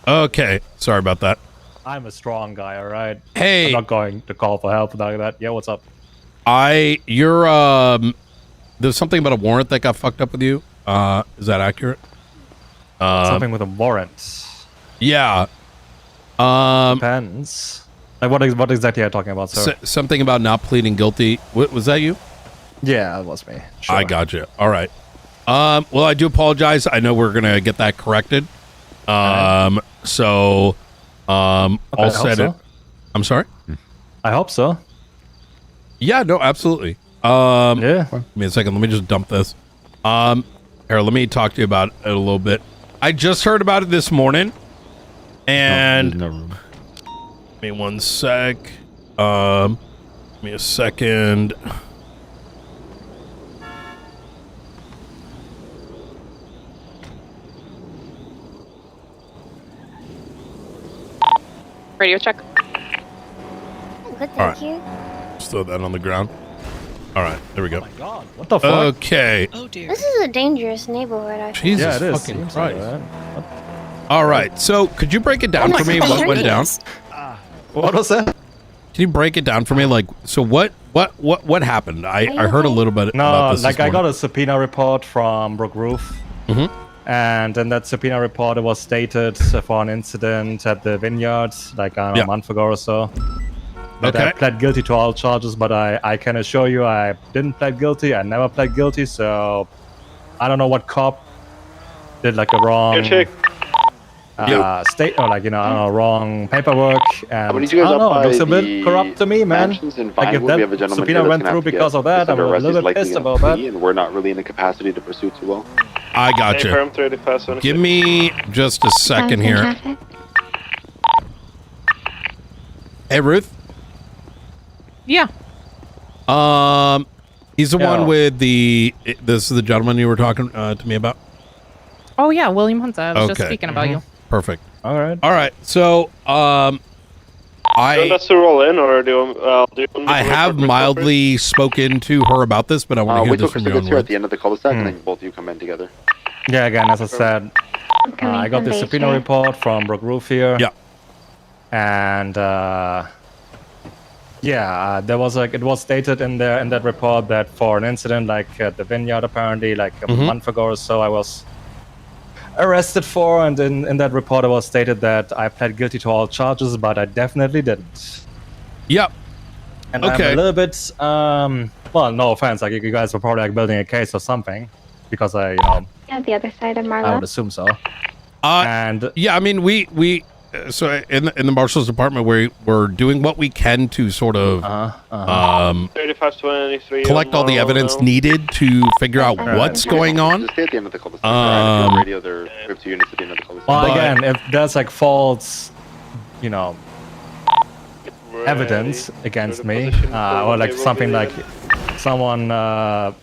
Okay, sorry about that. I'm a strong guy, all right? Hey. I'm not going to call for help like that. Yeah, what's up? There's something about a warrant that got fucked up with you. Is that accurate? Something with a warrant. Yeah. Depends. Like, what exactly are you talking about, sir? Something about not pleading guilty. Was that you? Yeah, that was me. Sure. I got you. All right. Well, I do apologize. I know we're gonna get that corrected. All set. So. I'm sorry. I hope so. Yeah. No. Absolutely. Yeah. Give me a second. Let me just dump this. Here. Let me talk to you about it a little bit. I just heard about it this morning, and No room. give me one sec. Give me a second. Radio check. Good, thank you. Just throw that on the ground. All right, there we go. Oh my god, what the fuck? Okay. Oh dear. This is a dangerous neighborhood, I think. Jesus Yeah, it is. fucking Seems Christ. like that. All right, so could you break it down for me? What went down? What was that? Can you break it down for me? Like, so what happened? I heard a little bit about No, this like this I got morning. a subpoena report from Brook Roof. And in that subpoena report, it was stated for an incident at the vineyard, like I don't know, a month ago or so. That I pled guilty to all charges, but I can assure you I didn't plead guilty. I never pled guilty, so I don't know what cop did like a wrong state or like, you know, I don't know, wrong paperwork. And I don't know, it looks a bit corrupt to me, man. Like if that subpoena went through because of that, I'm a little bit pissed about that. And we're not really in the capacity to pursue too well. I got you. Give me just a second here. Hey, Ruth. Yeah. He's the one with the. This is the gentleman you were talking to me about. Oh yeah, William Hunter. I was just speaking about you. Perfect. All right. All right. So, Do you want us to roll in, or do you want me I to have report mildly spoken to her about this, but I want to hear We this took from your own here at words. the end of the cul-de-sac, and then both of you come in together. Yeah, again, as I said, I got the subpoena report from Brook Roof here. Yeah. And there was like, it was stated in there in that report that for an incident like at the vineyard, apparently like a month ago or so, I was arrested for, and in that report it was stated that I pled guilty to all charges, but I definitely didn't. Yep. And I'm a little bit well, no offense, like you guys were probably like building a case or something, because I, you know, At the other side of I Marla. would assume so. And yeah, I mean, we so in the Marshal's department, we're doing what we can to sort of 3523 collect all the evidence needed to figure out what's going on. Stay at the end of the cul-de-sac. Radio, there are 2 units at the end of the cul-de-sac. Well, again, if there's like false, you know, evidence against me, or like something like someone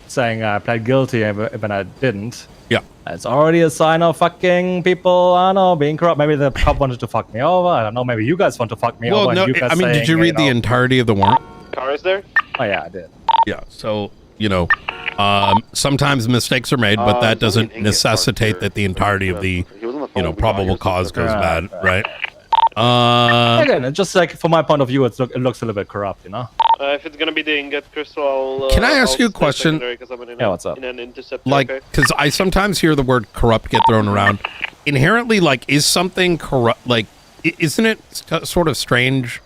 saying I pled guilty when I didn't. Yeah. It's already a sign of fucking people, I don't know, being corrupt. Maybe the cop wanted to fuck me over. I don't know. Maybe you guys want to fuck me over. Well, no, and you guys I mean, did you read the entirety of the warrant? Car is there? Oh, yeah, I did. Yeah. So, you know, sometimes mistakes are made, but that doesn't necessitate that the entirety of the, you know, probable cause goes bad, right? Again, it's just like, from my point of view, it looks a little bit corrupt, you know? If it's gonna be the ingot crystal, I'll, Can I ask I'll you a stay question? secondary 'cause I'm in Yeah, what's up? In an interceptor, Like, okay? because I sometimes hear the word corrupt get thrown around. Inherently, like, is something corrupt? Like, isn't it sort of strange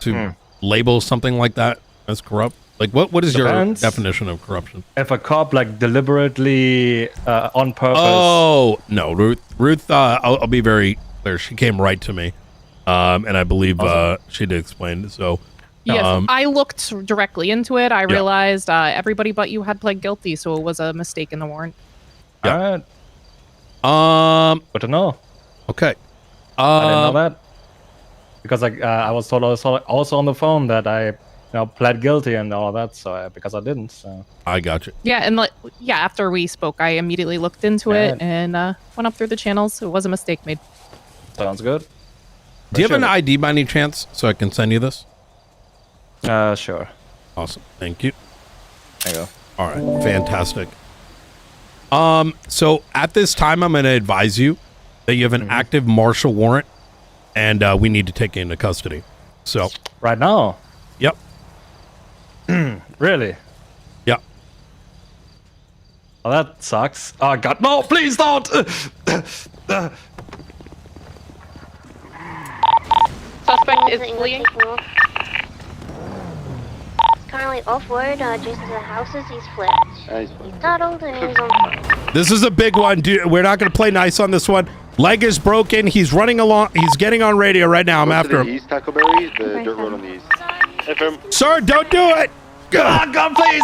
to label something like that as corrupt? Like, what is your definition of corruption? If a cop, like, deliberately, on purpose... Oh, no, Ruth, I'll be very clear. She came right to me, and I believe she did explain, so... Yes, I looked directly into it. I realized everybody but you had pled guilty, so it was a mistake in the warrant. Yeah. All right. Good to know. Okay. I didn't know that. Because like I was told also on the phone that I, you know, pled guilty and all that. So because I didn't. So I got you. Yeah, and after we spoke, I immediately looked into it and went up through the channels. It was a mistake made. Sounds good. Do you have an ID by any chance, so I can send you this? Sure. Awesome. Thank you. There you go. All right. Fantastic. So at this time, I'm going to advise you that you have an active Marshal warrant, and we need to take you into custody. So Right now? Yep. Really? Yep. Oh, that sucks. Oh, God, no, please don't! Suspect is English fleeing. taking off. He's currently off-road, adjacent to the houses. He's fled. He's totaled and he's on foot. This is a big one, dude. We're not going to play nice on this one. Leg is broken. He's running along. He's getting on radio right now. I'm after him. East Tackleberry, the dirt road on the east. Sir, don't do it. God, God, please!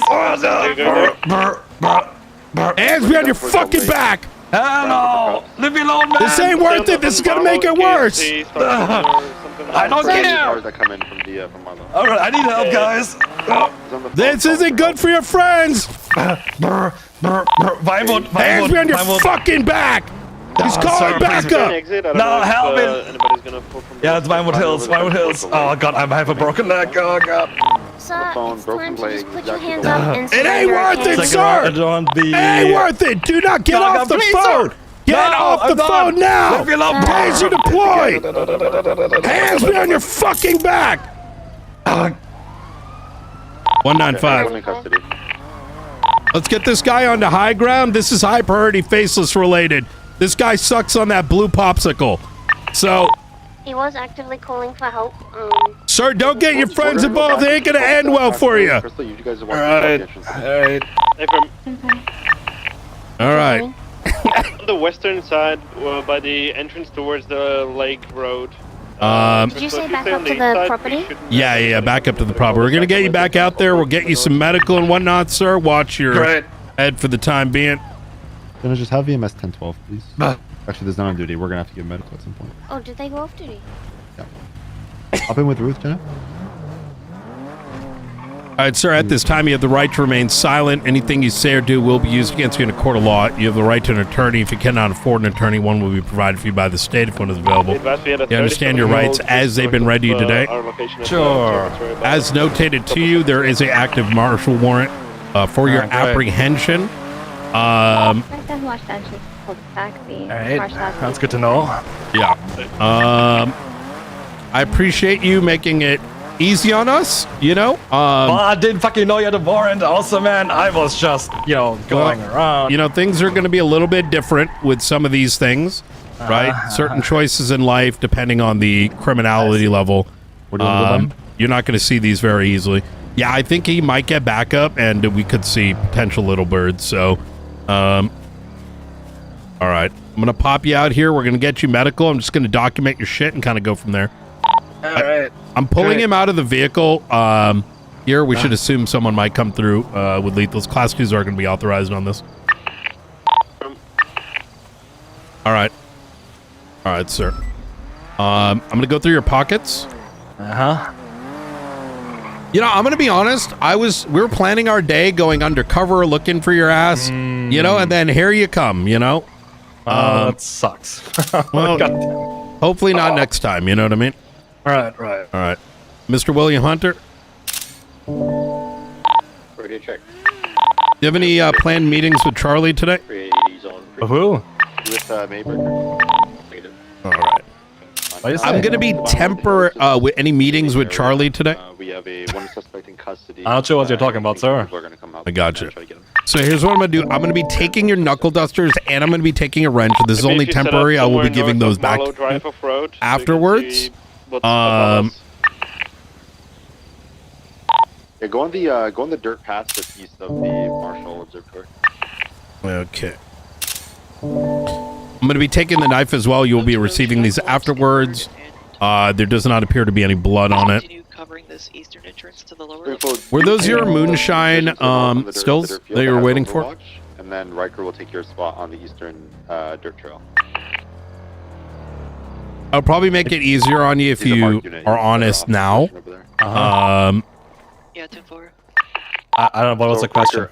Hands behind your fucking back. Hello! Leave me alone, man! This ain't worth it. This is going to make it worse. I don't care! Cars that come in from the from Marlow. Alright, I need help, guys! This isn't good for your friends. Hands Hands behind your fucking back. He's calling back up. No, help me! Yeah, it's Vinewood Hills, Vinewood Hills. Oh, God, I have a broken leg. Oh, God. Sir, phone, it's broken time to just leg, put your exactly hands the up one. and It ain't surrender. worth it, Second sir. round, I don't want the... It ain't worth it. Do not get off the please, phone. sir. Get No, off I'm the not. phone now. Leave me alone. Taser deployed. Hands behind your fucking back. 195. I'm in custody. Let's get this guy onto high ground. This is high priority Faceless related. This guy sucks on that blue popsicle. So, He was actively calling for help. sir, don't get your friends involved. They ain't gonna end well for you. Crystal, you guys want Alright, alright. All right. On the western side, by the entrance towards the lake road. Did you say back up to the property? Yeah, back up to the property. We're gonna get you back out there. We'll get you some medical and whatnot, sir. Watch your head for the time being. Gonna just have VMS 1012, please. Actually, there's none on duty. We're gonna have to give medical at some point. Oh, did they go off duty? Hop in with Ruth, Jenna. All right, sir, at this time, you have the right to remain silent. Anything you say or do will be used against you in a court of law. You have the right to an attorney. If you cannot afford an attorney, one will be provided for you by the state if one is available. You understand your rights as they've been read to you today? Sure. As notated to you, there is an active Marshal warrant for your apprehension. I can watch that actually pulled back the Alright, that's good to know. Yeah. I appreciate you making it easy on us, you know? Well, I didn't fucking know you had a warrant. Also, man, I was just, going around. You know, things are going to be a little bit different with some of these things, right? Certain choices in life, depending on the criminality level. You're not going to see these very easily. Yeah, I think he might get backup, and we could see potential little birds. So, all right. I'm going to pop you out here. We're going to get you medical. I'm just going to document your shit and kind of go from there. All right. I'm pulling him out of the vehicle. Here, we should assume someone might come through with lethals. Class 2s are going to be authorized on this. All right. All right, sir. I'm going to go through your pockets. Uh-huh. You know, I'm going to be honest. We were planning our day going undercover, looking for your ass, you know, and then here you come, you know? That sucks. Well, hopefully not next time, you know what I mean? Right. All right. Mr. William Hunter, Radio check. do you have any planned meetings with Charlie today? 380s on Who? with Mayberg. Negative. All right. I'm going to be with any meetings with Charlie today. We have one suspect in custody. I'm not sure what you're talking about, sir. People are gonna come out I got you. and try to get him. So here's what I'm going to do. I'm going to be taking your knuckle dusters and I'm going to be taking a wrench. This is only temporary. I will be giving those back afterwards. Yeah, go on the dirt path that's east of the Marshal Observatory. Okay. I'm going to be taking the knife as well. You'll be receiving these afterwards. There does not appear to be any blood on it. Covering this eastern entrance to the lower Were those your moonshine stills that you were waiting for? And then Riker will take your spot on the eastern dirt trail. I'll probably make it easier on you if you are honest now. Yeah, 10-4. I don't know what was the question.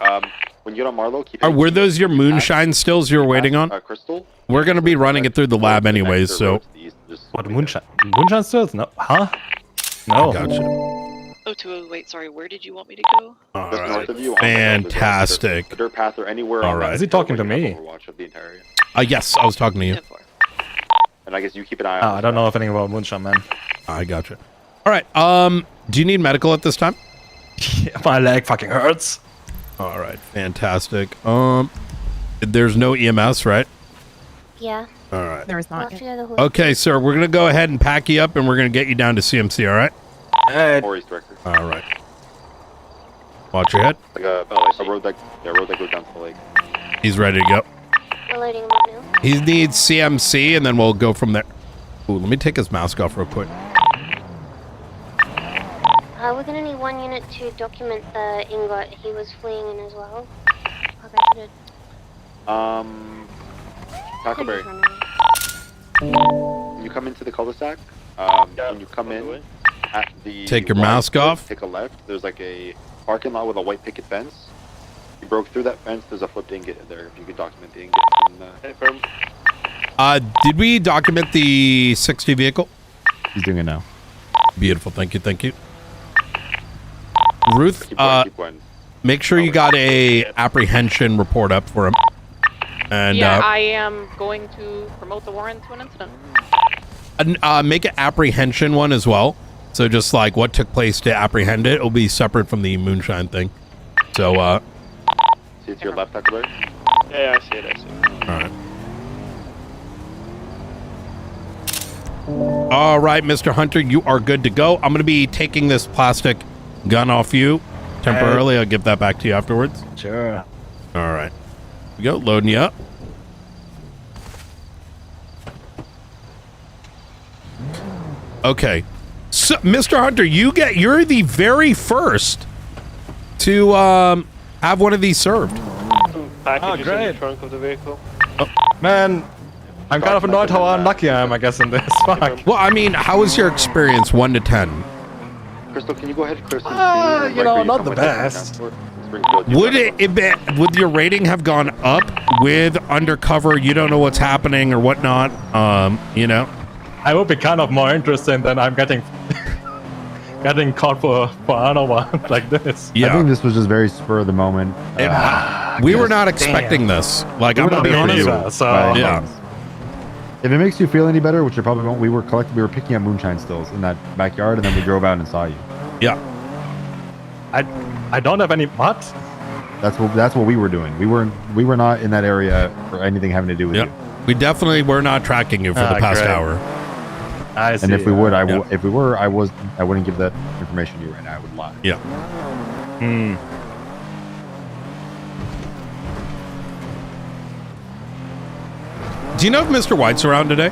When you get on Marlow, Were those your moonshine stills you were waiting on? Crystal. We're going to be running it through the lab anyways, so... What, moonshine? Moonshine stills? No. Huh? No. Gotcha. Oh, 208, sorry, where did you want me to go? All right. Fantastic. The dirt path or anywhere. All right. Is he talking to me? Of the entire area. Yes, I was talking to you. 10-4. And I guess you keep an eye on I don't know if anything about Moonshine, man. I gotcha. All right. Do you need medical at this time? My leg fucking hurts. All right. Fantastic. There's no EMS, right? Yeah. All right. There is We'll not. have to go to the horse. Okay, sir. We're gonna go ahead and pack you up, and we're gonna get you down to CMC. All right. or East Director. All right. Watch your head. Like a road that goes down to the lake. He's ready to go. We're loading him up now. He needs CMC, and then we'll go from there. Ooh, let me take his mask off real quick. We're gonna need 1 unit to document the ingot he was fleeing in as well. Tackleberry. When you come into the cul-de-sac, when you come in at the Take your line, mask off. Take a left. There's like a parking lot with a white picket fence. You broke through that fence. There's a flipped ingot there. If you could document the ingot. Confirm. Did we document the 60 vehicle? He's doing it now. Beautiful. Thank you. Thank you. Ruth, Keep going. make sure you got a apprehension report up for him. And Yeah, I am going to promote the warrant to an incident. make an apprehension one as well. So just like what took place to apprehend it, it'll be separate from the moonshine thing. So See it to your left, Tackleberry. Yeah, I see it. all right, Mr. Hunter, you are good to go. I'm going to be taking this plastic gun off you temporarily. I'll give that back to you afterwards. Sure. All right. Here we go, loading you up. Okay. So, Mr. Hunter, you're the very first to have one of these served. Packages in great. the trunk of the vehicle. Man, I'm kind of annoyed how unlucky I am, I guess, in this. Fuck. Well, I mean, how was your experience 1 to 10? Crystal, can you go ahead, Crystal? Not the best. Would your rating have gone up with undercover? You don't know what's happening or whatnot. I would be kind of more interested than I'm getting caught for another one like this. I think this was just very spur of the moment. We were not expecting this. Like, I'm gonna be honest. Yeah. If it makes you feel any better, which it probably won't, we were picking up moonshine stills in that backyard, and then we drove out and saw you. Yeah. I don't have any what? That's what we were doing. We were not in that area for anything having to do with you. We definitely were not tracking you for the past hour. I see. And if we would, I wouldn't give that information to you right now. I would lie. Yeah. Do you know if Mr. White's around today?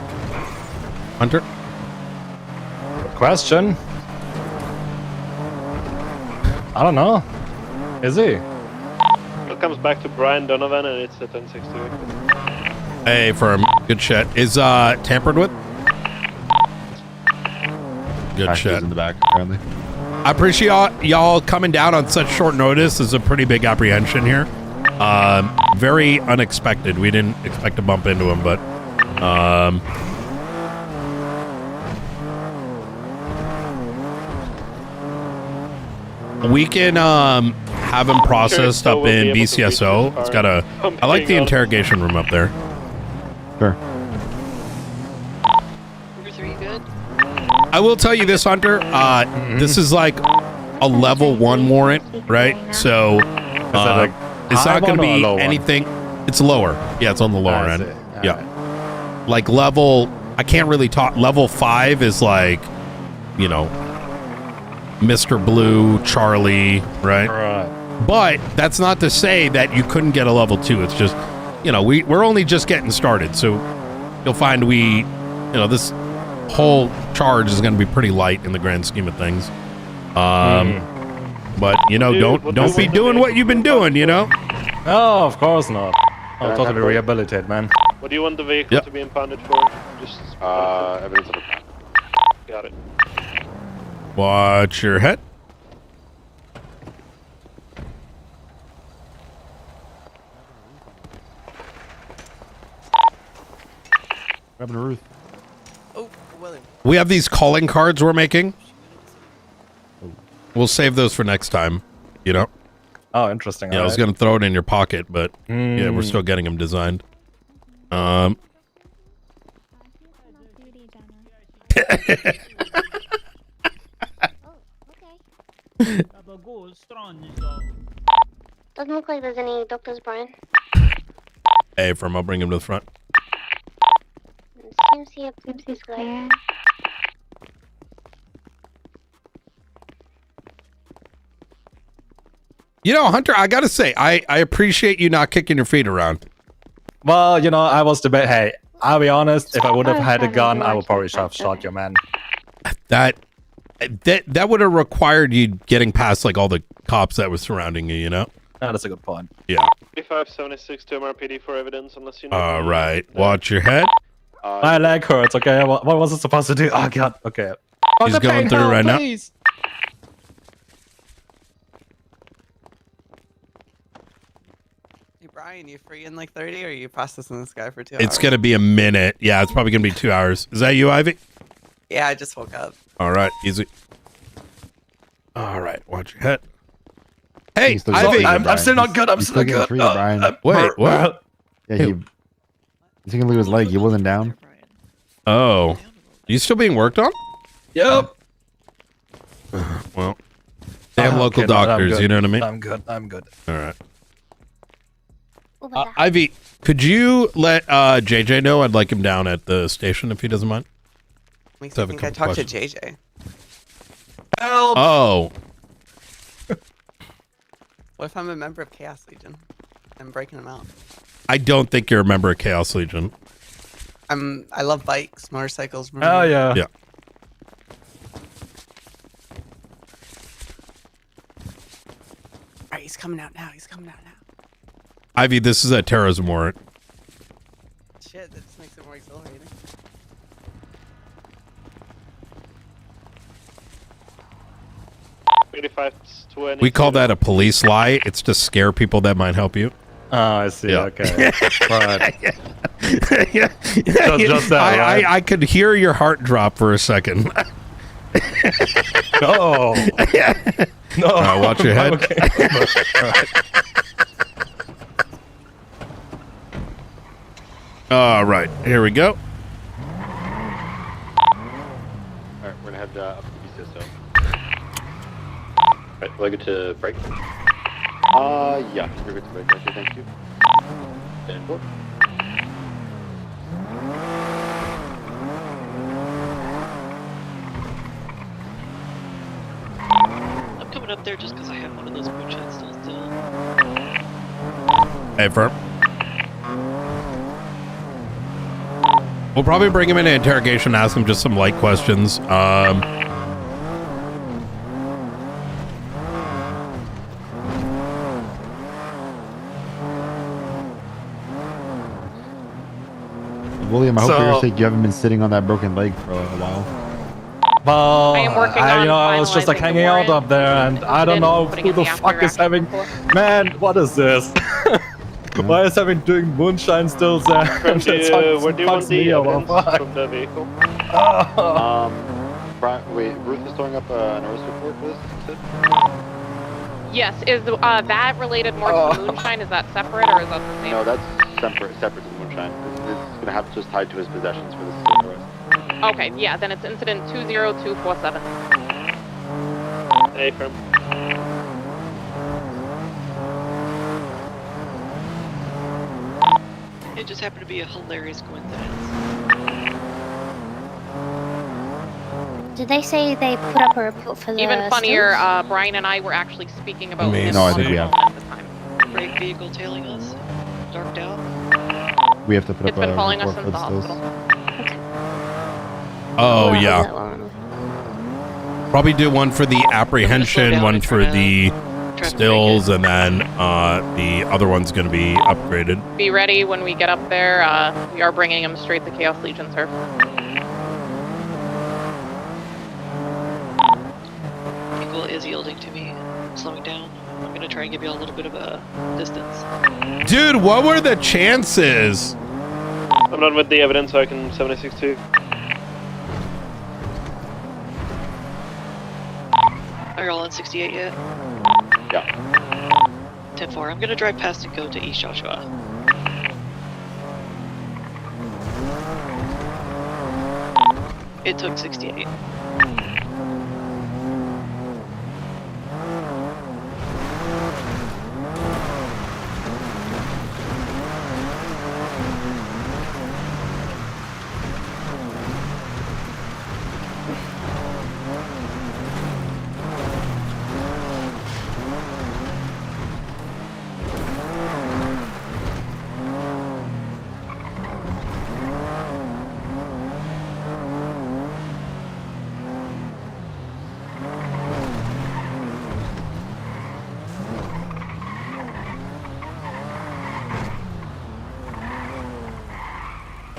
Hunter? Good question. I don't know. Is he? It comes back to Brian Donovan and it's a 1060 vehicle. Hey, firm. Good shit. Is tampered with? Good Ashton's shit. in the back, apparently. I appreciate y'all coming down on such short notice. This is a pretty big apprehension here. Very unexpected. We didn't expect to bump into him, but we can have him processed up in BCSO. It's got I like the interrogation room up there. Sure. Are you good? I will tell you this, Hunter. This is like a level 1 warrant, right? So it's not going to be anything. It's lower. Yeah, it's on the lower end. Yeah. Right. Like level, I can't really talk. Level 5 is like, Mr. Blue, Charlie, right? Right. But that's not to say that you couldn't get a level 2. It's just, we're only just getting started. So you'll find this whole charge is going to be pretty light in the grand scheme of things. But don't be doing what you've been doing, No, of course not. I'll totally rehabilitate, man. What do you want the vehicle to be impounded for? Just evidence of a crime. got it. Watch your head. Grabbing a Ruth. We have these calling cards we're making. We'll save those for next time, Oh, interesting. Yeah, I was going to throw it in your pocket, but yeah, we're still getting them designed. Okay. Doesn't look like there's any doctors, Brian. Hey, I'll bring him to the front. Seems he is clear. You know, Hunter, I gotta say, I appreciate you not kicking your feet around. Well, you know, I was debating. Hey, I'll be honest. If I would have had a gun, I would probably have shot your man. That would have required you getting past like all the cops that were surrounding you. You know. Oh, that's a good point. Yeah. 3576 to MRPD for evidence, unless you know. All right. Watch your head. My leg hurts. Okay, what was it supposed to do? Oh God. Okay. He's going through right now. Hey Brian, you free in like 30, or are you processing this guy for 2 hours? It's gonna be a minute. Yeah, it's probably gonna be 2 hours. Is that you, Ivy? Yeah, I just woke up. All right, easy. All right, watch your head. Hey, Ivy, I'm still not good. I'm still not good. Free, Brian. Wait, what? Yeah, he's taking a look at his leg. He wasn't down. Oh, you still being worked on? Yep. Well, they have local Okay, no, I'm doctors. good. You know what I mean? I'm good. I'm good. All right. Ivy, could you let JJ know? I'd like him down at the station if he doesn't mind. Makes me think I talked to JJ. Help! Oh. What if I'm a member of Chaos Legion? I'm breaking them out. I don't think you're a member of Chaos Legion. I love bikes, motorcycles. Oh yeah. Yeah. Alright, he's coming out now. He's coming out now. Ivy, this is a terrorism warrant. Shit, that just makes it more exhilarating. We call that a police lie. It's to scare people that might help you. Oh, I see. Yeah. Okay. Right. Yeah. Just that, right? I could hear your heart drop for a second. No. No. Watch your head. Okay. All right. All right, here we go. Alright, we're gonna head up to the BCSO. Alright, will I get to break? Yeah, you're good to break. Okay, thank you. Stand for. I'm coming up there just because I have one of those moonshine stills still. Hey, Firm. We'll probably bring him into interrogation, ask him just some light questions. William, I hope for your sake you haven't been sitting on that broken leg for a while. Well, I am working on I was just like finalizing the hanging out warrant up there, and I don't know who the fuck is having. Man, what is this? Why is having doing moonshine still there? Where do you want the evidence from the vehicle? Brian, wait, Ruth is throwing up an arrest report for this? Yes, is that related more to the moonshine? Is that separate or is that the same? No, that's separate to the moonshine. It's gonna have just tied to his possessions for this arrest. Okay, yeah, then it's incident 20247. Hey, firm. It just happened to be a hilarious coincidence. Did they say they put up a report for the Even funnier, stills? Brian and I were actually speaking about Amazing. him No, I on think the we phone have. at the time. Great vehicle tailing us. Darked out. We have to put It's up a been following us report since for the the stills. hospital. Oh, Well, yeah. that one. Probably do one for the apprehension, down one and for try to the try to stills, and then the other one's going to be upgraded. Be ready when we get up there. We are bringing him straight to Chaos Legion, sir. Vehicle is yielding to me. Slowing down. I'm gonna try and give you a little bit of a distance. Dude, what were the chances? I'm not with the evidence, so I can 762. Are you all on 68 yet? Yeah. 10-4. I'm gonna drive past and go to East Joshua. It took 68.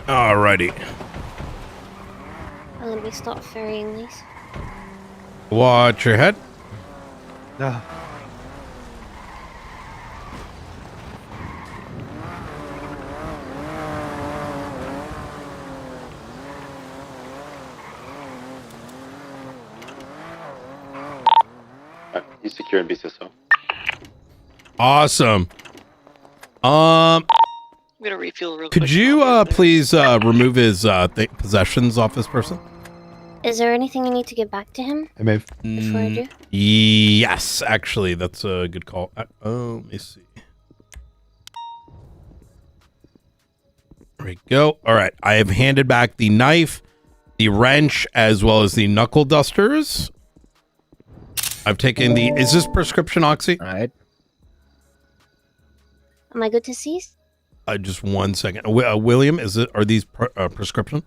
Alrighty. Let me start ferrying these. Watch your head. No. He's secure in BCSO. Awesome. I'm gonna refuel real quick. Could you please remove his possessions off this person? Is there anything I need to get back to him Hey, Maeve. before I do? Yes, actually, that's a good call. Let me see. There we go. All right, I have handed back the knife, the wrench, as well as the knuckle dusters. I've taken the. Is this prescription oxy? All right. Am I good to seize? Just 1 second. William, is it? Are these prescription?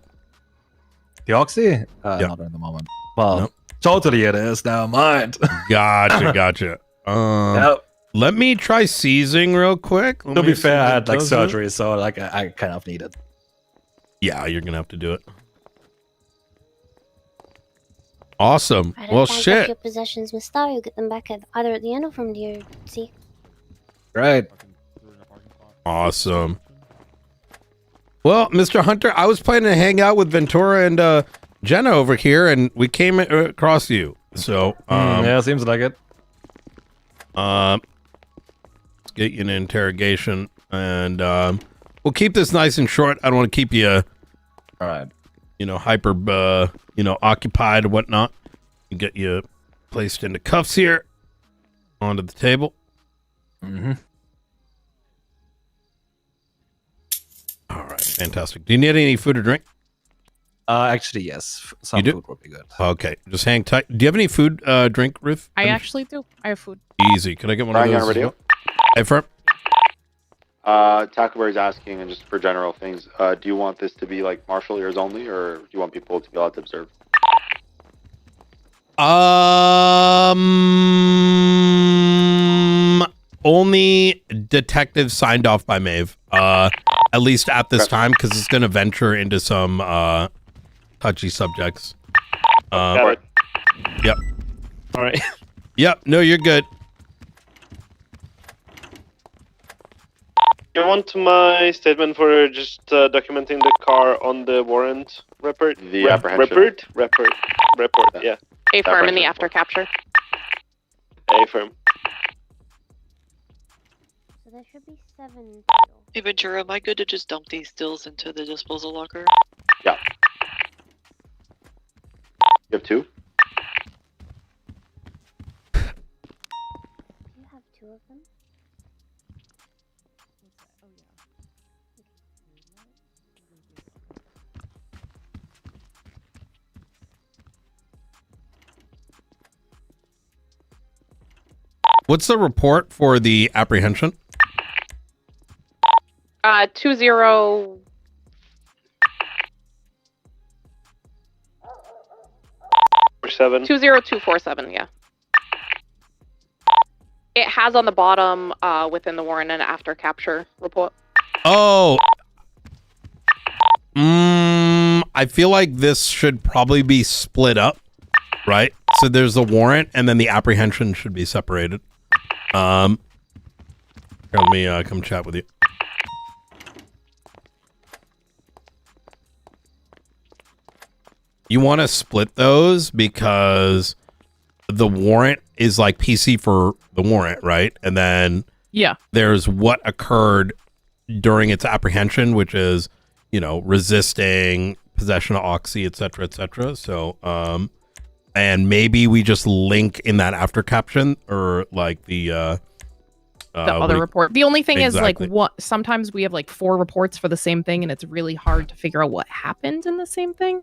The Oxy? Yeah. Not at the moment. Well, Nope. totally it is. Now mind. Gotcha. Yep. Let me try seizing real quick. Let To me be see fair, what I had like does it. surgery, so like I kind of need it. Yeah, you're gonna have to do it. Awesome. Right, Well, I'll back shit. your possessions, Miss Star. You'll get them back either at the end or from your seat. Right. Awesome. Well, Mr. Hunter, I was planning to hang out with Ventura and Jenna over here, and we came across you. So, Yeah, seems like it. let's get you an interrogation, and we'll keep this nice and short. I don't want to keep you, All right. hyper, occupied and whatnot. And get you placed into cuffs here onto the table. Mm-hmm. All right, fantastic. Do you need any food or drink? Actually, yes. Some You do? food would be good. Okay, just hang tight. Do you have any food, drink, Ruth? I actually do. I have food. Easy. Can I get one Brian, you of on those? radio? Hey, firm. Tackleberry's asking, and just for general things, do you want this to be like Marshal ears only, or do you want people to be allowed to observe? Only detective signed off by Maeve. At least at this time, because it's going to venture into some touchy subjects. Got it. Yep. All right. Yep. No, you're good. You want my statement for just documenting the car on the warrant report? The apprehension. Report, yeah. A firm in the Apprehension after capture. A firm. So there should be 7 total. Hey Ventura, am I good to just dump these stills into the disposal locker? Yeah. You have 2? Do you have 2 of them? What's the report for the apprehension? 20. 7. 20247, yeah. It has on the bottom within the warrant and after capture report. Oh. I feel like this should probably be split up, right? So there's the warrant, and then the apprehension should be separated. Here, let me come chat with you. You want to split those because the warrant is like PC for the warrant, right? And then Yeah. there's what occurred during its apprehension, which is, resisting, possession of oxy, etc., etc. So, and maybe we just link in that after caption or like the other report. The only thing Exactly. is like what sometimes we have like 4 reports for the same thing, and it's really hard to figure out what happened in the same thing.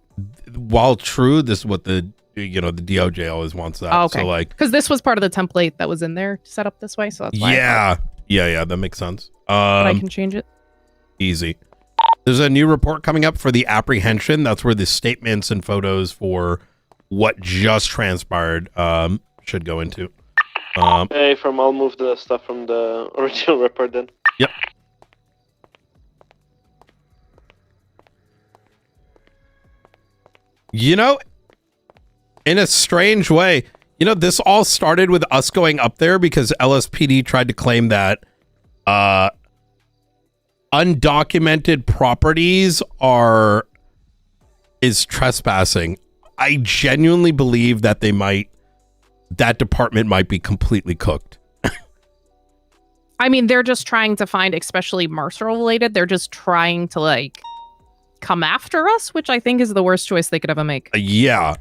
While true, this is what the DOJ always wants that. Oh, okay. So like, because this was part of the template that was in there set up this way, so that's why. yeah, that makes sense. But I can change it. Easy. There's a new report coming up for the apprehension. That's where the statements and photos for what just transpired should go into. Hey, I'll move the stuff from the original report then. Yep. You know, in a strange way, this all started with us going up there because LSPD tried to claim that undocumented properties is trespassing. I genuinely believe that that department might be completely cooked. I mean, they're just trying to find, especially Marshal related, they're just trying to like come after us, which I think is the worst choice they could ever make. Yeah.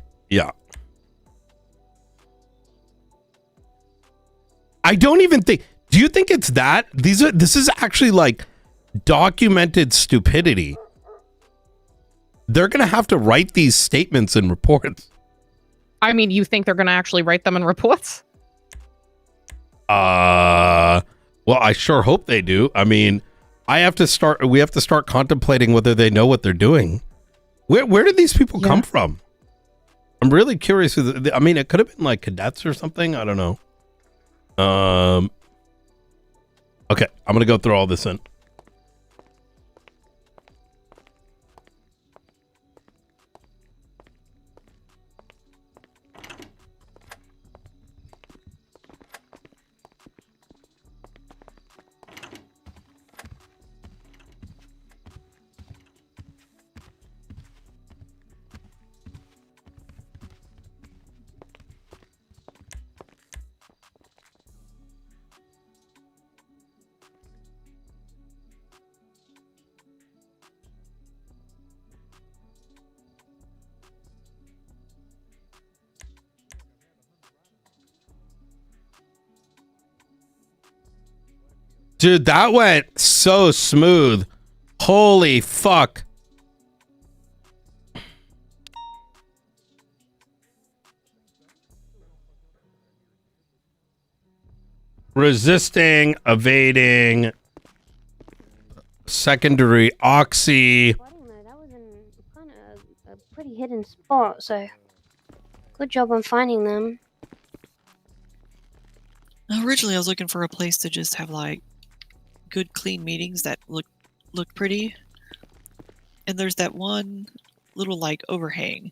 I don't even think, do you think it's that? This is actually like documented stupidity. They're going to have to write these statements and reports. I mean, you think they're going to actually write them in reports? Well, I sure hope they do. I mean, we have to start contemplating whether they know what they're doing. Where did these people come from? I'm really curious. I mean, it could have been like cadets or something. I don't know. Okay, I'm going to go through all this in. Dude, that went so smooth. Holy fuck. Resisting, evading, secondary oxy. That was in kind of a pretty hidden spot, so good job on finding them. Originally, I was looking for a place to just have like good, clean meetings that look pretty. And there's that one little like overhang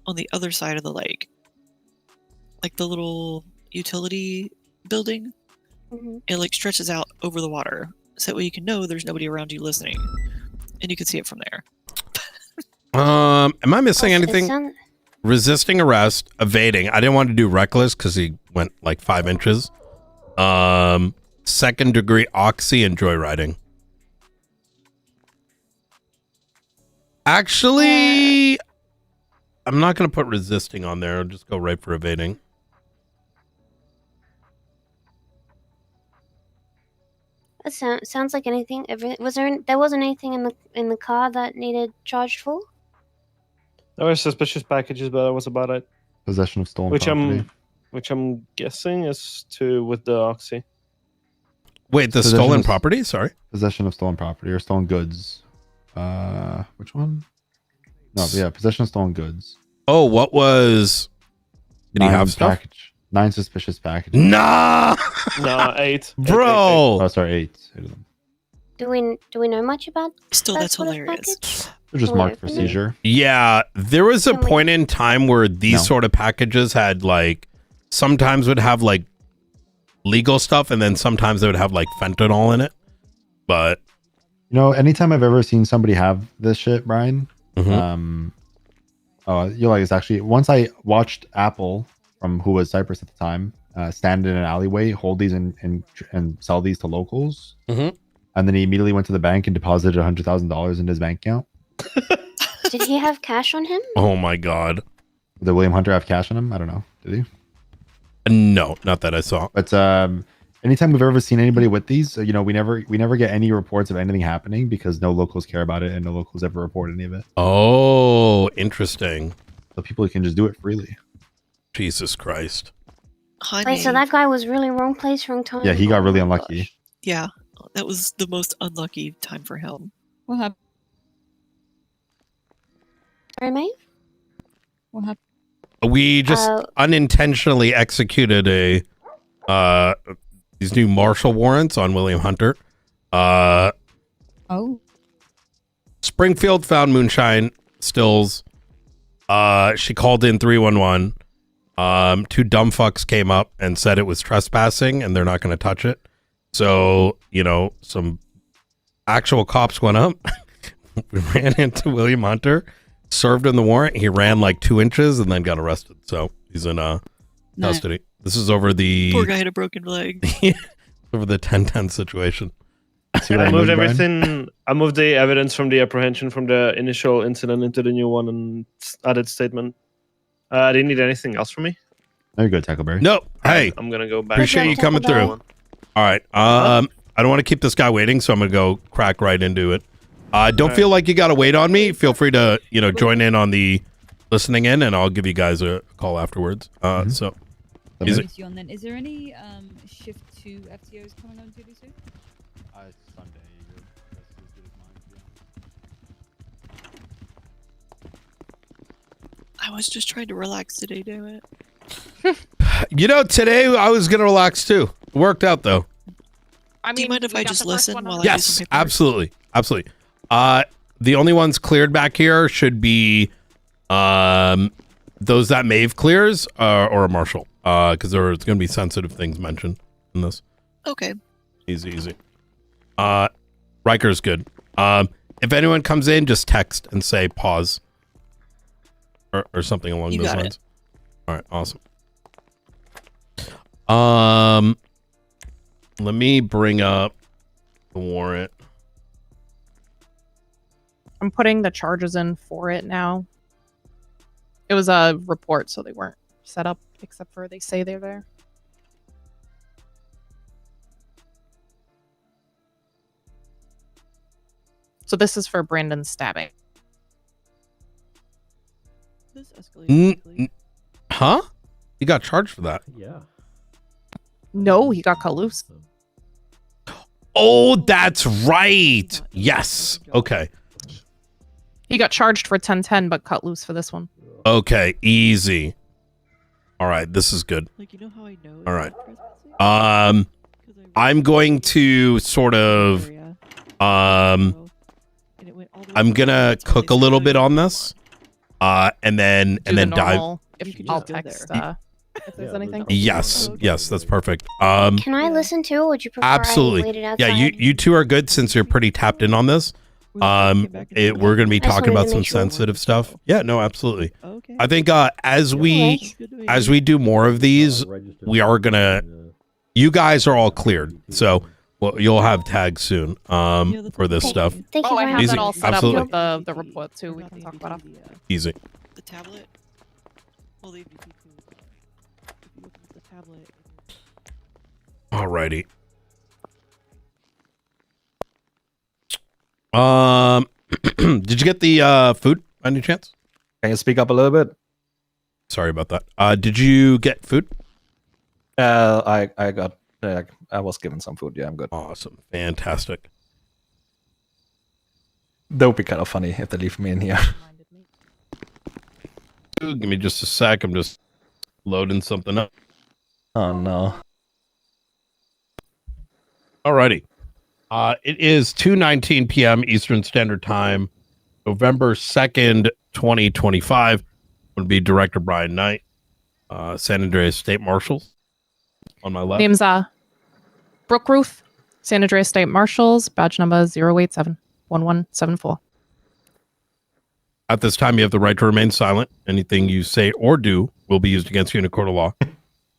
on the other side of the lake, like the little utility building. Mm-hmm. It like stretches out over the water, so that way you can know there's nobody around you listening, and you can see it from there. Am I missing anything? Resisting arrest, evading. I didn't want to do reckless because he went like 5 inches. Second degree oxy and joyriding. Actually, I'm not going to put resisting on there. I'll just go right for evading. That sounds like anything. There wasn't anything in the car that needed charged for? There were suspicious packages, but that was about it. Possession of stolen property. Which I'm guessing is with the oxy. Wait, the stolen property? Sorry. Possession of stolen property or stolen goods. Which one? No, yeah, possession of stolen goods. Oh, what was? Did he have stuff? 9 suspicious packages. Nah. No, 8. Bro. Oh, sorry, 8 of them. Do we know much about? Still, that that's sort of hilarious. package? They're just marked for seizure. Yeah, there was a point in time where these sort of packages had like, sometimes would have like legal stuff, and then sometimes they would have like fentanyl in it. But anytime I've ever seen somebody have this shit, Brian, you're like, it's actually, once I watched Apple, from who was Cyprus at the time, stand in an alleyway, hold these and sell these to locals, and then he immediately went to the bank and deposited $100,000 in his bank account. Did he have cash on him? Oh my God. Did William Hunter have cash on him? I don't know. Did he? No, not that I saw. But anytime we've ever seen anybody with these, we never get any reports of anything happening because no locals care about it and no locals ever report any of it. Oh, interesting. So people can just do it freely. Jesus Christ. Wait, so that guy was really wrong place, wrong time? Yeah, he got really unlucky. Gosh. Yeah, that was the most unlucky time for him. What happened? Sorry, mate? What happened? We just unintentionally executed these new Marshal warrants on William Hunter. Springfield found moonshine stills. She called in 311. Two dumb fucks came up and said it was trespassing and they're not going to touch it. So, some actual cops went up. We ran into William Hunter, served him the warrant. He ran like 2 inches and then got arrested. So he's in custody. This is over the... Poor guy had a broken leg. Over the 1010 situation. I moved everything. I moved the evidence from the apprehension from the initial incident into the new one and added statement. I didn't need anything else from me. There you go, Tackleberry. No, hey. I'm gonna go back. Appreciate you coming through. All right. I don't want to keep this guy waiting, so I'm gonna go crack right into it. Don't feel like you got to wait on me. Feel free to join in on the listening in, and I'll give you guys a call afterwards. So. Is there any shift 2 FTOs coming on duty soon? Sunday. I was just trying to relax today, damn it. Today I was going to relax too. It worked out though. Do you mind if I just listen while I do some paperwork? Absolutely. Absolutely. The only ones cleared back here should be those that Maeve clears or a Marshal. Because there's going to be sensitive things mentioned in this. Okay. Easy. Riker's good. If anyone comes in, just text and say pause. Or something along those lines. All right, awesome. Let me bring up the warrant. I'm putting the charges in for it now. It was a report, so they weren't set up, except for they say they're there. So this is for Brandon's stabbing. This escalated quickly. Huh? He got charged for that. Yeah. No, he got cut loose. Oh, that's right. Yes. Okay. He got charged for 1010, but cut loose for this one. Okay, easy. All right, this is good. Like, you know how I know? All right. I'm going to sort of I'm gonna cook a little bit on this. And then dive. I'll text if there's anything. Yes, that's perfect. Can I listen to it, or would you prefer absolutely. I waited outside? Yeah, you two are good since you're pretty tapped in on this. We're going to be talking about some sensitive stuff. Yeah, no, absolutely. Okay. I think as we do more of these, we are gonna. You guys are all cleared, so you'll have tags soon. For this stuff. Thank you I have Easy. that all set Absolutely. up with the report too. We can talk about it. Easy. The tablet. Well, the AVP too. If you look at the tablet. Alrighty. Did you get the food by any chance? Can you speak up a little bit? Sorry about that. Did you get food? I got. I was given some food. Yeah, I'm good. Awesome, fantastic. That would be kind of funny if they leave me in here. Give me just a sec. I'm just loading something up. Oh no. Alrighty. It is 2:19 p.m. Eastern Standard Time, November 2nd, 2025. Would be Director Brian Knight, San Andreas State Marshals. On my left. Name's Brooke Ruth, San Andreas State Marshals, badge number 087-1174. At this time, you have the right to remain silent. Anything you say or do will be used against you in a court of law.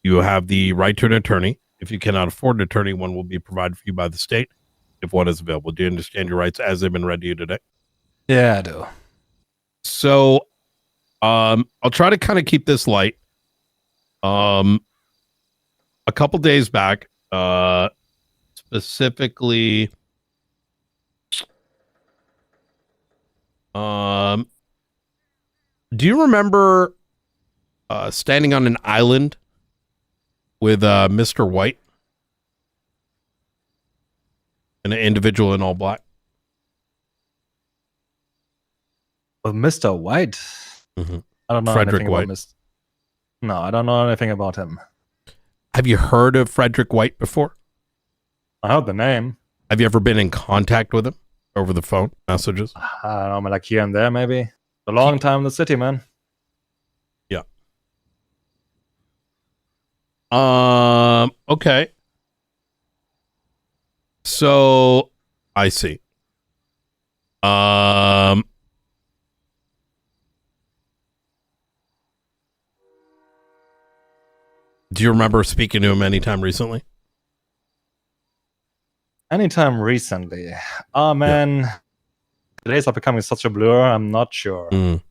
You have the right to an attorney. If you cannot afford an attorney, one will be provided for you by the state if one is available. Do you understand your rights as they've been read to you today? Yeah, I do. So, I'll try to kind of keep this light. A couple days back, specifically, do you remember standing on an island with Mr. White? An individual in all black. With Mr. White? Mm-hmm. I don't know Frederick anything White. about No, I don't know anything about him. Have you heard of Frederick White before? I heard the name. Have you ever been in contact with him over the phone messages? I don't know, like here and there maybe. A long time in the city, man. Yeah. Okay. So I see. Do you remember speaking to him anytime recently? Anytime recently. Oh man. Yeah. The days are becoming such a blur, I'm not sure. Mm.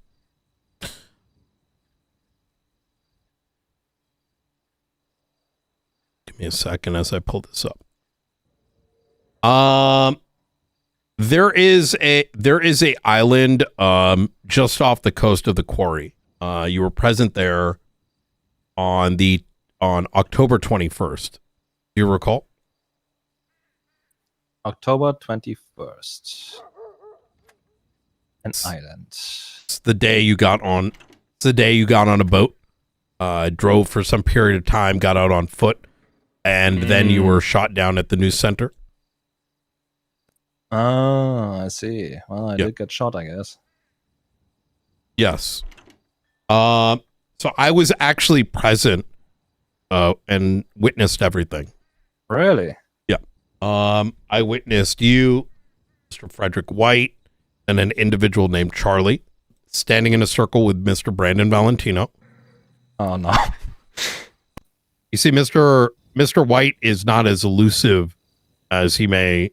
Give me a second as I pull this up. There is a island just off the coast of the quarry. You were present there on October 21st. Do you recall? October 21st. An island. It's the day you got on. It's the day you got on a boat. Drove for some period of time, got out on foot, and then you were shot down at the news center. Oh, I see. Well, I did get shot, I guess. Yes. So I was actually present and witnessed everything. Really? Yeah. I witnessed you, Mr. Frederick White, and an individual named Charlie standing in a circle with Mr. Brandon Valentino. Oh, no. You see, Mr. White is not as elusive as he may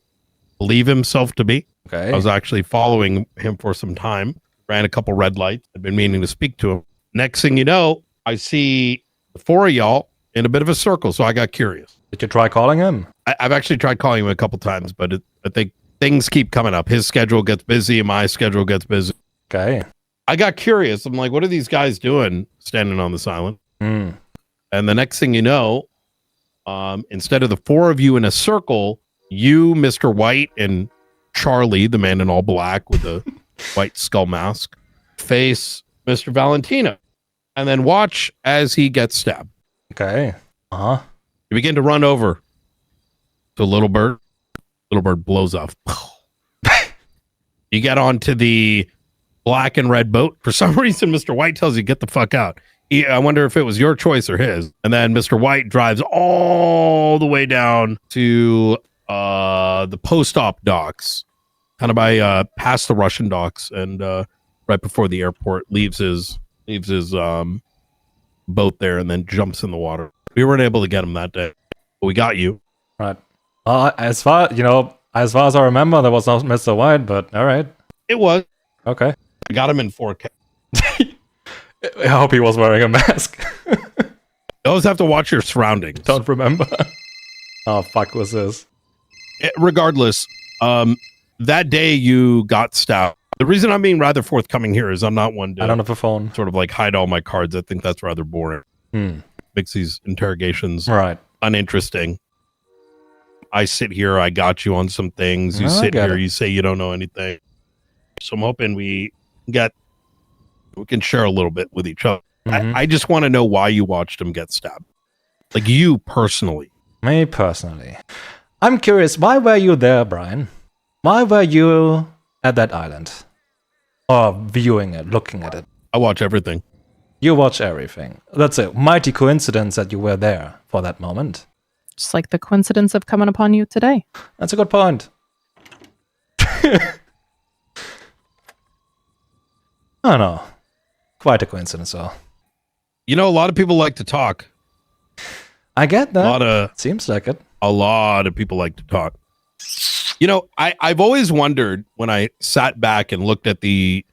believe himself to be. Okay. I was actually following him for some time, ran a couple red lights. I've been meaning to speak to him. Next thing you know, I see the four of y'all in a bit of a circle, so I got curious. Did you try calling him? I've actually tried calling him a couple times, but I think things keep coming up. His schedule gets busy and my schedule gets busy. Okay. I got curious. I'm like, what are these guys doing standing on this island? Mm. And the next thing you know, instead of the four of you in a circle, you, Mr. White, and Charlie, the man in all black with the white skull mask, face Mr. Valentino. And then watch as he gets stabbed. Okay. Uh-huh. You begin to run over to Little Bird. Little Bird blows off. You get onto the black and red boat. For some reason, Mr. White tells you, get the fuck out. I wonder if it was your choice or his. And then Mr. White drives all the way down to the post-op docks, kind of by past the Russian docks, and right before the airport, leaves his boat there and then jumps in the water. We weren't able to get him that day, but we got you. Right. As far as I remember, there was not Mr. White, but all right. It was. Okay. I got him in 4K. I hope he was wearing a mask. You always have to watch your surroundings. Don't remember. Oh, fuck was this? Regardless, that day you got stabbed. The reason I'm being rather forthcoming here is I'm not one to I don't have a phone. sort of like hide all my cards. I think that's rather boring. Makes these interrogations uninteresting. I sit here, I got you on some things. You sit here, you say you don't know anything. So I'm hoping we can share a little bit with each other. I just want to know why you watched him get stabbed. Like you personally. Me personally. I'm curious, why were you there, Brian? Why were you at that island? Or viewing it, looking at it? I watch everything. You watch everything. That's a mighty coincidence that you were there for that moment. Just like the coincidence of coming upon you today. That's a good point. I don't know. Quite a coincidence, though. You know, a lot of people like to talk. I get that. Seems like it. A lot of people like to talk. You know, I've always wondered when I sat back and looked at the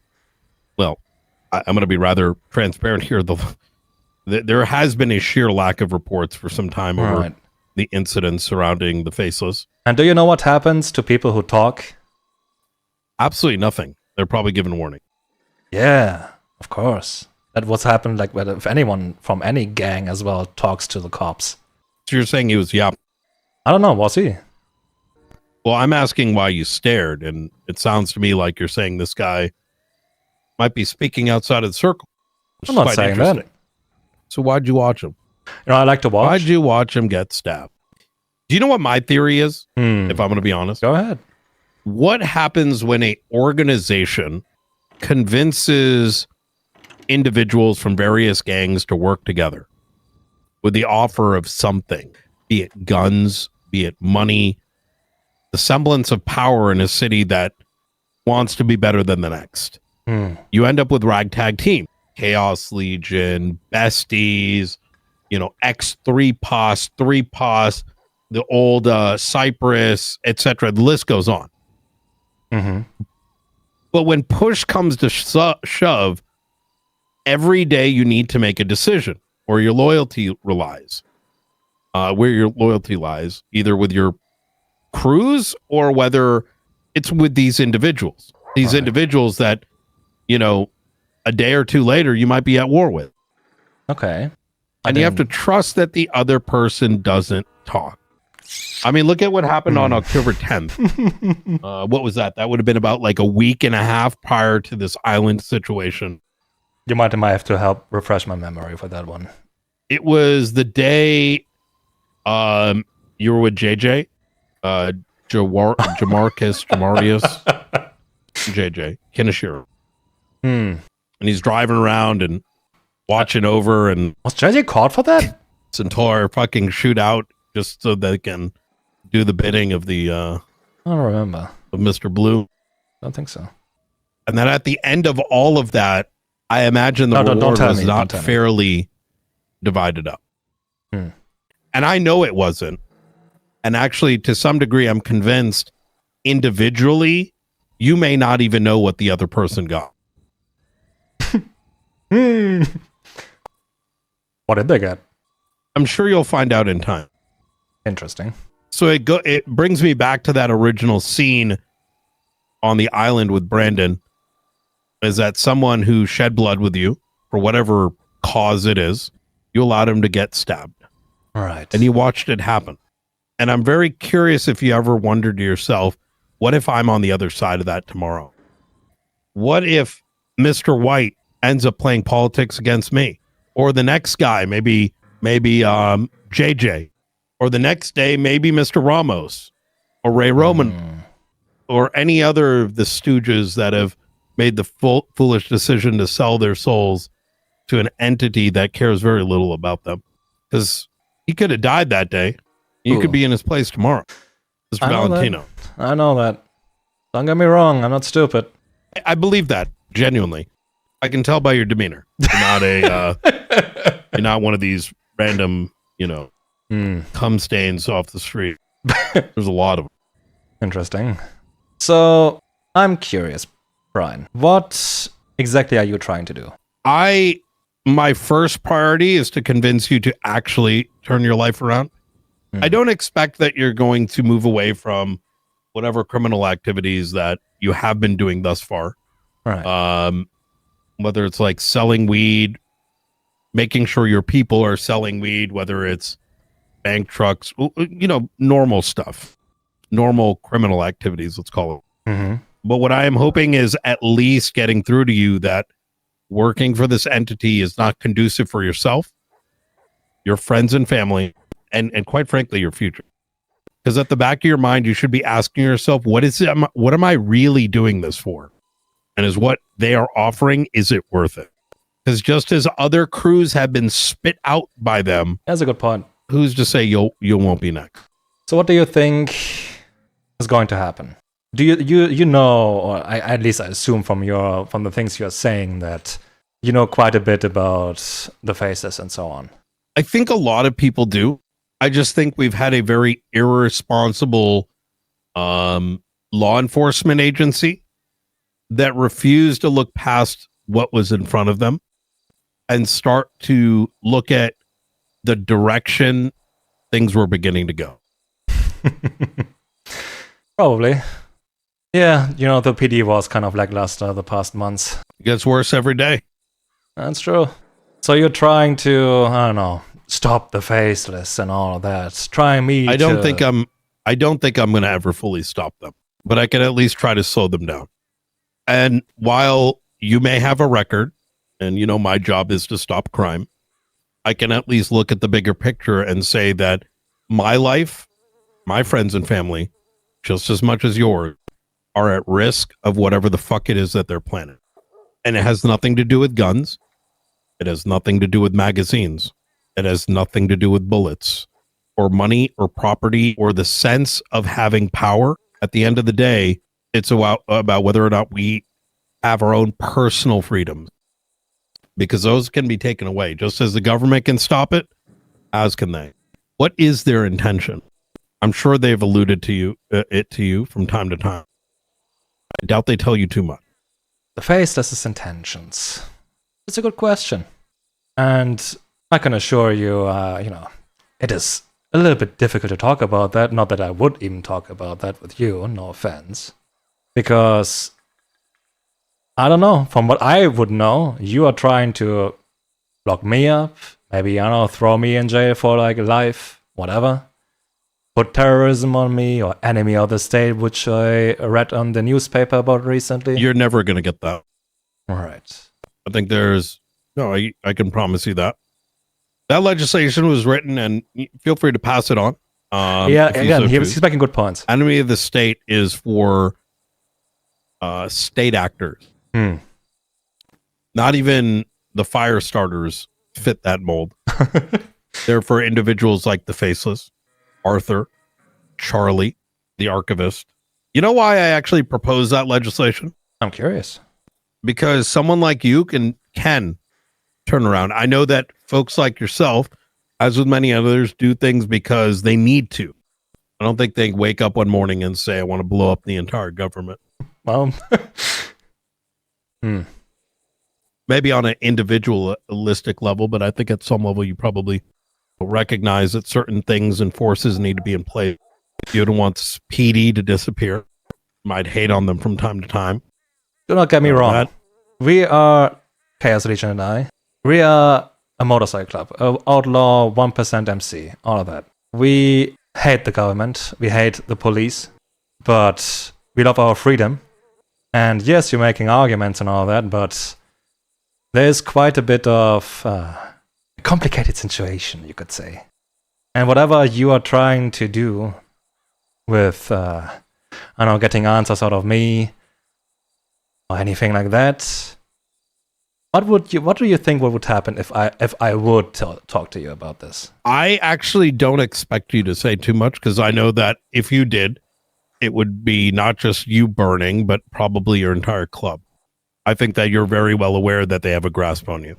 I'm going to be rather transparent here. There has been a sheer lack of reports for some time over the incidents surrounding the Faceless. And do you know what happens to people who talk? Absolutely nothing. They're probably given warning. Yeah, of course. That what's happened, like, if anyone from any gang as well talks to the cops. So you're saying he was yapping? I don't know, was he? Well, I'm asking why you stared, and it sounds to me like you're saying this guy might be speaking outside of the circle. I'm not saying that. So why'd you watch him? You know, I like to watch. Why'd you watch him get stabbed? Do you know what my theory is, if I'm going to be honest? Go ahead. What happens when an organization convinces individuals from various gangs to work together with the offer of something, be it guns, be it money, the semblance of power in a city that wants to be better than the next? You end up with ragtag team, Chaos Legion, Besties, X3 POS, 3 POS, the old Cypress, etc. The list goes on. But when push comes to shove, every day you need to make a decision, or your loyalty relies. Where your loyalty lies, either with your crews or whether it's with these individuals. These individuals that, a day or two later you might be at war with. Okay. And you have to trust that the other person doesn't talk. I mean, look at what happened on October 10th. What was that? That would have been about like a week and a half prior to this island situation. You might have to help refresh my memory for that one. It was the day you were with JJ, Jamarius, JJ, Kineshiro. And he's driving around and watching over, and was JJ caught for that? Centaur fucking shootout just so they can do the bidding of the I don't remember. Of Mr. Blue. I don't think so. And then at the end of all of that, I imagine the reward was not fairly divided up. And I know it wasn't. And actually, to some degree, I'm convinced individually, you may not even know what the other person got. What did they get? I'm sure you'll find out in time. Interesting. So it brings me back to that original scene on the island with Brandon. Is that someone who shed blood with you for whatever cause it is, you allowed him to get stabbed. All right. And you watched it happen. And I'm very curious if you ever wondered to yourself, what if I'm on the other side of that tomorrow? What if Mr. White ends up playing politics against me? Or the next guy, maybe JJ. Or the next day, maybe Mr. Ramos. Or Ray Roman. Or any other of the stooges that have made the foolish decision to sell their souls to an entity that cares very little about them. Because he could have died that day. You could be in his place tomorrow. Mr. Valentino. I know that. Don't get me wrong. I'm not stupid. I believe that, genuinely. I can tell by your demeanor. You're not you're not one of these random, cum stains off the street. There's a lot of them. Interesting. So, I'm curious, Brian. What exactly are you trying to do? My first priority is to convince you to actually turn your life around. I don't expect that you're going to move away from whatever criminal activities that you have been doing thus far. Right. Whether it's like selling weed, making sure your people are selling weed, whether it's bank trucks, normal stuff, normal criminal activities, let's call it. But what I am hoping is at least getting through to you that working for this entity is not conducive for yourself, your friends and family, and quite frankly, your future. Because at the back of your mind, you should be asking yourself, what am I really doing this for? And is what they are offering, is it worth it? Because just as other crews have been spit out by them, that's a good point. Who's to say you won't be next? So what do you think is going to happen? Do you know, or at least I assume from the things you're saying that you know quite a bit about the Faceless and so on? I think a lot of people do. I just think we've had a very irresponsible law enforcement agency that refused to look past what was in front of them and start to look at the direction things were beginning to go. Probably. Yeah, the PD was kind of lackluster the past months. It gets worse every day. That's true. So you're trying to, I don't know, stop the Faceless and all of that. I don't think I'm going to ever fully stop them, but I can at least try to slow them down. And while you may have a record, and my job is to stop crime, I can at least look at the bigger picture and say that my life, my friends and family, just as much as yours, are at risk of whatever the fuck it is that they're planning. And it has nothing to do with guns. It has nothing to do with magazines. It has nothing to do with bullets or money or property or the sense of having power. At the end of the day, it's about whether or not we have our own personal freedoms, because those can be taken away. Just as the government can stop it, as can they. What is their intention? I'm sure they've alluded to you from time to time. I doubt they tell you too much. The Faceless's intentions. It's a good question. And I can assure you, it is a little bit difficult to talk about that. Not that I would even talk about that with you, no offense. Because, I don't know, from what I would know, you are trying to lock me up, maybe, throw me in jail for life, whatever. Put terrorism on me or enemy of the state, which I read on the newspaper about recently. You're never going to get that. All right. I think I can promise you that. That legislation was written, and feel free to pass it on. Again, he's making good points. Enemy of the state is for state actors. Not even the fire starters fit that mold. They're for individuals like the Faceless, Arthur, Charlie, the archivist. You know why I actually proposed that legislation? I'm curious. Because someone like you can turn around. I know that folks like yourself, as with many others, do things because they need to. I don't think they wake up one morning and say, I want to blow up the entire government. Well, maybe on an individualistic level, but I think at some level you probably recognize that certain things and forces need to be in place. You don't want PD to disappear. Might hate on them from time to time. Do not get me wrong. We are, Chaos Legion and I, we are a motorcycle club, outlaw 1% MC, all of that. We hate the government, we hate the police, but we love our freedom. And yes, you're making arguments and all that, but there's quite a bit of a complicated situation, you could say. And whatever you are trying to do with, getting answers out of me or anything like that, what do you think would happen if I would talk to you about this? I actually don't expect you to say too much, because I know that if you did, it would be not just you burning, but probably your entire club. I think that you're very well aware that they have a grasp on you.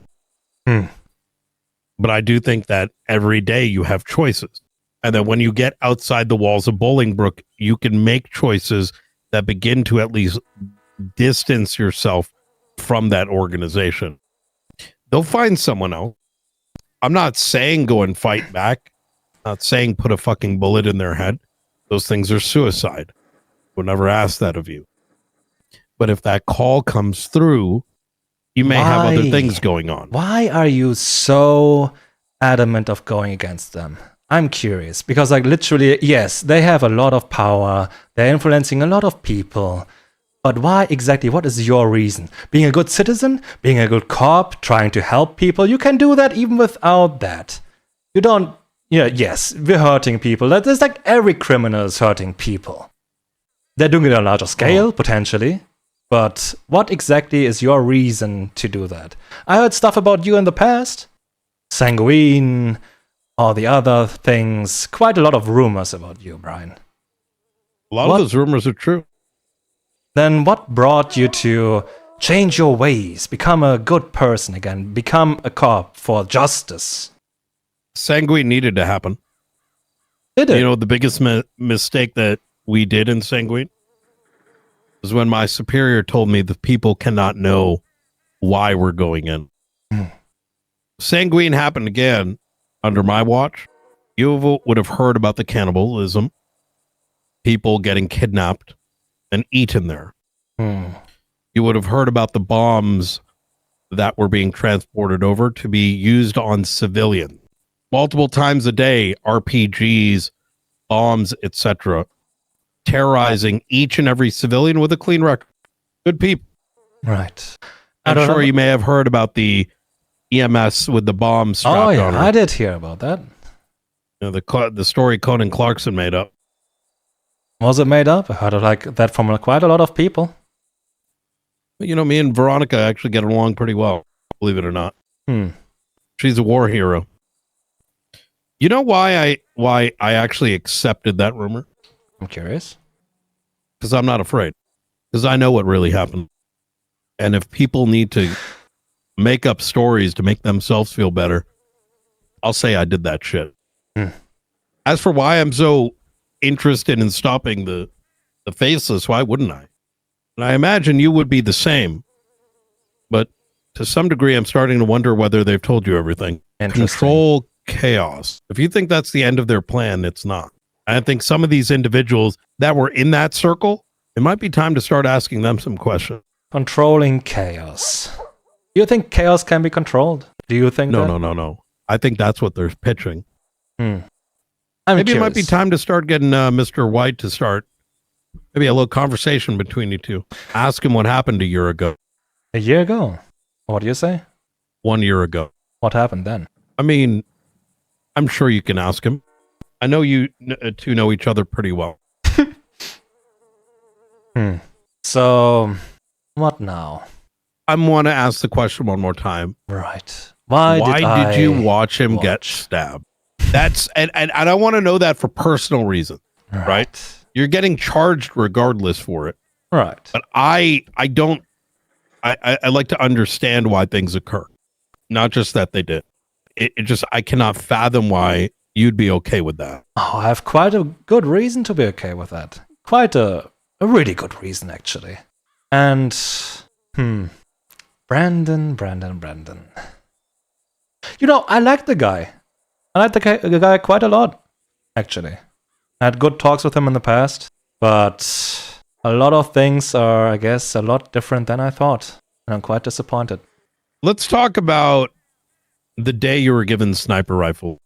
But I do think that every day you have choices. And that when you get outside the walls of Bolingbrook, you can make choices that begin to at least distance yourself from that organization. They'll find someone else. I'm not saying go and fight back. I'm not saying put a fucking bullet in their head. Those things are suicide. We'll never ask that of you. But if that call comes through, you may have other things going on. Why are you so adamant of going against them? I'm curious, because literally, yes, they have a lot of power. They're influencing a lot of people. But why exactly? What is your reason? Being a good citizen? Being a good cop? Trying to help people? You can do that even without that. You don't... yes, we're hurting people. There's every criminal is hurting people. They're doing it on a larger scale, potentially. But what exactly is your reason to do that? I heard stuff about you in the past. Sanguine, all the other things. Quite a lot of rumors about you, Brian. A lot of those rumors are true. Then what brought you to change your ways, become a good person again, become a cop for justice? Sanguine needed to happen. Did it? The biggest mistake that we did in Sanguine was when my superior told me the people cannot know why we're going in. Sanguine happened again under my watch. You would have heard about the cannibalism, people getting kidnapped and eaten there. You would have heard about the bombs that were being transported over to be used on civilians. Multiple times a day, RPGs, bombs, etc., terrorizing each and every civilian with a clean record. Good people. Right. I'm sure you may have heard about the EMS with the bomb strapped on her. I did hear about that. You know, the story Conan Clarkson made up. Was it made up? I heard like that from quite a lot of people. You know, me and Veronica actually get along pretty well, believe it or not. She's a war hero. You know why I actually accepted that rumor? I'm curious. Because I'm not afraid. Because I know what really happened. And if people need to make up stories to make themselves feel better, I'll say I did that shit. As for why I'm so interested in stopping the Faceless, why wouldn't I? And I imagine you would be the same. But to some degree, I'm starting to wonder whether they've told you everything. Control chaos. If you think that's the end of their plan, it's not. I think some of these individuals that were in that circle, it might be time to start asking them some questions. Controlling chaos. Do you think chaos can be controlled? Do you think No. I think that's what they're pitching. Maybe it might be time to start getting Mr. White to start maybe a little conversation between you two. Ask him what happened a year ago. A year ago? What do you say? 1 year ago. What happened then? I mean, I'm sure you can ask him. I know you two know each other pretty well. So, what now? I want to ask the question one more time. Right. Why did you watch him get stabbed? That's and I want to know that for personal reasons. Right? You're getting charged regardless for it. Right. But I like to understand why things occur. Not just that they did. It just, I cannot fathom why you'd be okay with that. Oh, I have quite a good reason to be okay with that. Quite a really good reason, actually. And, Brandon. You know, I like the guy. I like the guy quite a lot, actually. I had good talks with him in the past, but a lot of things are, I guess, a lot different than I thought. And I'm quite disappointed. Let's talk about the day you were given sniper rifle.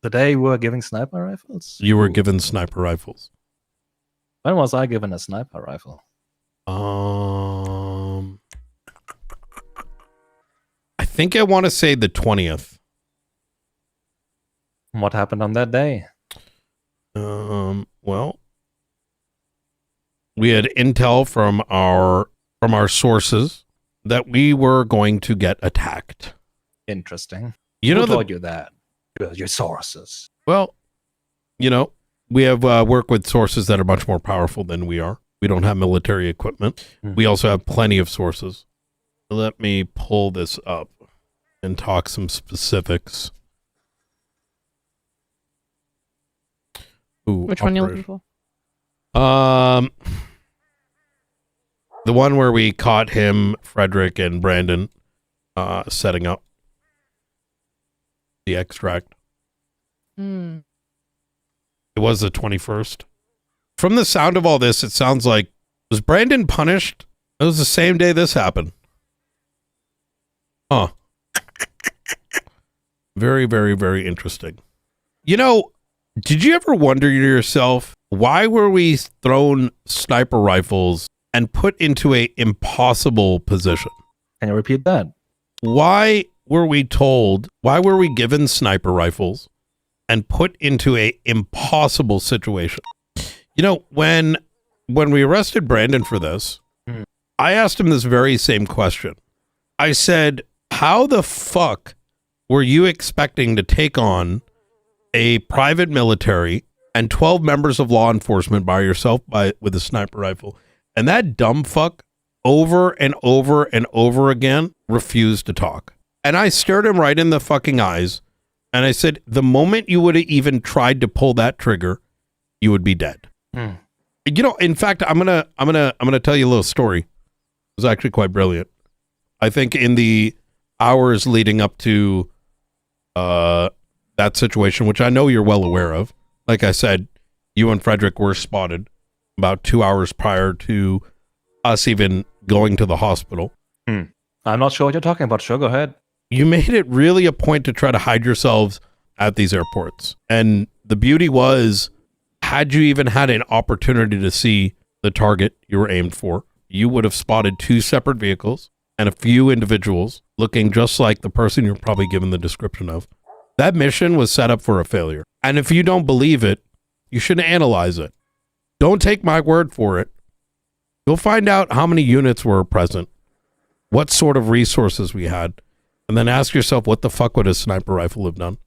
The day we were giving sniper rifles? You were given sniper rifles. When was I given a sniper rifle? I think I want to say the 20th. What happened on that day? Well, we had intel from our sources that we were going to get attacked. Interesting. Who told you that? Your sources. Well, you know, we have worked with sources that are much more powerful than we are. We don't have military equipment. We also have plenty of sources. Let me pull this up and talk some specifics. Ooh, which one are you looking for? The one where we caught him, Frederick and Brandon, setting up the extract. It was the 21st. From the sound of all this, it sounds like, was Brandon punished? It was the same day this happened. Huh. Very, very, very interesting. You know, did you ever wonder to yourself, why were we thrown sniper rifles and put into a impossible position? Can you repeat that? Why were we given sniper rifles and put into a impossible situation? You know, when we arrested Brandon for this, I asked him this very same question. I said, how the fuck were you expecting to take on a private military and 12 members of law enforcement by yourself with a sniper rifle? And that dumb fuck over and over and over again refused to talk. And I stared him right in the fucking eyes and I said, the moment you would have even tried to pull that trigger, you would be dead. You know, in fact, I'm gonna tell you a little story. It was actually quite brilliant. I think in the hours leading up to that situation, which I know you're well aware of, like I said, you and Frederick were spotted about 2 hours prior to us even going to the hospital. I'm not sure what you're talking about. Sure, go ahead. You made it really a point to try to hide yourselves at these airports. And the beauty was, had you even had an opportunity to see the target you were aimed for, you would have spotted 2 separate vehicles and a few individuals looking just like the person you're probably given the description of. That mission was set up for a failure. And if you don't believe it, you should analyze it. Don't take my word for it. You'll find out how many units were present, what sort of resources we had, and then ask yourself, what the fuck would a sniper rifle have done?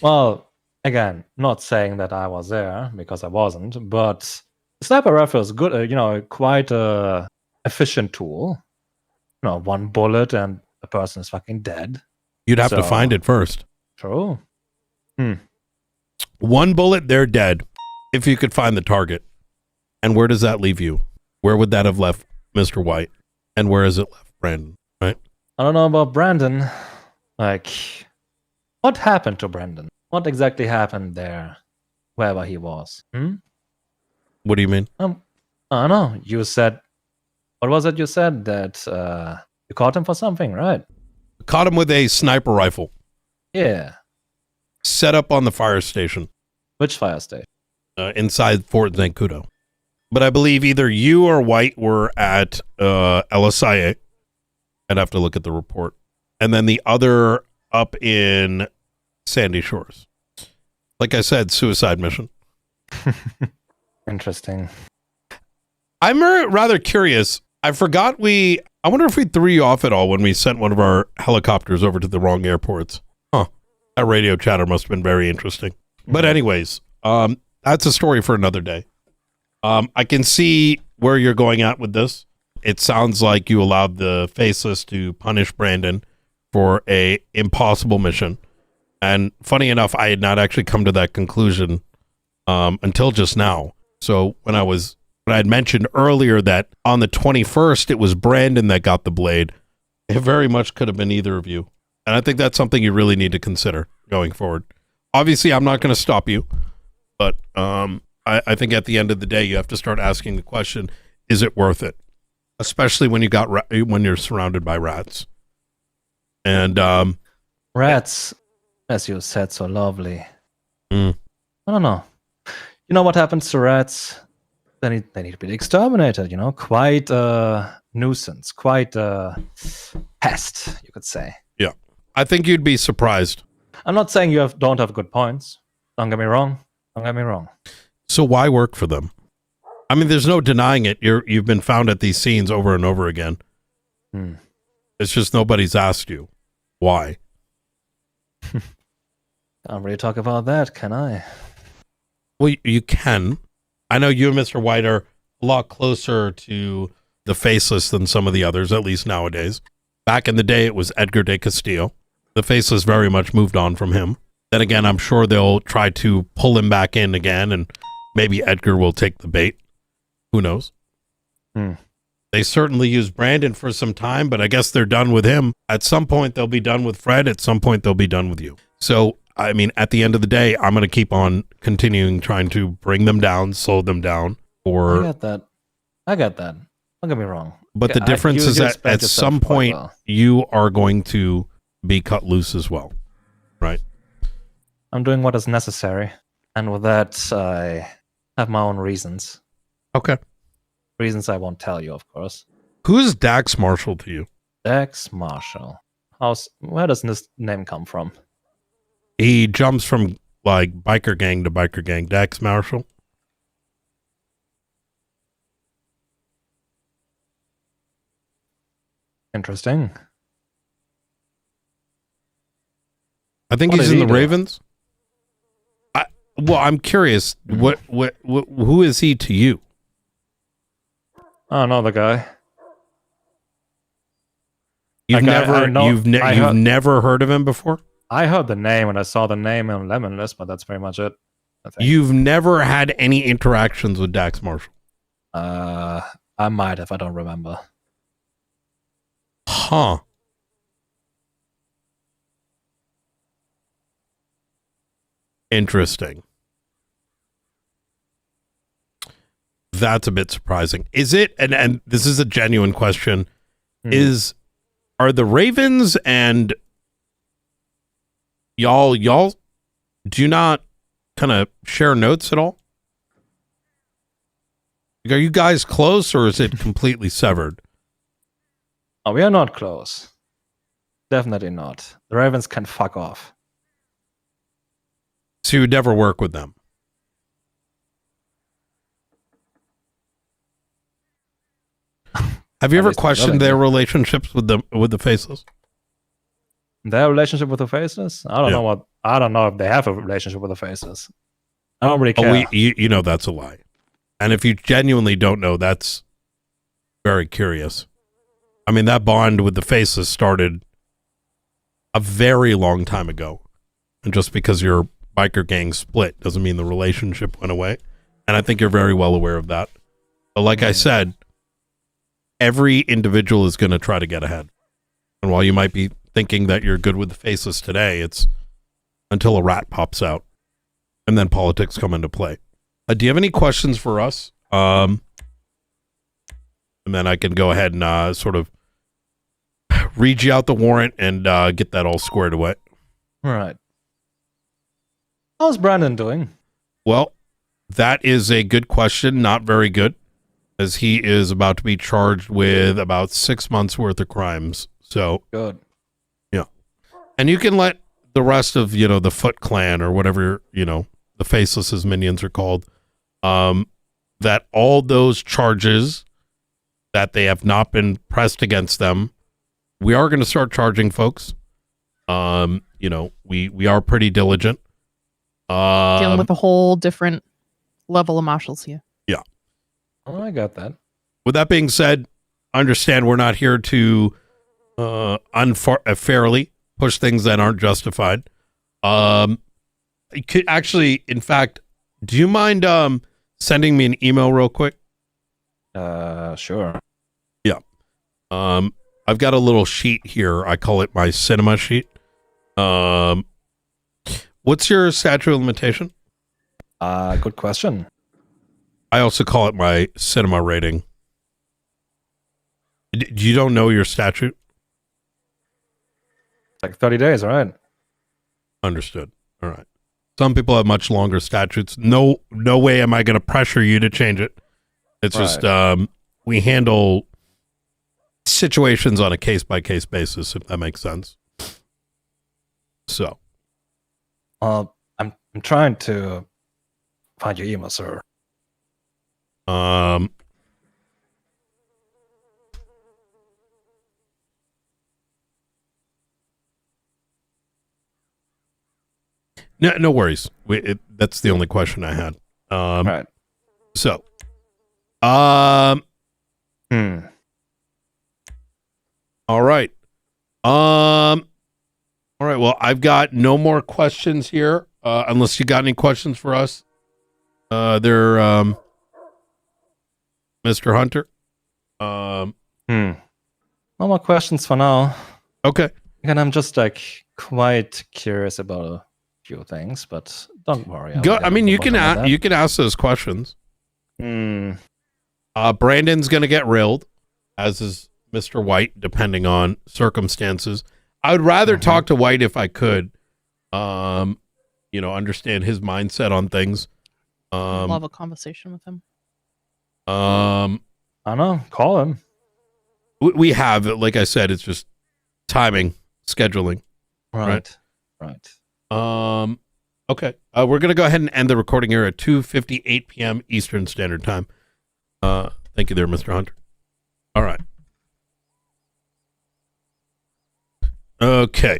Well, again, not saying that I was there, because I wasn't, but the sniper rifle is good, quite a efficient tool. 1 bullet and the person is fucking dead. You'd have to find it first. True. 1 bullet, they're dead. If you could find the target. And where does that leave you? Where would that have left Mr. White? And where has it left Brandon? Right? I don't know about Brandon. Like, what happened to Brandon? What exactly happened there, wherever he was? What do you mean? I don't know. You said, what was it you said? That you caught him for something, right? Caught him with a sniper rifle. Yeah. Set up on the fire station. Which fire station? Inside Fort Zancudo. But I believe either you or White were at LSIA. I'd have to look at the report. And then the other up in Sandy Shores. Like I said, suicide mission. Interesting. I'm rather curious. I wonder if we threw you off at all when we sent one of our helicopters over to the wrong airports. Huh. That radio chatter must have been very interesting. But anyways, that's a story for another day. I can see where you're going at with this. It sounds like you allowed the Faceless to punish Brandon for a impossible mission. And funny enough, I had not actually come to that conclusion until just now. So when I had mentioned earlier that on the 21st, it was Brandon that got the blade, it very much could have been either of you. And I think that's something you really need to consider going forward. Obviously, I'm not going to stop you, but I think at the end of the day, you have to start asking the question, is it worth it? Especially when when you're surrounded by rats. And rats, as you said so lovely. I don't know. You know what happens to rats? They need to be exterminated, Quite a nuisance, quite a pest, you could say. Yeah. I think you'd be surprised. I'm not saying you don't have good points. Don't get me wrong. So why work for them? I mean, there's no denying it. You've been found at these scenes over and over again. It's just nobody's asked you. Why? Can't really talk about that, can I? Well, you can. I know you and Mr. White are a lot closer to the Faceless than some of the others, at least nowadays. Back in the day, it was Edgar de Castillo. The Faceless very much moved on from him. Then again, I'm sure they'll try to pull him back in again, and maybe Edgar will take the bait. Who knows? They certainly used Brandon for some time, but I guess they're done with him. At some point, they'll be done with Fred. At some point, they'll be done with you. So, I mean, at the end of the day, I'm going to keep on continuing trying to bring them down, slow them down. I get that. Don't get me wrong. But the difference is that at some point, you are going to be cut loose as well. Right? I'm doing what is necessary. And with that, I have my own reasons. Okay. Reasons I won't tell you, of course. Who's Dax Marshall to you? Dax Marshall. Where does this name come from? He jumps from like biker gang to biker gang. Dax Marshall. Interesting. I think he's in the Ravens. I'm curious. Who is he to you? Oh, no, the guy. You've never heard of him before? I heard the name and I saw the name on Lemon List, but that's pretty much it. You've never had any interactions with Dax Marshall? I might if I don't remember. Huh. Interesting. That's a bit surprising. Is it, and this is a genuine question, are the Ravens and y'all do not kind of share notes at all? Are you guys close, or is it completely severed? Oh, we are not close. Definitely not. The Ravens can fuck off. So you would never work with them? Have you ever questioned their relationships with the Faceless? Their relationship with the Faceless? I don't know I don't know if they have a relationship with the Faceless. I don't really care. You know that's a lie. And if you genuinely don't know, that's very curious. I mean, that bond with the Faceless started a very long time ago. And just because your biker gang split doesn't mean the relationship went away. And I think you're very well aware of that. But like I said, every individual is going to try to get ahead. And while you might be thinking that you're good with the Faceless today, it's until a rat pops out. And then politics come into play. Do you have any questions for us? And then I can go ahead and sort of read you out the warrant and get that all squared away. All right. How's Brandon doing? Well, that is a good question. Not very good, as he is about to be charged with about 6 months worth of crimes. So good. Yeah. And you can let the rest of, the Foot Clan or whatever, the Faceless minions are called, that all those charges that they have not been pressed against them, we are going to start charging folks. We are pretty diligent. Dealing with a whole different level of marshals here. Yeah. Oh, I got that. With that being said, understand we're not here to unfairly push things that aren't justified. Could actually, in fact, do you mind sending me an email real quick? Sure. Yeah. I've got a little sheet here. I call it my cinema sheet. What's your statute of limitation? Good question. I also call it my cinema rating. You don't know your statute? Like 30 days, all right. Understood. All right. Some people have much longer statutes. No way am I going to pressure you to change it. It's just we handle situations on a case-by-case basis, if that makes sense. So. I'm trying to find your email, sir. No worries. That's the only question I had. All right. So, All right. All right. Well, I've got no more questions here, unless you got any questions for us. Mr. Hunter. No more questions for now. Okay. And I'm just quite curious about a few things, but don't worry. Go. I mean, you can ask those questions. Brandon's gonna get railed, as is Mr. White, depending on circumstances. I would rather talk to White if I could. Understand his mindset on things. I'll have a conversation with him. I don't know. Call him. We have, like I said, it's just timing, scheduling. Right. Okay. We're gonna go ahead and end the recording here at 2:58 p.m. Eastern Standard Time. Thank you there, Mr. Hunter. All right. Okay.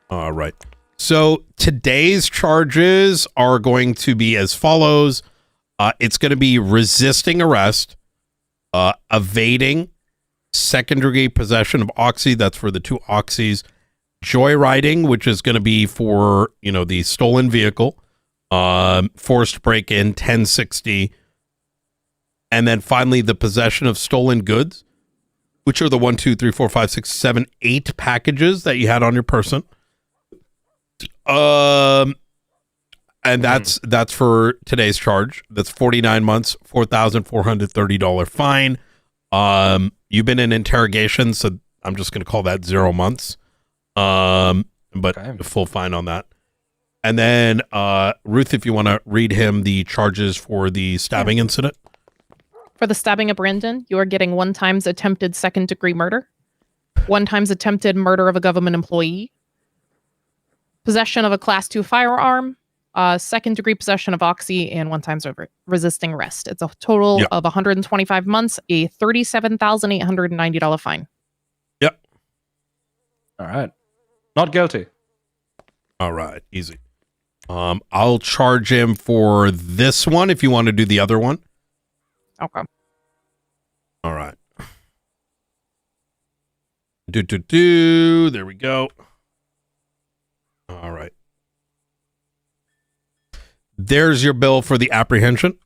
All right. So today's charges are going to be as follows. It's going to be resisting arrest, evading, second-degree possession of oxy. That's for the 2 oxys. Joyriding, which is going to be for, the stolen vehicle. Forced break-in, 1060. And then finally, the possession of stolen goods. which are the 1, 2, 3, 4, 5, 6, 7, 8 packages that you had on your person. And that's for today's charge. That's 49 months, $4,430 fine. You've been in interrogation, so I'm just going to call that 0 months. But a full fine on that. And then, Ruth, if you want to read him the charges for the stabbing incident. For the stabbing of Brandon, you are getting 1 times attempted second-degree murder, 1 times attempted murder of a government employee, possession of a Class 2 firearm, second-degree possession of oxy, and 1 times resisting arrest. It's a total of 125 months, a $37,890 fine. Yep. All right. Not guilty. All right. Easy. I'll charge him for this one if you want to do the other one. Okay. All right. There we go. All right. There's your bill for the apprehension.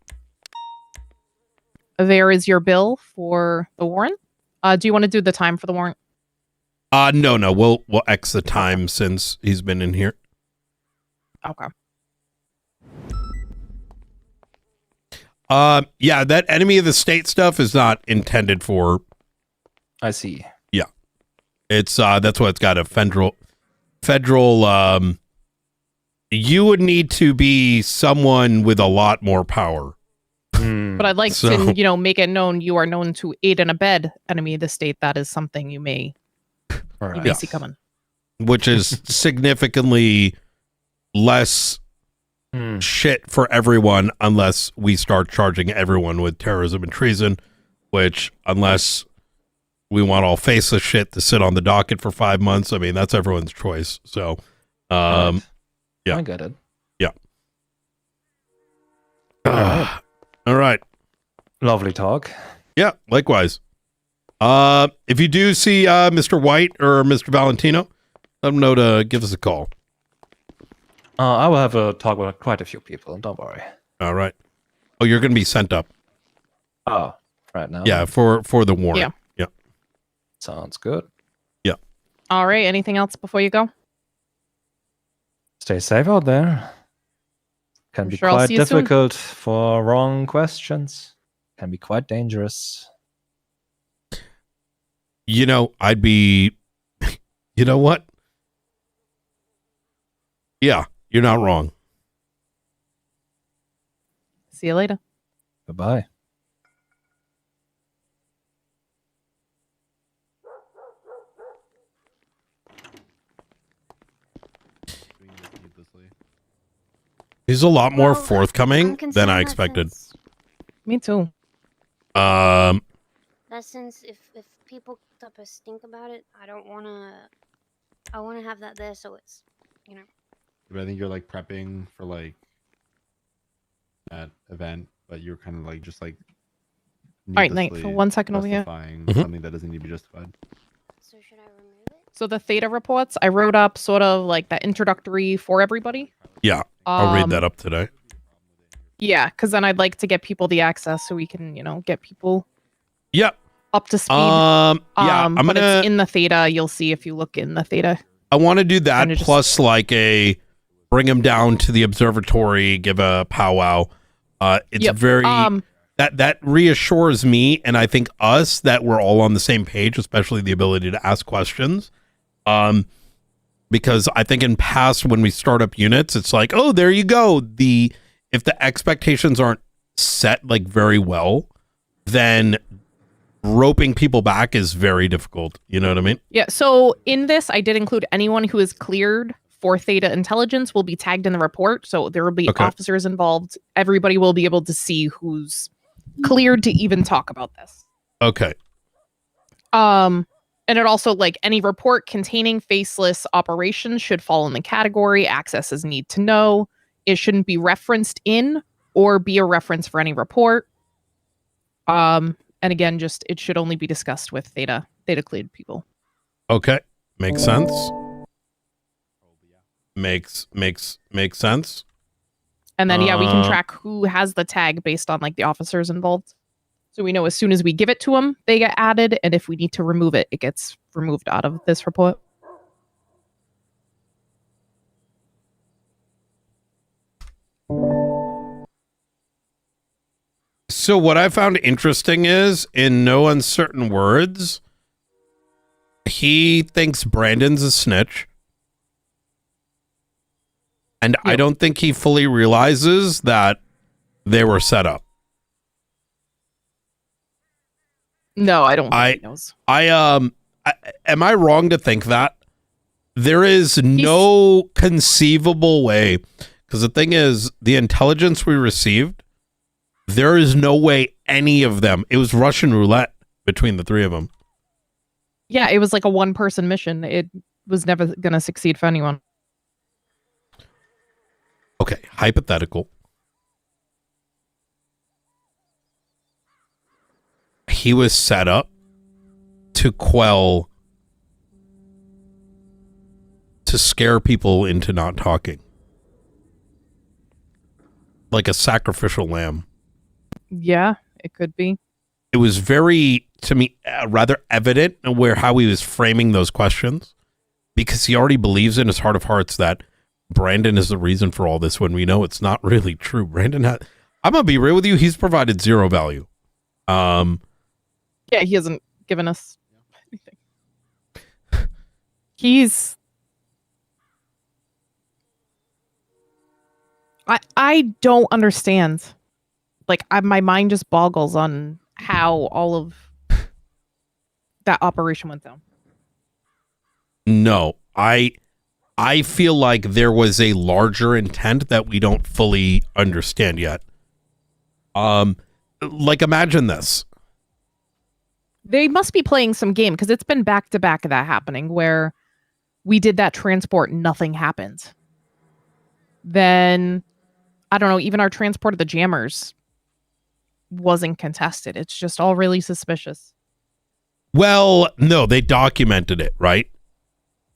There is your bill for the warrant. Do you want to do the time for the warrant? No. We'll X the time since he's been in here. Okay. Yeah, that enemy of the state stuff is not intended for. I see. Yeah, it's that's why it's got a federal. You would need to be someone with a lot more power. But I'd like to, make it known you are known to aid and abet enemy of the state. That is something you may see coming. Which is significantly less shit for everyone unless we start charging everyone with terrorism and treason, which unless we want all faceless shit to sit on the docket for 5 months, I mean, that's everyone's choice. So, Right. yeah. I get it. Yeah. All right. Lovely talk. Yeah, likewise. If you do see Mr. White or Mr. Valentino, let them know to give us a call. I will have a talk with quite a few people. Don't worry. All right. Oh, you're going to be sent up. Oh, right now. Yeah, for the warrant. Yeah. Sounds good. Yeah. All right. Anything else before you go? Stay safe out there. Can be sure I'll quite see you soon. difficult for wrong questions. Can be quite dangerous. I'd be. You know what? Yeah, you're not wrong. See you later. Goodbye. He's a lot more forthcoming than I expected. Me too. That since if people up a stink about it, I want to have that there so it's, But I think you're like prepping for like that event, but you're kind of like just like. All right, Nate, for 1 second over here. Something that doesn't need to be justified. So should I remove it? So the theta reports, I wrote up sort of like that introductory for everybody. Yeah, I'll read that up today. Yeah, because then I'd like to get people the access so we can, get people up to speed. I'm but gonna it's in the theta. You'll see if you look in the theta. I want to do that plus like a bring him down to the observatory, give a powwow. It's very that reassures me and I think us that we're all on the same page, especially the ability to ask questions. Because I think in past when we start up units, it's like, oh, there you go. If the expectations aren't set like very well, then roping people back is very difficult. You know what I mean? Yeah. So in this, I did include anyone who is cleared for theta intelligence will be tagged in the report. So there will be officers involved. Everybody will be able to see who's cleared to even talk about this. Okay. And it also, like, any report containing faceless operations should fall in the category access is need to know. It shouldn't be referenced in or be a reference for any report. And again, just it should only be discussed with theta cleared people. Okay. Makes sense. Makes sense. And then we can track who has the tag based on like the officers involved. So we know as soon as we give it to them, they get added, and if we need to remove it, it gets removed out of this report. So what I found interesting is, in no uncertain words, he thinks Brandon's a snitch. And I don't think he fully realizes that they were set up. No, I don't think he knows. Am I wrong to think that? There is no conceivable way, because the thing is, the intelligence we received, there is no way any of them, it was Russian roulette between the three of them. Yeah, it was like a one-person mission. It was never going to succeed for anyone. Okay, hypothetical. He was set up to quell, to scare people into not talking. Like a sacrificial lamb. Yeah, it could be. It was very, to me, rather evident where how he was framing those questions, because he already believes in his heart of hearts that Brandon is the reason for all this, when we know it's not really true. Brandon I'm gonna be real with you, he's provided zero value. Yeah, he hasn't given us anything. I don't understand. Like, my mind just boggles on how all of that operation went down. No, I feel like there was a larger intent that we don't fully understand yet. Like, imagine this. They must be playing some game, because it's been back to back of that happening, where we did that transport, nothing happened. Then, I don't know, even our transport of the jammers wasn't contested. It's just all really suspicious. Well, no, they documented it, right?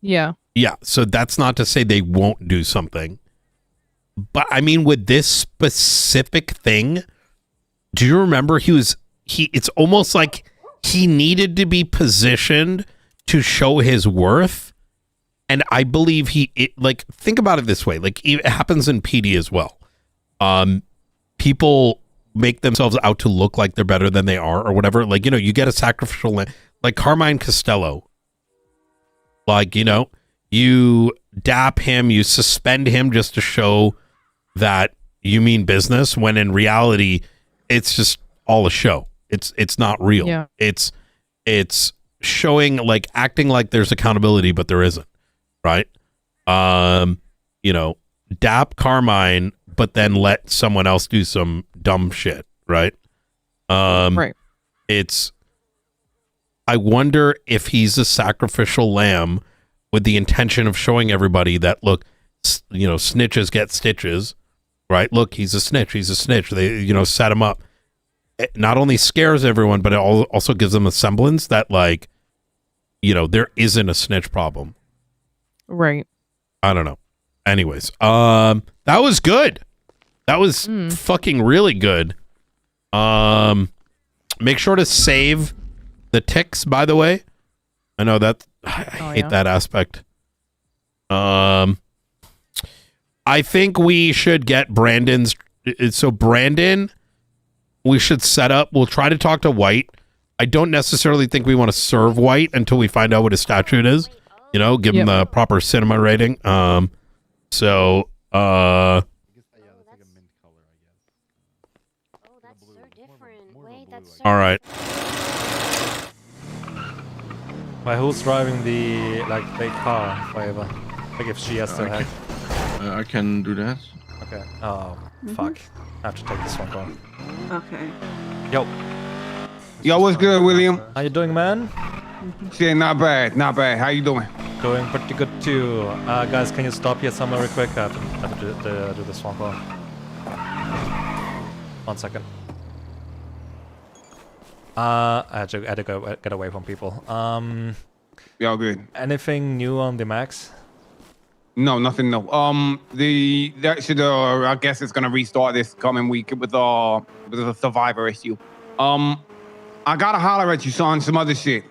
Yeah. Yeah, so that's not to say they won't do something. But I mean, with this specific thing, do you remember it's almost like he needed to be positioned to show his worth. And I believe think about it this way. Like, it happens in PD as well. People make themselves out to look like they're better than they are or whatever. Like, you get a sacrificial lamb, like Carmine Costello. Like, you dap him, you suspend him just to show that you mean business, when in reality, it's just all a show. It's not real. Yeah. It's showing, like, acting like there's accountability, but there isn't. Right? Dap Carmine, but then let someone else do some dumb shit. Right? Right. I wonder if he's a sacrificial lamb with the intention of showing everybody that, look, snitches get stitches, right? Look, he's a snitch. They, set him up. It not only scares everyone, but it also gives them a semblance that, like, there isn't a snitch problem. Right. I don't know. Anyways, that was good. That was fucking really good. Make sure to save the ticks, by the way. I know that I hate that aspect. I think we should get Brandon's. So Brandon, we should set up. We'll try to talk to White. I don't necessarily think we want to serve White until we find out what his statute is. Give him the proper cinema rating. Oh, that's so different. Wait, that's so all right. Why, who's driving the big car, whatever? Like, if she has to hack. I can do that. Okay. Oh, fuck. I have to take this one call. Okay. Yo, what's good, William? How you doing, man? Shit, not bad, not bad. How you doing? Doing pretty good too. Guys, can you stop here somewhere real quick? I have to do this one call. 1 second. I had to get away from people. Y'all good? Anything new on the Max? No, nothing. No. That should. I guess it's gonna restart this coming week with the survivor issue. I gotta holler at you, son. Some other shit,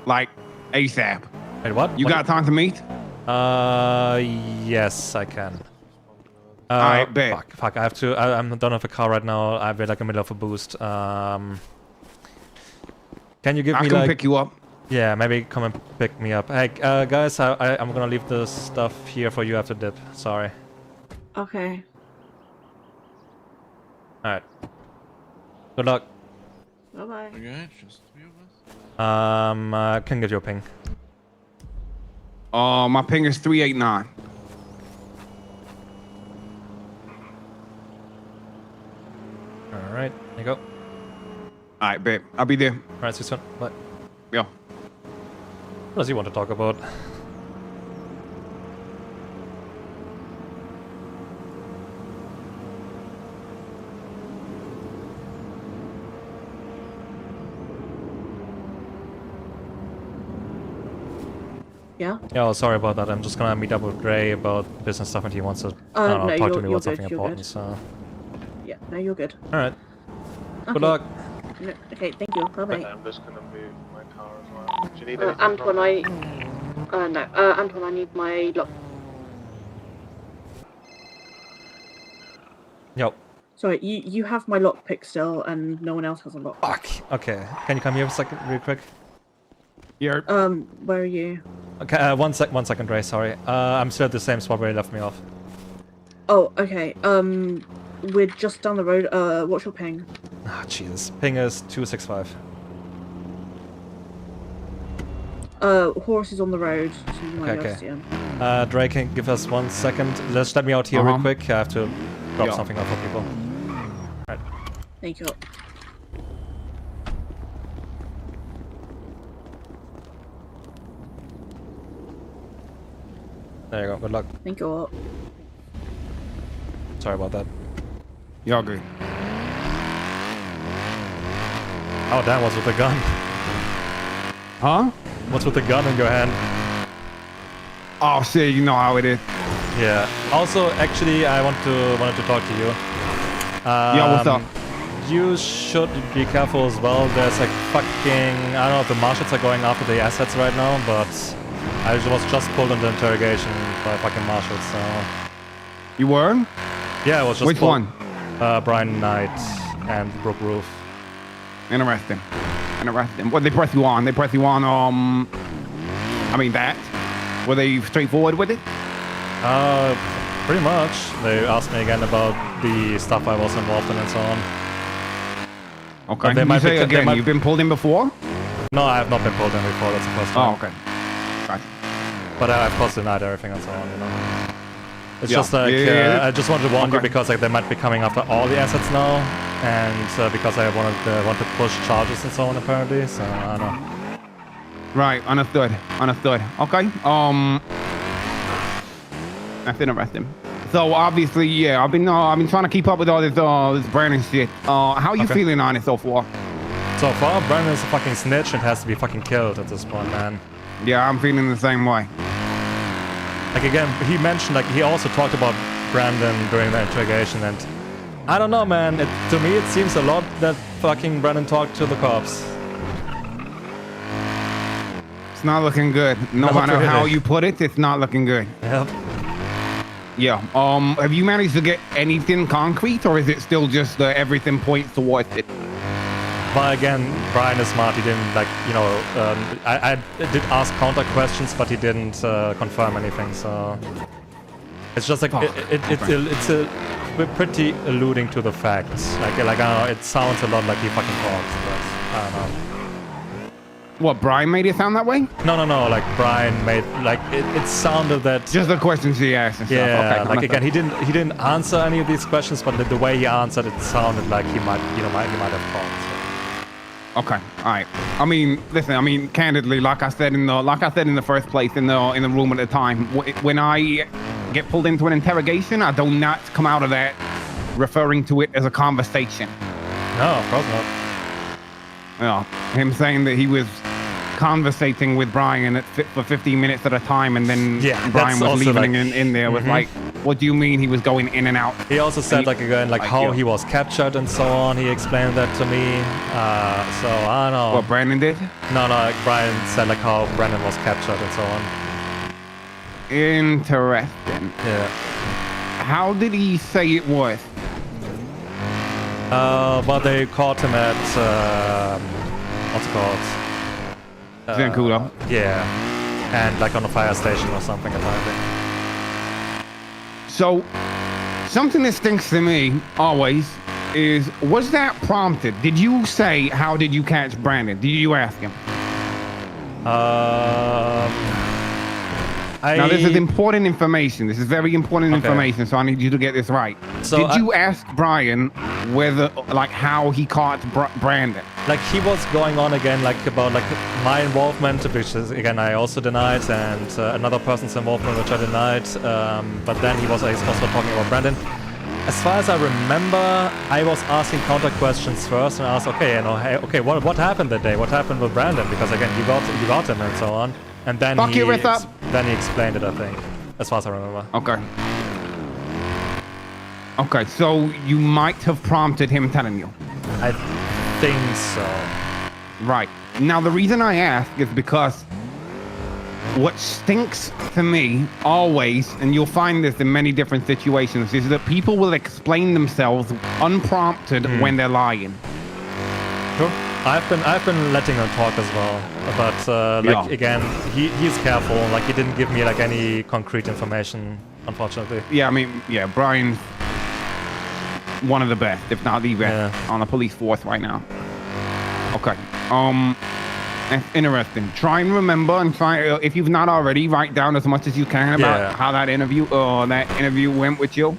like ASAP. Wait, what? You got time to meet? Yes, I can. All right, bet. Fuck. I have to. I don't have a car right now. I've been like in the middle of a boost. Can you give me I can like? pick you up. Yeah, maybe come and pick me up. Hey, guys, I'm gonna leave this stuff here for you after dip. Sorry. Okay. All right. Good luck. Bye bye. Okay, just three of us. I can give you a ping. My ping is 389. All right, there you go. All right, babe. I'll be there. All right, see you soon. Bye. Yeah. What does he want to talk about? Yeah? Yeah, well, sorry about that. I'm just gonna meet up with Gray about business stuff and he wants to No, talk to me you're about something good, you're important, good. so... Yeah, no, you're good. Alright. Okay. Good luck. No, okay, thank you. Bye bye. I'm just gonna move my car as well. Do you need anything Antoine, from no, Antoine, I need my lock. Yo. Sorry, you have my lockpick still, and no one else has a lock. Fuck. Okay. Can you come here a second, real quick? Here. Where are you? Okay, one second, Ray, sorry. I'm still at the same spot where you left me off. Oh, okay. We're just down the road. What's your ping? Ah, Jesus. Ping is 265. Horse is on the road, so you might be able to see him. Dre, can you give us 1 second? Just let me out here real quick. I have to drop something off for people. Alright. Thank you. There you go. Good luck. Thank you all. Sorry about that. Y'all good. Oh, damn, what's with the gun? Huh? What's with the gun in your hand? Oh shit, you know how it is. Yeah. Also, actually, I wanted to talk to you. Yeah, what's up? You should be careful as well. There's like fucking... I don't know if the Marshals are going after the assets right now, but I was just pulled into interrogation by fucking Marshals, so... You were? Yeah, I was just Which one? Brian Knight and Brooke Roof. Interesting. What they press you on? They press you on, I mean that? Were they straightforward with it? Pretty much. They asked me again about the stuff I was involved in and so on. Okay. They might say again, you've been pulled in before? No, I have not been pulled in before. That's the first time. Oh, okay. Gotcha. But I of course denied everything and so on, you know. It's Yeah. just like, Yeah. I just wanted to warn you because like they might be coming after all the assets now, and because I want to push charges and so on apparently, so I don't know. Right, understood. Okay. That's interesting. So obviously, yeah, I've been trying to keep up with all this Brandon shit. How are you feeling on it so far? So far, Brandon is a fucking snitch and has to be fucking killed at this point, man. Yeah, I'm feeling the same way. Like again, he mentioned like he also talked about Brandon during the interrogation, and I don't know, man. To me, it seems a lot that fucking Brandon talked to the cops. It's not looking good. No matter how you put it, it's not looking good. Yep. Yeah. Have you managed to get anything concrete, or is it still just everything points towards it? But again, Brian is smart. He didn't like, you know, I did ask counter questions, but he didn't confirm anything. So it's just like it's pretty alluding to the facts. Like I don't know. It sounds a lot like he fucking talks, but I don't know. What, Brian made it sound that way? No. Like Brian made like it sounded that. Just the questions he asked. And Yeah. stuff. Okay, like again, he didn't answer any of these questions, but the way he answered it sounded like he might have talked. So. Okay, all right. I mean, listen. I mean, candidly, like I said in the first place in the room at the time, when I get pulled into an interrogation, I do not come out of that referring to it as a conversation. No, of course not. Yeah, him saying that he was conversating with Brian for 15 minutes at a time, and then Brian was leaving in there with like, what do you mean he was going in and out? He also said how he was captured and so on. He explained that to me. So I don't know. What Brandon did? No, like Brian said like how Brandon was captured and so on. Interesting. Yeah. How did he say it was? Well, they caught him at what's it called? Zancudo. Yeah, and like on a fire station or something apparently. So, something that stinks to me always is, was that prompted? Did you say, how did you catch Brandon? Did you ask him? Now, this is important information. This is very important information, so I need you to get this right. So did you ask Brian whether, like, how he caught Brandon? Like, he was going on again, like, about, like, my involvement, which is, again, I also denied, and another person's involvement, which I denied, but then he was also talking about Brandon. As far as I remember, I was asking counter questions first, and I asked, hey, what happened that day? What happened with Brandon? Because, again, you got him and so on. And then he explained it, I think, as far as I remember. Okay, so you might have prompted him telling you. I think so. Right. Now, the reason I ask is because what stinks to me always, and you'll find this in many different situations, is that people will explain themselves unprompted when they're lying. Sure. I've been letting him talk as well, but again, he's careful. Like, he didn't give me like any concrete information, unfortunately. Yeah, I mean, Brian's one of the best, if not the best, on the police force right now. Okay. That's interesting. Try and remember, and if you've not already, write down as much as you can about how that interview went with you.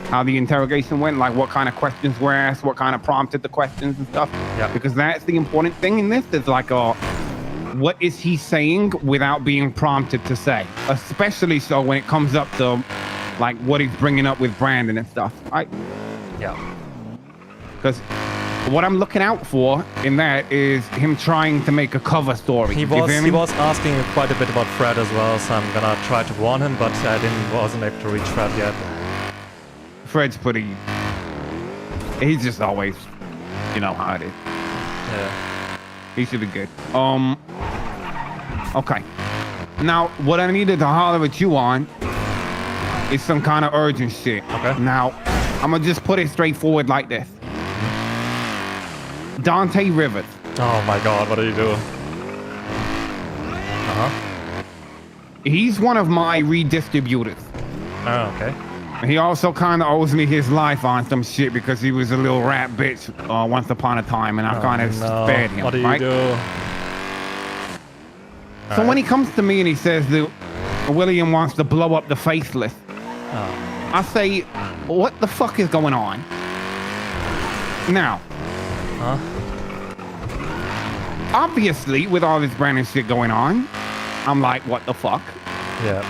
How the interrogation went, like what kind of questions were asked, what kind of prompted the questions and stuff. Yeah. Because that's the important thing in this. Is like, what is he saying without being prompted to say? Especially so when it comes up to, like, what he's bringing up with Brandon and stuff, right? Yeah. Because what I'm looking out for in that is him trying to make a cover story. He was asking quite a bit about Fred as well, so I'm gonna try to warn him, but I wasn't able to reach Fred yet. Fred's he's just always, you know how it is. Yeah. He should be good. Okay. Now, what I needed to holler at you on is some kind of urgent shit. Okay. Now, I'm gonna just put it straightforward like this. Dante Rivers. Oh my God, what did you do? He's one of my redistributors. Oh, okay. He also kind of owes me his life on some shit because he was a little rat bitch once upon a time, and I kind of spared him. What do you do? So when he comes to me and he says that William wants to blow up the Faceless, I say, what the fuck is going on? Now, obviously, with all this Brandon shit going on, I'm like, what the fuck? Yeah.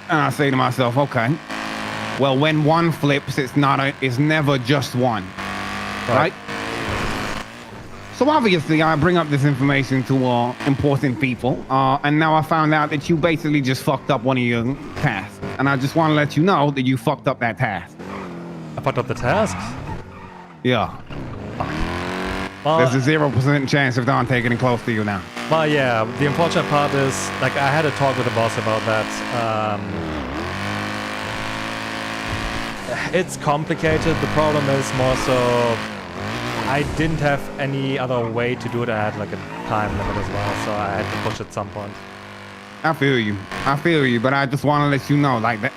And I say to myself, okay. Well, when one flips, it's never just one, right? So obviously, I bring up this information to important people, and now I found out that you basically just fucked up one of your tasks, and I just want to let you know that you fucked up that task. I fucked up the tasks? Yeah. Well, there's a 0% chance of Dante getting close to you now. Well, yeah. The unfortunate part is, like, I had a talk with the boss about that. It's complicated. The problem is more so I didn't have any other way to do it. I had like a time limit as well, so I had to push at some point. I feel you, but I just want to let you know, like that.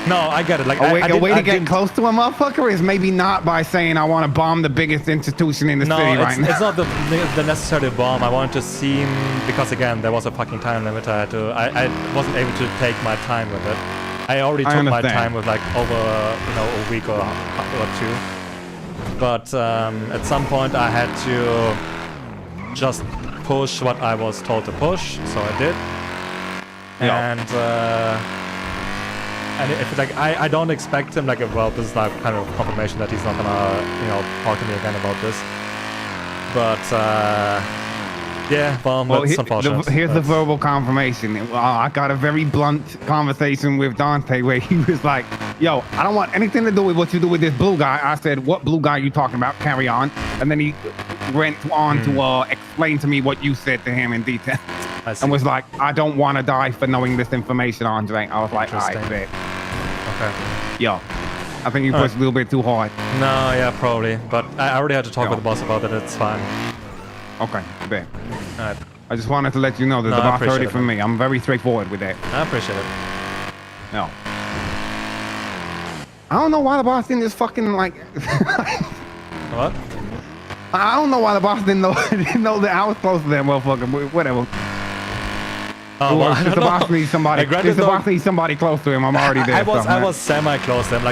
No, I get it. Like a way to get close to a motherfucker is maybe not by saying I want to bomb the biggest institution in the city right now. It's not the necessary bomb. I wanted to see him because again there was a fucking time limit. I wasn't able to take my time with it. I already took my time with like over a week or two. But at some point I had to just push what I was told to push, so I did. And if like I don't expect him like this is like kind of confirmation that he's not gonna talk to me again about this. But Yeah, well, that's unfortunate. Here's the verbal confirmation. I got a very blunt conversation with Dante where he was like, yo, I don't want anything to do with what you do with this blue guy. I said, what blue guy are you talking about? Carry on. And then he went on to explain to me what you said to him in detail. And was like, I don't want to die for knowing this information, Andre. I was like, all right, bet. Okay. Yo, I think you pushed a little bit too hard. No, yeah, probably. But I already had to talk with the boss about it. It's fine. Okay, bet. All right. I just wanted to let you know that the boss heard it from me. I'm very straightforward with that. I appreciate it. No. I don't know why the boss didn't just fucking like... What? I don't know why the boss didn't know that I was close to that motherfucker, but whatever. Oh, well, if the boss needs somebody, if the boss needs somebody close to him, I'm already there. I was semi-close to him.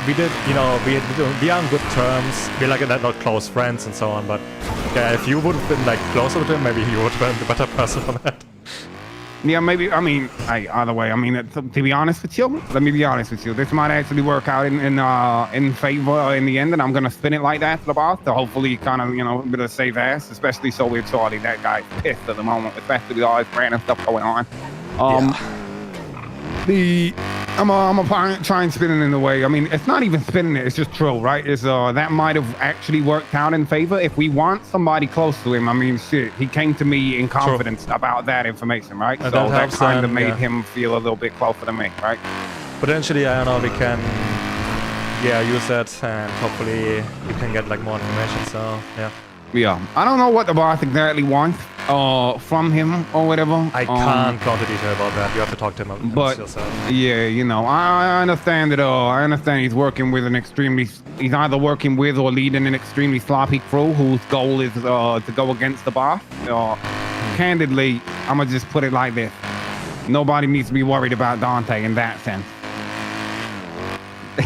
We did, we are on good terms. We're not close friends and so on. But yeah, if you would have been closer to him, maybe you would have been the better person for that. Yeah, maybe. I mean, either way. I mean, to be honest with you, let me be honest with you. This might actually work out in favor in the end, and I'm gonna spin it like that to the boss to hopefully kind of a bit of save ass, especially so with Charlie. That guy's pissed at the moment, especially with all this random stuff going on. I'm gonna try and spin it in a way. I mean, it's not even spinning it; it's just true, right? It's that might have actually worked out in favor. If we want somebody close to him, I mean, shit, he came to me in confidence about that information, right? So that kind of made him feel a little bit closer to me, right? Potentially, I don't know. We can, use that, and hopefully you can get more information. So yeah. I don't know what the boss exactly wants from him or whatever. I can't go into detail about that. You have to talk to him yourself. Yeah, I understand that. I understand he's working with he's either working with or leading an extremely sloppy crew whose goal is to go against the boss. Candidly, I'm gonna just put it like this: nobody needs to be worried about Dante in that sense.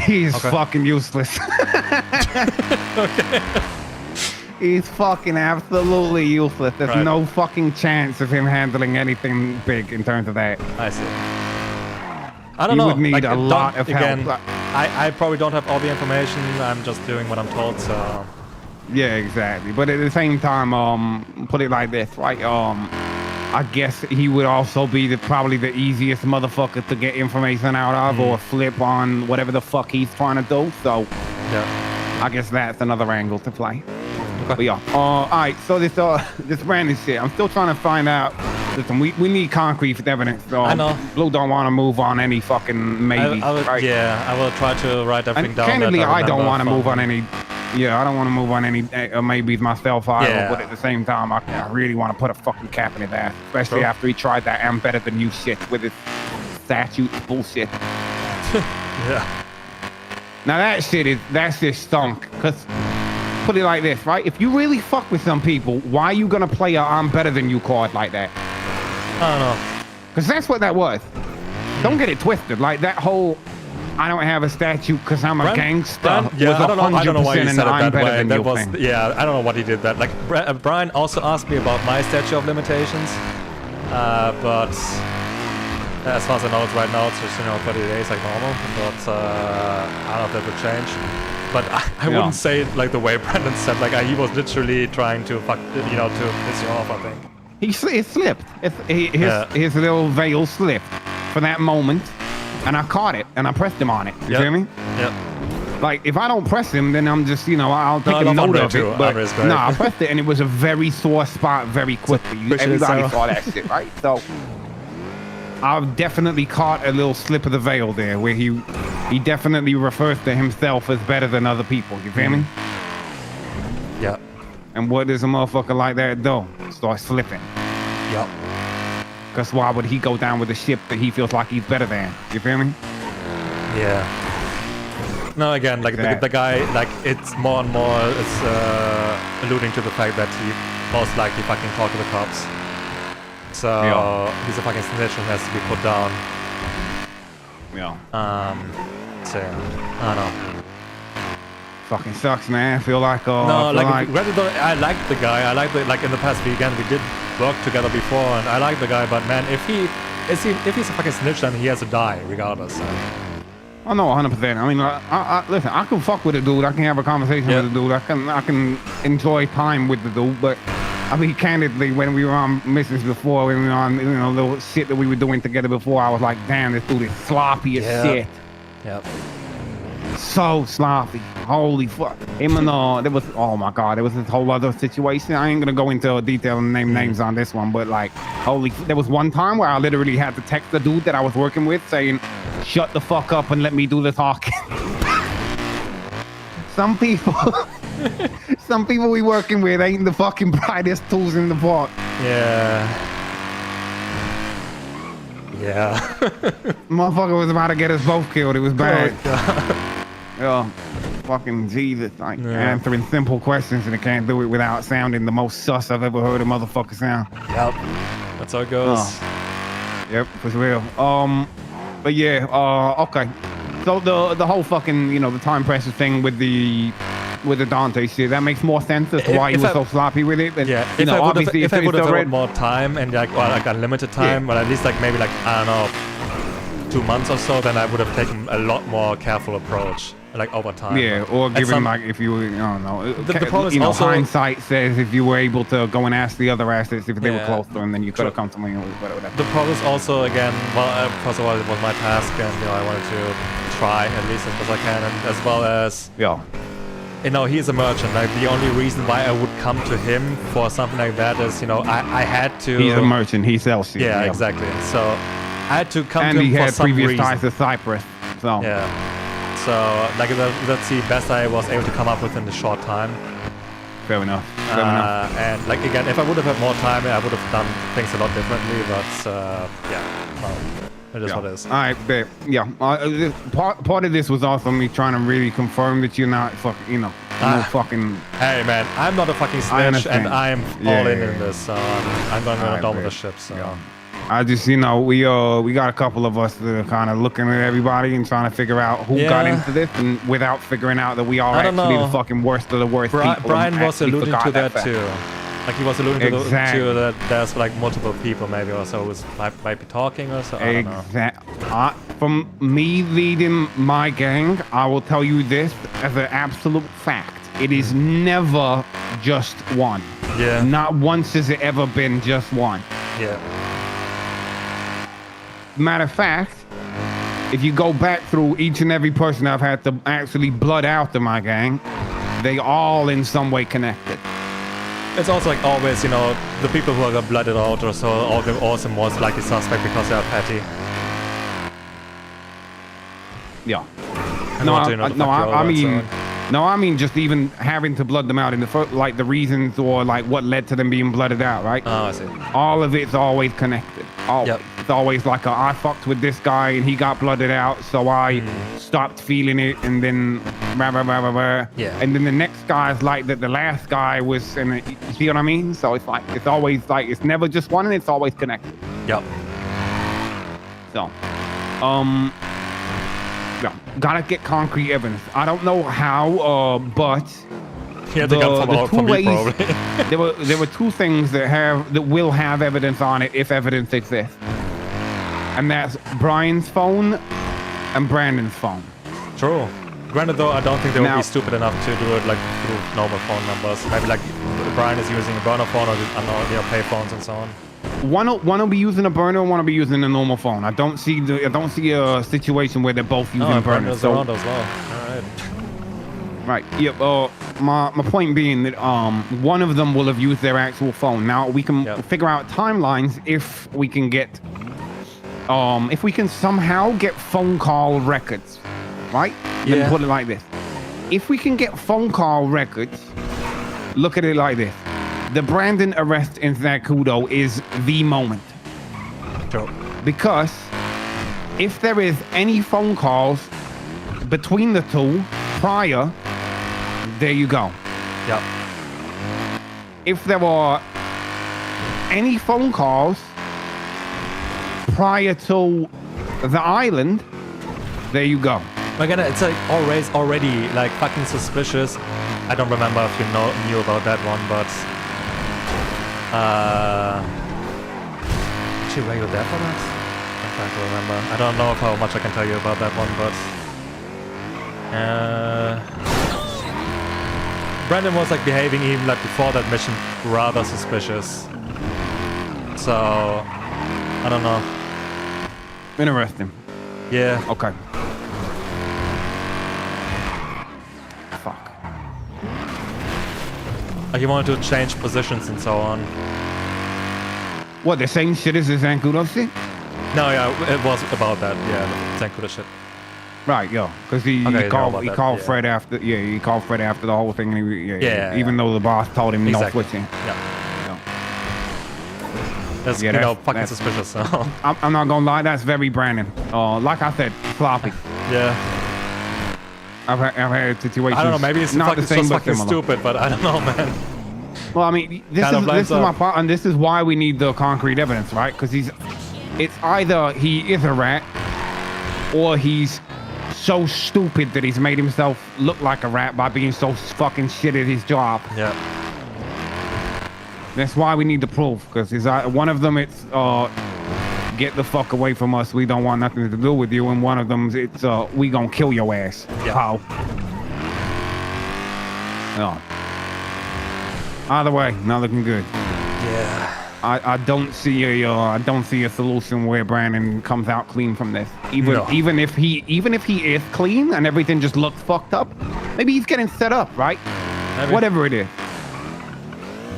He's fucking useless. Okay. He's fucking absolutely useless. There's no fucking chance of him handling anything big in terms of that. I see. I don't know. You would need a lot of help. I probably don't have all the information. I'm just doing what I'm told, so... Yeah, exactly. But at the same time, put it like this, right? I guess he would also be probably the easiest motherfucker to get information out of or flip on whatever the fuck he's trying to do. So, I guess that's another angle to play. But yeah. All right. So this random shit. I'm still trying to find out. Listen, we need concrete evidence. I know. Blue don't want to move on any fucking maybe. Right? Yeah, I will try to write everything down. Candidly, I don't want to move on any. Yeah, I don't want to move on any maybes myself either. Yeah. But at the same time, I really want to put a fucking cap in his ass, especially after he tried that "I'm better than you" shit with his statute bullshit. Yeah. Now that shit stunk. Cause put it like this, right? If you really fuck with some people, why are you gonna play a "I'm better than you" card like that? I don't know. Cause that's what that was. Don't get it twisted. Like that whole "I don't have a statue because I'm a gangster" was 100% an "I'm better than you" thing. Yeah, I don't know what he did that. Like Brian also asked me about my statute of limitations, but as far as I know, it's right now it's just 30 days like normal. But I don't know if that would change. But I wouldn't say it like the way Brandon said. He was literally trying to to piss you off, I think. It slipped. His little veil slipped for that moment, and I caught it and I pressed him on it. You feel me? Yep. Like if I don't press him, then I'm just I'll take a note of it. But no, I pressed it and it was a very sore spot very quickly. Everybody saw that shit, right? So I've definitely caught a little slip of the veil there, where he definitely refers to himself as better than other people. You feel me? Yeah. And what does a motherfucker like that do? Start slipping. Yep. Because why would he go down with a ship that he feels like he's better than? You feel me? Yeah. No, again, the guy, it's more and more, it's alluding to the fact that he most likely fucking talked to the cops. So he's a fucking snitch and has to be put down. Yeah. So I don't know. Fucking sucks, man. I feel like I like the guy. I like in the past we did work together before, and I like the guy. But man, if he's a fucking snitch, then he has to die regardless. So. Oh no, 100%. I mean, listen, I can fuck with the dude. I can have a conversation with the dude. I can enjoy time with the dude, but I mean, candidly, when we were on missions before, when we were on, little shit that we were doing together before, I was like, damn, this dude is sloppy as shit. Yep. So sloppy. Holy fuck. Him and there was, oh my God, there was this whole other situation. I ain't gonna go into detail and name names on this one, but like, there was one time where I literally had to text the dude that I was working with saying, shut the fuck up and let me do the talking. Some people we working with ain't the fucking brightest tools in the pot. Yeah. Motherfucker was about to get us both killed. It was bad. Oh, God. Yeah. Fucking Jesus. Like, answering simple questions and it can't do it without sounding the most sus I've ever heard a motherfucker sound. Yep. That's how it goes. Yep, for real. But yeah, okay. So the whole fucking, the time pressure thing with the Dante shit, that makes more sense as to why you were so sloppy with it. But, yeah, if I would have had more time and like unlimited time, but at least maybe I don't know, 2 months or so, then I would have taken a lot more careful approach, like over time. Yeah, or given if you were, I don't know. The problem is also, hindsight says if you were able to go and ask the other assets if they were closer, and then you could have come to me with whatever. The problem is also, again, well, first of all, it was my task, and I wanted to try at least as best I can, and as well as he's a merchant. Like the only reason why I would come to him for something like that is, I had to. He's a merchant. He sells shit. Yeah, exactly. So I had to come to him for some reason. And he had previous ties to Cyprus. So yeah. So that's the best I was able to come up with in a short time. Fair enough. And like again, if I would have had more time, I would have done things a lot differently. But it is what it is. All right, but part of this was also me trying to really confirm that you're not fucking, fucking. Hey man, I'm not a fucking snitch, and I'm all in this. So I'm going to down with the ship. So. Yeah. I just, we got a couple of us that are kind of looking at everybody and trying to figure out who got into this, and without figuring out that we are actually the fucking worst of the worst people. Brian was alluding to that too. Like he was alluding to that there's like multiple people maybe also who might be talking or so. Exactly. From me leading my gang, I will tell you this as an absolute fact. It is never just one. Yeah. Not once has it ever been just one. Yeah. Matter of fact, if you go back through each and every person I've had to actually blood out to my gang, they all in some way connected. It's also like always, the people who are blooded out or so are also most likely suspect because they are petty. Yeah. I mean just even having to blood them out in the first, like the reasons or like what led to them being blooded out, right? Oh, I see. All of it's always connected. Always. Yep. It's always like I fucked with this guy and he got blooded out, so I stopped feeling it, and then Yeah. And then the next guy is like that the last guy was, and you see what I mean? So it's like it's always like it's never just one, and it's always connected. Yep. So, gotta get concrete evidence. I don't know how, but the two ways. there were two things that will have evidence on it if evidence exists, and that's Brian's phone and Brandon's phone. True. Granted, though, I don't think they would be stupid enough to do it like through normal phone numbers. Maybe like Brian is using a burner phone or pay phones and so on. One will be using a burner, one will be using a normal phone. I don't see a situation where they're both using burners. So around as well. All right. Right. Yep. My point being that one of them will have used their actual phone. Now we can figure out timelines if we can get somehow get phone call records, right? Yeah. Then put it like this: if we can get phone call records, look at it like this. The Brandon arrest in Zacudo is the moment. True. Because if there is any phone calls between the two prior, there you go. Yep. If there were any phone calls prior to the island, there you go. Again, it's like already like fucking suspicious. I don't remember if you knew about that one, but actually, were you there for that? I'm trying to remember. I don't know how much I can tell you about that one, but Brandon was like behaving even like before that mission rather suspicious. So I don't know. Interesting. Yeah. Okay. Fuck. Like he wanted to change positions and so on. What, the same shit as the Zancudo shit? No, yeah, it was about that. Yeah, the Zancudo shit. Right, yeah, because he called Fred after he called Fred after the whole thing. And even though the boss told him no switching. Yeah. That's fucking suspicious. So. I'm not gonna lie, that's very Brandon. Like I said, sloppy. Yeah. I've had situations. I don't know. Maybe it's not fucking, the same, just but fucking similar. stupid, but I don't know, man. Well, I mean, this is my part, and this is why we need the concrete evidence, right? Because it's either he is a rat, or he's so stupid that he's made himself look like a rat by being so fucking shit at his job. Yeah. That's why we need the proof, because one of them it's get the fuck away from us, we don't want nothing to do with you, and one of them it's we gonna kill your ass. Yeah. How? No. Either way, not looking good. Yeah. I don't see a solution where Brandon comes out clean from this. Even if he is clean and everything just looks fucked up, maybe he's getting set up, right? Maybe. Whatever it is.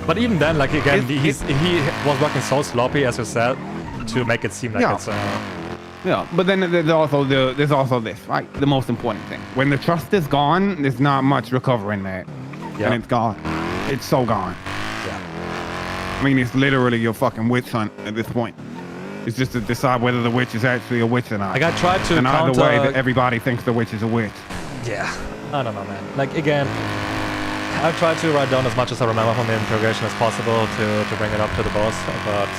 But even then, like again, he was working so sloppy, as you said, to make it seem like it's. Yeah, but then there's also this, right? The most important thing. When the trust is gone, there's not much recovering that. Yeah. And it's gone. It's so gone. Yeah. I mean, it's literally your fucking witch hunt at this point. It's just to decide whether the witch is actually a witch or not. Like I tried to and counter... either way, everybody thinks the witch is a witch. Yeah. I don't know, man. Like again, I tried to write down as much as I remember from the interrogation as possible to bring it up to the boss. But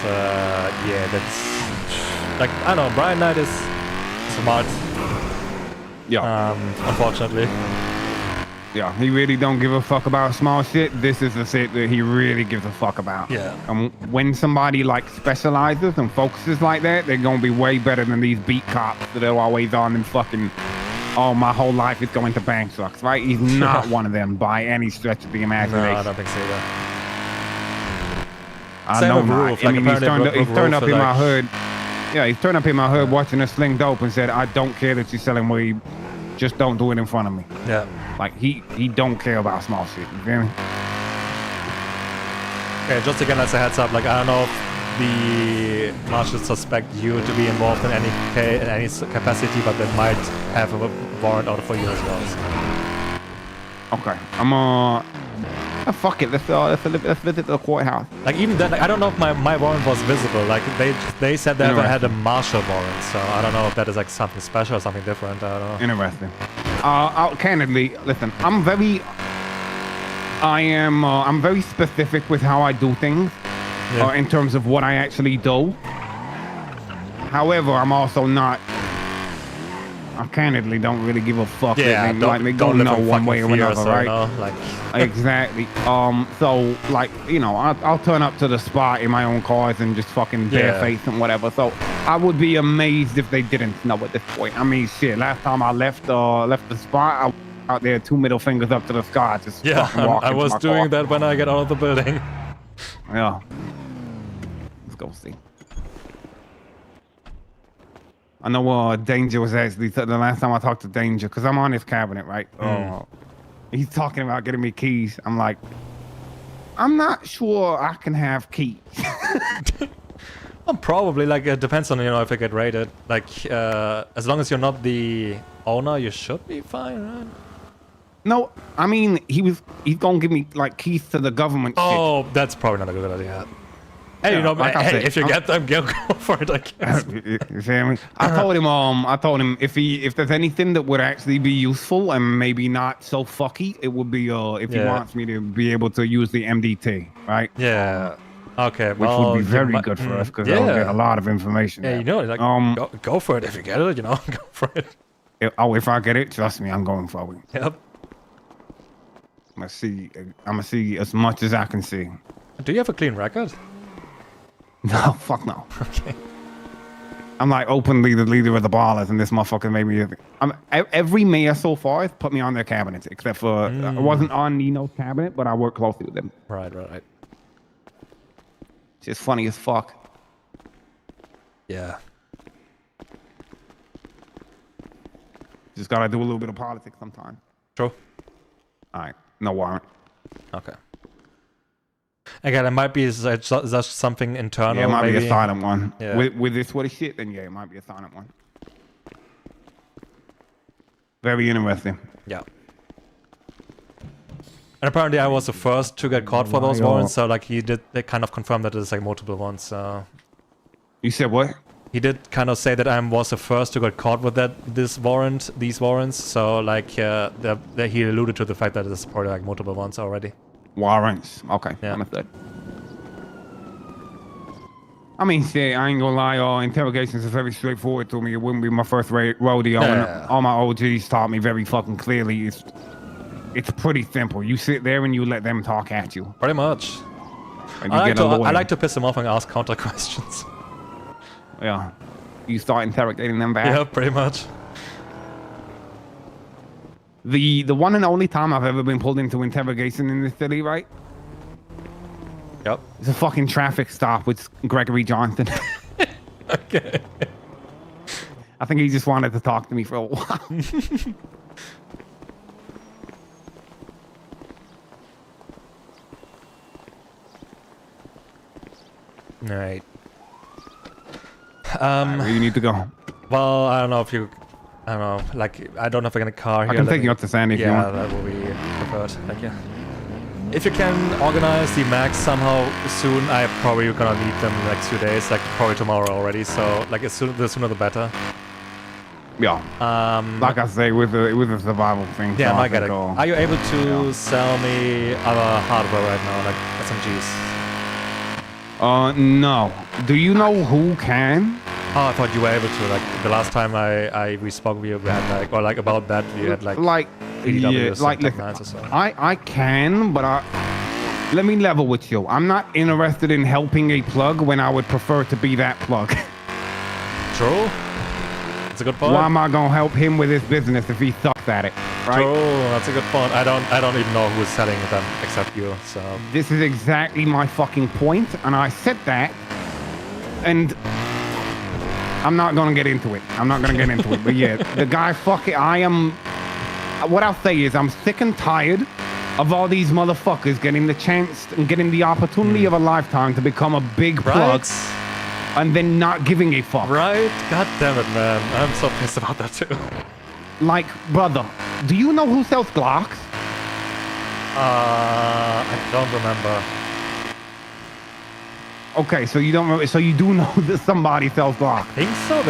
yeah, that's like I don't know. Brian Knight is smart. Yeah. Unfortunately. Yeah, he really don't give a fuck about small shit. This is the shit that he really gives a fuck about. Yeah. And when somebody like specializes and focuses like that, they're gonna be way better than these beat cops that are always on and fucking, oh, my whole life is going to bank trucks, right? He's not one of them by any stretch of the imagination. No, I don't think so either. I know not. I mean, he's turned up in my hood. Yeah, he's turned up in my hood watching us sling dope and said, I don't care that you're selling weed. Just don't do it in front of me. Yeah. Like, he don't care about small shit. You feel me? Okay, just again as a heads up, like, I don't know if the Marshal suspect you to be involved in any capacity, but they might have a warrant out for you as well. So. Okay. Fuck it. Let's visit the courthouse. Like even then, like, I don't know if my warrant was visible. Like they said they had a Marshal warrant, so I don't know if that is like something special or something different. I don't know. Interesting. Candidly, listen, I'm very specific with how I do things, in terms of what I actually do. However, I'm also not. I candidly don't really give a fuck. Yeah, don't know one way or another, right? No, like exactly. So like, you know, I'll turn up to the spot in my own cars and just fucking bare face and whatever. So I would be amazed if they didn't know at this point. I mean, shit. Last time I left the spot, I was out there 2 middle fingers up to the sky, just fucking walking. I was doing that when I get out of the building. Yeah. Let's go see. I know Danger was actually, the last time I talked to Danger, because I'm on his cabinet, right? He's talking about getting me keys. I'm like, I'm not sure I can have keys. Well, probably, like, it depends on, you know, if I get raided. Like, as long as you're not the owner, you should be fine, right? No, I mean, he's gonna give me, like, keys to the government shit. Oh, that's probably not a good idea. Hey, you know, like if you get them, go for it, I guess. You feel me? I told him if there's anything that would actually be useful and maybe not so fucky, it would be if he wants me to be able to use the MDT, right? Yeah. Okay. Which would be very good for us because I'll get a lot of information. Yeah, you know, like go for it if you get it. You know, go for it. If I get it, trust me, I'm going for it. Yep. I'm gonna see as much as I can see. Do you have a clean record? No, fuck no. Okay. I'm like openly the leader of the ballers, and this motherfucker made me. Every mayor so far has put me on their cabinets, except for I wasn't on Nino's cabinet, but I work closely with them. Right. It's just funny as fuck. Yeah. Just gotta do a little bit of politics sometimes. True. All right, no warrant. Okay. Again, it might be just something internal. Yeah, it might maybe. be a silent one. Yeah. With this sort of shit, then yeah, it might be a silent one. Very interesting. Yeah. And apparently I was the first to get caught for those warrants, so like they kind of confirmed that there's like multiple ones, so... You said what? He did kind of say that I was the first to get caught with these warrants, so like he alluded to the fact that there's probably like multiple ones already. Warrants. Okay, yeah. Understood. I mean, shit, I ain't gonna lie, interrogations are very straightforward to me. It wouldn't be my first rodeo, and all my OGs taught me very fucking clearly. It's pretty simple. You sit there and you let them talk at you. Pretty much. I like to piss them off and ask counter questions. Yeah. You start interrogating them back. Yeah, pretty much. The one and only time I've ever been pulled into interrogation in this city, right? Yep. It's a fucking traffic stop with Gregory Johnson. Okay. I think he just wanted to talk to me for a while. Right. Where you need to go? Well, I don't know if you... I don't know, like, I don't have a car here. I can take you up to Sandy if you want. Yeah, that will be preferred. Thank you. If you can organize the max somehow soon, I probably gonna need them in the next few days, like probably tomorrow already. So, like, the sooner the better. Yeah. Like I say, with the survival thing. Yeah, so I get it. Are you able to sell me other hardware right now, like SMGs? No. Do you know who can? Oh, I thought you were able to. Like the last time we spoke with you, we had like, or like about that, you had like yeah, like or so. I can, but let me level with you. I'm not interested in helping a plug when I would prefer to be that plug. True. That's a good point. Why am I gonna help him with his business if he sucks at it? Right? True. That's a good point. I don't even know who's selling them except you. So this is exactly my fucking point, and I said that, and I'm not gonna get into it. But yeah, the guy, fuck it. What I'll say is I'm sick and tired of all these motherfuckers getting the chance and getting the opportunity of a lifetime to become a big plug, and then not giving a fuck. Right? God damn it, man. I'm so pissed about that too. Like, brother, do you know who sells Glocks? I don't remember. Okay, so you don't remember, so you do know that somebody sells Glocks. I think so.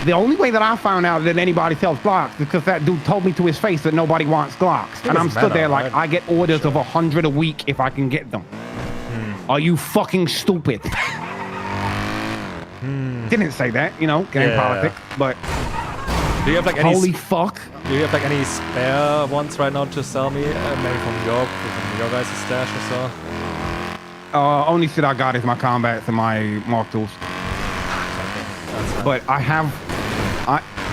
The only way that I found out that anybody sells Glocks is because that dude told me to his face that nobody wants Glocks, and I'm stood there like, I get orders of 100 a week if I can get them. Are you fucking stupid? Didn't say that, game politics, but do you have like any holy fuck? Do you have like any spare ones right now to sell me? Maybe from your guys' stash or so? Only shit I got is my combats and my mark tools. But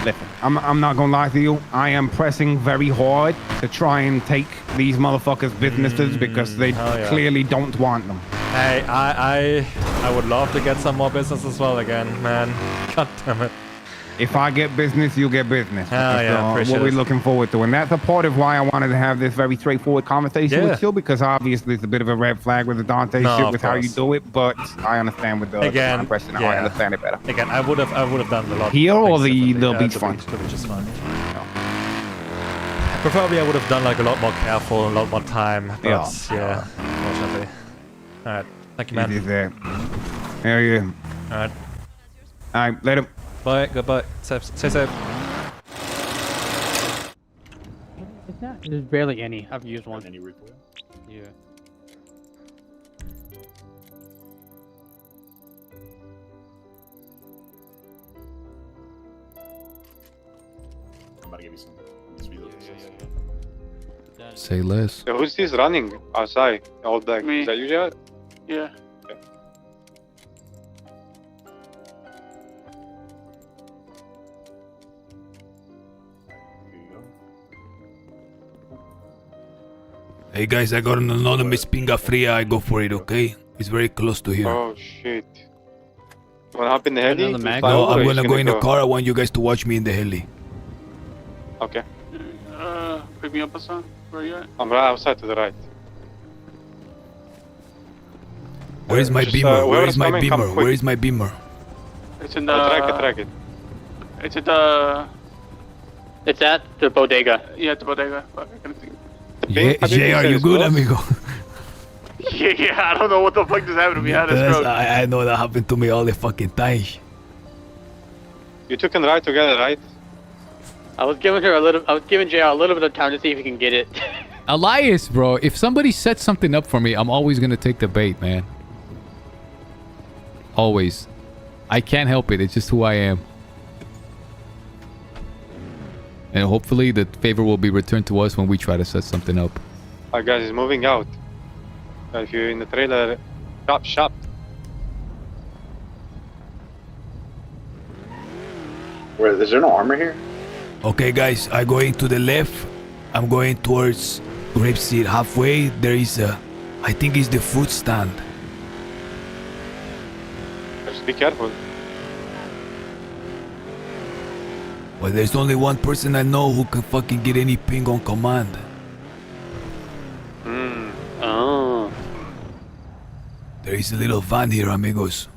listen, I'm not gonna lie to you. I am pressing very hard to try and take these motherfuckers' businesses because they clearly don't want them. Hey, I would love to get some more business as well again, man. God damn it. If I get business, you get business. That's what we're looking forward to. And that's a part of why I wanted to have this very straightforward conversation with you, because obviously it's a bit of a red flag with the Dante shit with how you do it, but I understand with the question. I understand it better. Again, I would have done a lot here or the beach front. The beach is fine. Preferably I would have done like a lot more careful, a lot more time, but unfortunately. Alright, thank you, man. There you go. Alright, later. Bye, goodbye. Stay safe. There's barely any. I've used one. Any recoil? Yeah. I'm about to give you some. Say less. So who's this running outside all day? Me. Is that you, Jared? Yeah. Hey guys, I got an anonymous pinga fria. I go for it, okay? It's very close to here. Oh shit. You wanna hop in the heli? No, I'm gonna go in the car. I want you guys to watch me in the heli. Okay. Pick me up, Hassan. Where are you at? I'm right outside to the right. Where is my Just, beamer? Where whoever's is my coming, come beamer? quick. Where is my beamer? It's in the. Track it. It's at the. It's at the bodega. Yeah, the bodega. Fuck, I can't think. JR, you good, amigo? Yeah, I don't know what the fuck just happened to me. I had a stroke. I know that happened to me all the fucking time. You took and ride together, right? I was giving JR a little bit of time to see if he can get it. Elias, bro, if somebody sets something up for me, I'm always gonna take the bait, man. Always. I can't help it. It's just who I am. And hopefully the favor will be returned to us when we try to set something up. Our guys is moving out. If you're in the trailer, shop. Where is there no armor here? Okay, guys, I'm going to the left. I'm going towards Grapeseed. Halfway, there is a, I think it's the fruit stand. Just be careful. Well, there's only one person I know who can fucking get any ping on command. Oh. There is a little van here, amigos.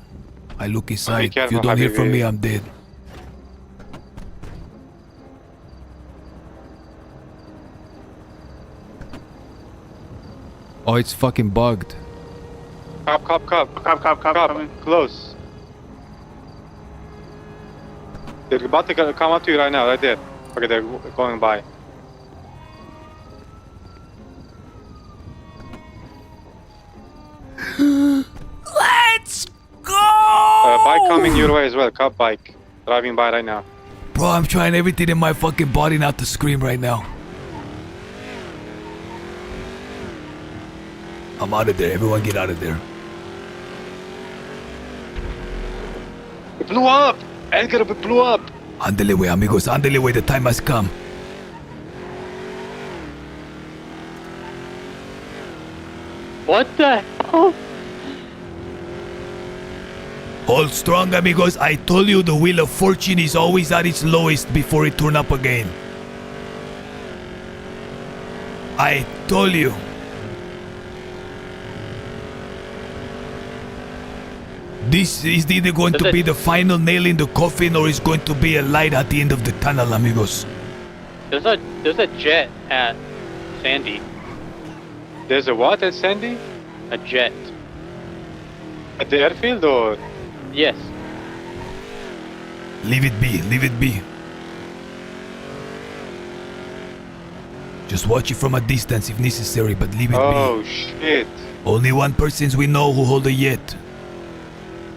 I look inside. If careful, you don't hear from Habibi. me, I'm dead. Oh, it's fucking bugged. Cop. Coming. Close. They're about to come up to you right now, right there. Okay, they're going by. Let's go! Bike coming your way as well. Cop bike. Driving by right now. Bro, I'm trying everything in my fucking body not to scream right now. I'm out of there. Everyone get out of there. It blew up! Edgar, it blew up! Andele way, amigos. Andele way. The time has come. What the hell? Hold strong, amigos. I told you the wheel of fortune is always at its lowest before it turn up again. I told you. This is either going to be the final nail in the coffin or it's going to be a light at the end of the tunnel, amigos. There's a jet at Sandy. There's a what at Sandy? A jet. At the airfield or? Yes. Leave it be, leave it be. Just watch it from a distance if necessary, but leave it be. Oh shit. Only one persons we know who hold a yet.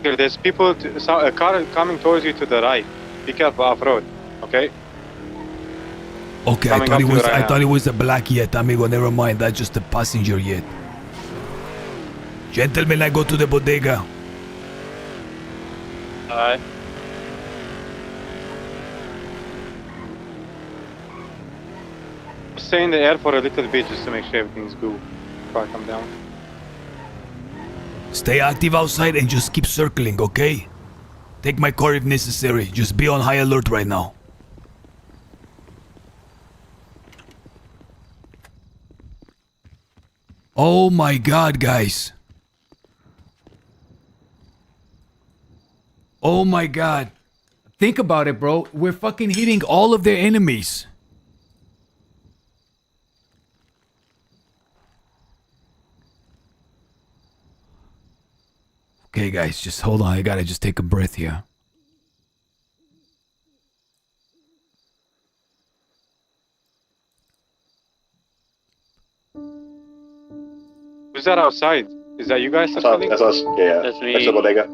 Here, there's people, a car coming towards you to the right. Be careful off-road, okay? Okay, Coming up to you right I now. thought it was a black yet, amigo. Never mind, that's just a passenger yet. Gentlemen, I go to the bodega. Alright. Stay in the air for a little bit just to make sure everything's good before I come down. Stay active outside and just keep circling, okay? Take my car if necessary. Just be on high alert right now. Oh my god, guys. Oh my god. Think about it, bro. We're fucking hitting all of their enemies. Okay, guys, just hold on. I gotta just take a breath here. Who's that outside? Is that you guys? That's us. Yeah. That's me. That's the bodega.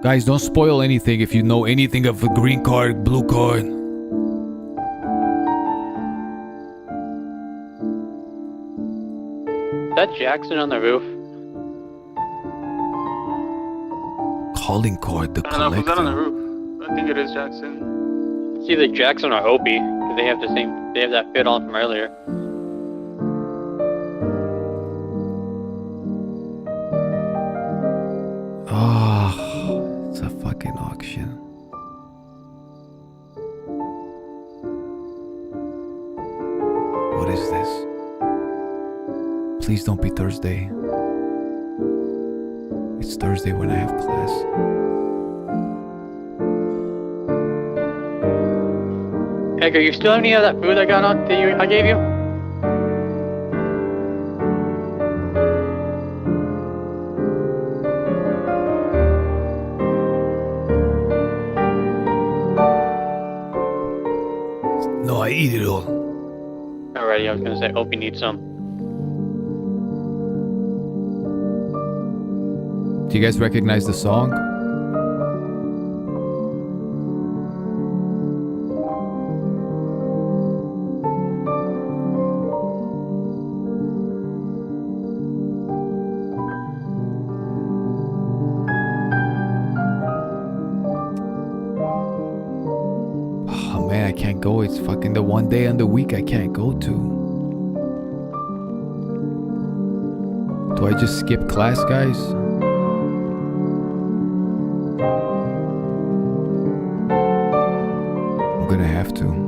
Guys, don't spoil anything if you know anything of a green card, blue card. Is that Jackson on the roof? Calling card, the I don't know, who's that on the collector. roof? I think it is Jackson. It's either Jackson or Opie, because they have the same They have that fit on from earlier. Oh, it's a fucking auction. What is this? Please don't be Thursday. It's Thursday when I have class. Edgar, you still have any of that food I gave you? No, I eat it all. Alrighty, I was gonna say, hope you need some. Do you guys recognize the song? Oh man, I can't go. It's fucking the one day in the week I can't go to. Do I just skip class, guys? I'm gonna have to.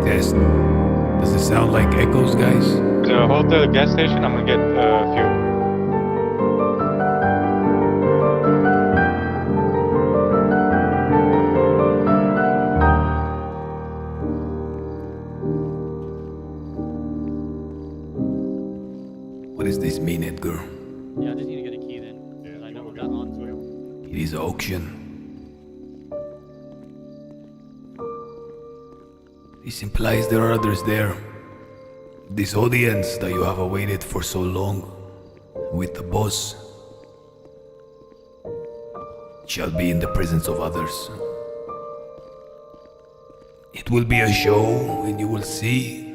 Test. Does it sound like echoes, guys? The hotel gas station, I'm gonna get fuel. What does this mean, Edgar? Yeah, I just need to get a key then. Because I know we're not on to it. It is auction. This implies there are others there. This audience that you have awaited for so long with the boss shall be in the presence of others. It will be a show and you will see,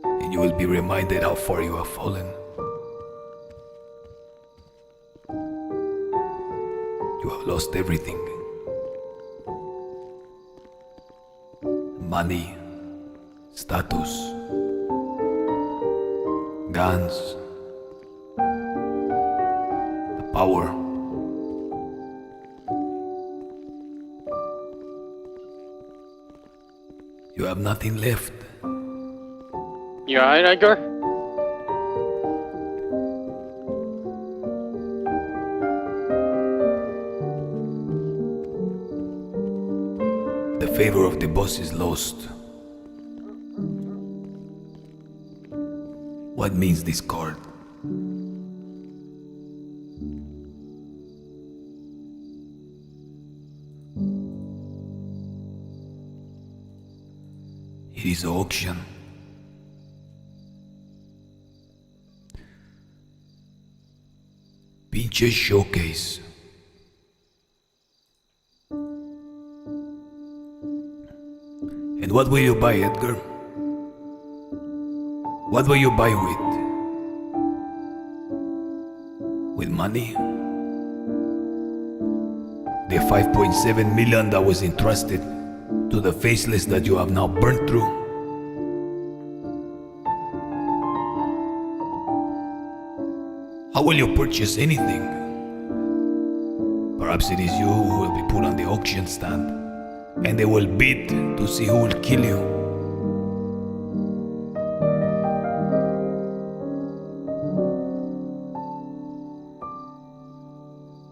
and you will be reminded how far you have fallen. You have lost everything. Money, status, guns, the power. You have nothing left. You alright, Edgar? The favor of the boss is lost. What means this card? It is auction. Pinche showcase. And what will you buy, Edgar? What will you buy with? With money? The 5.7 million that was entrusted to the Faceless that you have now burnt through? How will you purchase anything? Perhaps it is you who will be put on the auction stand, and they will bid to see who will kill you.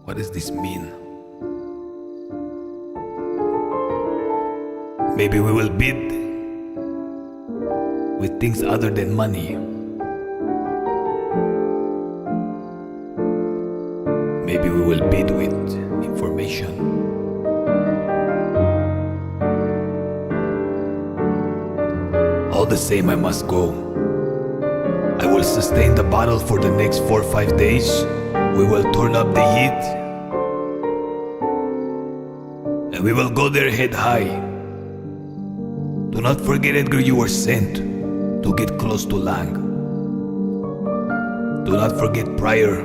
What does this mean? Maybe we will bid with things other than money. will bid with information. All the same, I must go. I will sustain the battle for the next 4 or 5 days. We will turn up the heat. And we will go there head high. Do not forget, Edgar, you were sent to get close to Lang. Do not forget, prior,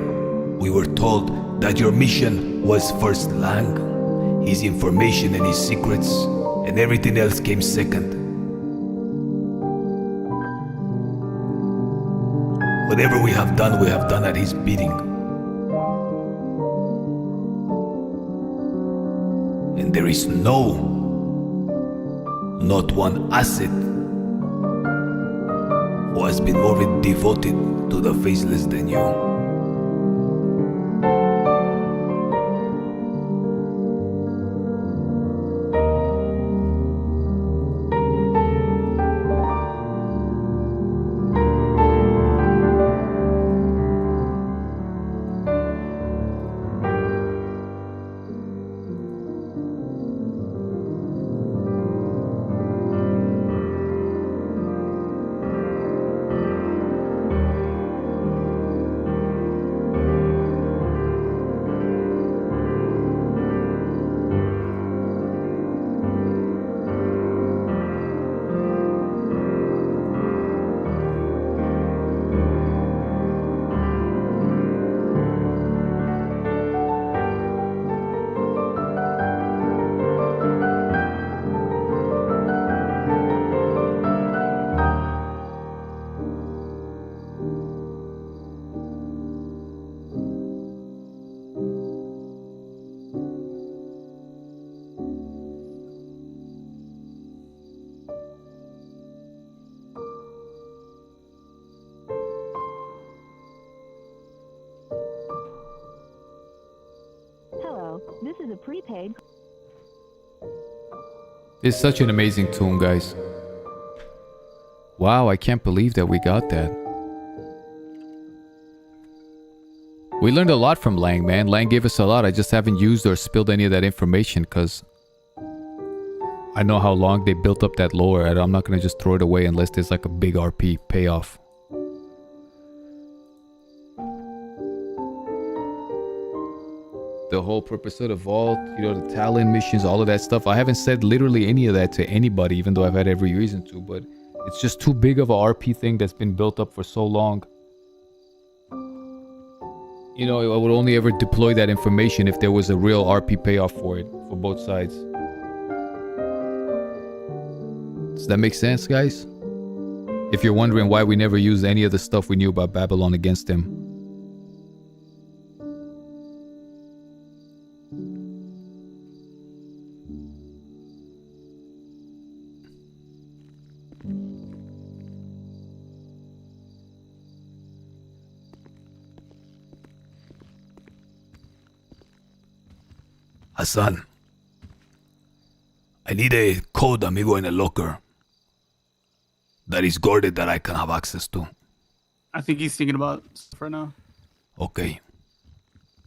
we were told that your mission was first Lang, his information and his secrets, and everything else came second. Whatever we have done at his bidding. And there is not one asset who has been more devoted to the Faceless than you. This is a prepaid. It's such an amazing tune, guys. Wow, I can't believe that we got that. We learned a lot from Lang, man. Lang gave us a lot. I just haven't used or spilled any of that information because I know how long they built up that lore. I'm not going to just throw it away unless there's like a big RP payoff. The whole purpose of the vault, you know, the talent missions, all of that stuff. I haven't said literally any of that to anybody, even though I've had every reason to, but it's just too big of a RP thing that's been built up for so long. You know, I would only ever deploy that information if there was a real RP payoff for it, for both sides. Does that make sense, guys? If you're wondering why we never used any of the stuff we knew about Babylon against him. Hassan, I need a code, amigo, in a locker that is guarded that I can have access to. I think he's thinking about stuff right now. Okay.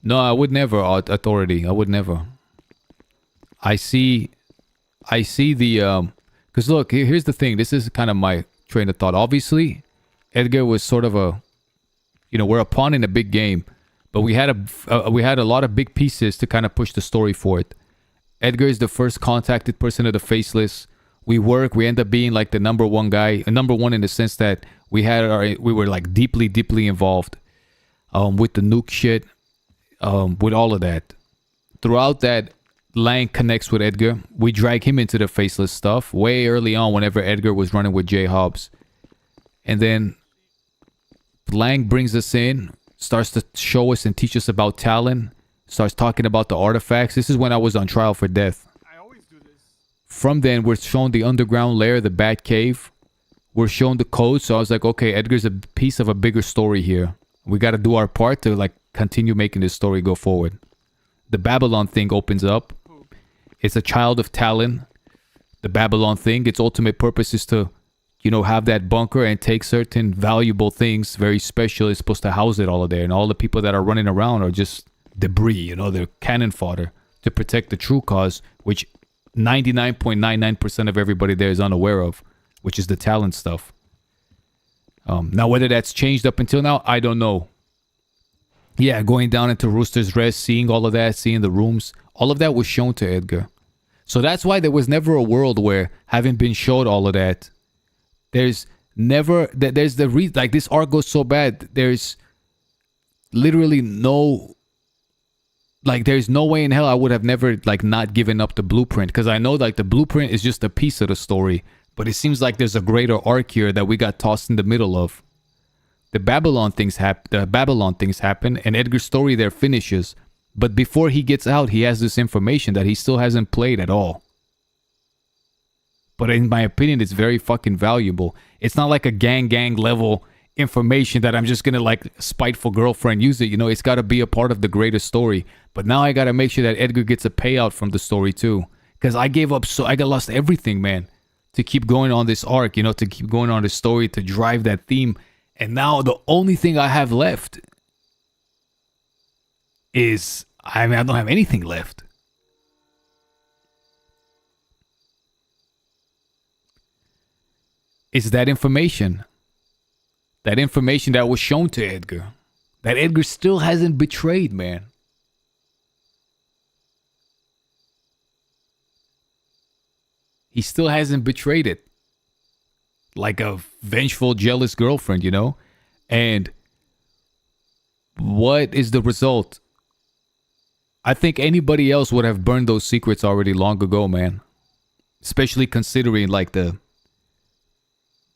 No, I would never, authority. I would never. I see the, because look, here's the thing. This is kind of my train of thought. Obviously, Edgar was sort of a, you know, we're a pawn in a big game. But we had a lot of big pieces to kind of push the story for it. Edgar is the first contacted person of the Faceless. We end up being like the number one guy, number one in the sense that we were like deeply involved with the nuke shit, with all of that. Throughout that, Lang connects with Edgar. We drag him into the Faceless stuff way early on whenever Edgar was running with J Hobbs. And then Lang brings us in, starts to show us and teach us about Talon, starts talking about the artifacts. This is when I was on trial for death. I always do this. From then, we're shown the underground lair, the Bat Cave. We're shown the code, so I was like, okay, Edgar's a piece of a bigger story here. We got to do our part to like continue making this story go forward. The Babylon thing opens up. It's a child of Talon. The Babylon thing, its ultimate purpose is to, you know, have that bunker and take certain valuable things, very special. It's supposed to house it all there. And all the people that are running around are just debris, you know, they're cannon fodder to protect the true cause, which 99.99% of everybody there is unaware of, which is the talent stuff. Now, whether that's changed up until now, I don't know. Yeah, going down into Rooster's Rest, seeing all of that, seeing the rooms, all of that was shown to Edgar. So that's why there was never a world where, having been showed all of that, there's never, there's the reason, like this arc goes so bad, there's literally no, like there's no way in hell I would have never like not given up the blueprint, because I know like the blueprint is just a piece of the story, but it seems like there's a greater arc here that we got tossed in the middle of. The Babylon things happen, and Edgar's story there finishes. But before he gets out, he has this information that he still hasn't played at all. But in my opinion, it's very fucking valuable. It's not like a gang level information that I'm just gonna like spiteful girlfriend use it. You know, it's got to be a part of the greater story. But now I got to make sure that Edgar gets a payout from the story too, because I gave up, so I got lost everything, man, to keep going on this arc. You know, to keep going on this story, to drive that theme. And now the only thing I have left is, I mean, I don't have anything left. It's that information. That information that was shown to Edgar. That Edgar still hasn't betrayed, man. He still hasn't betrayed it. Like a vengeful, jealous girlfriend, you know? And what is the result? I think anybody else would have burned those secrets already long ago, man. Especially considering like the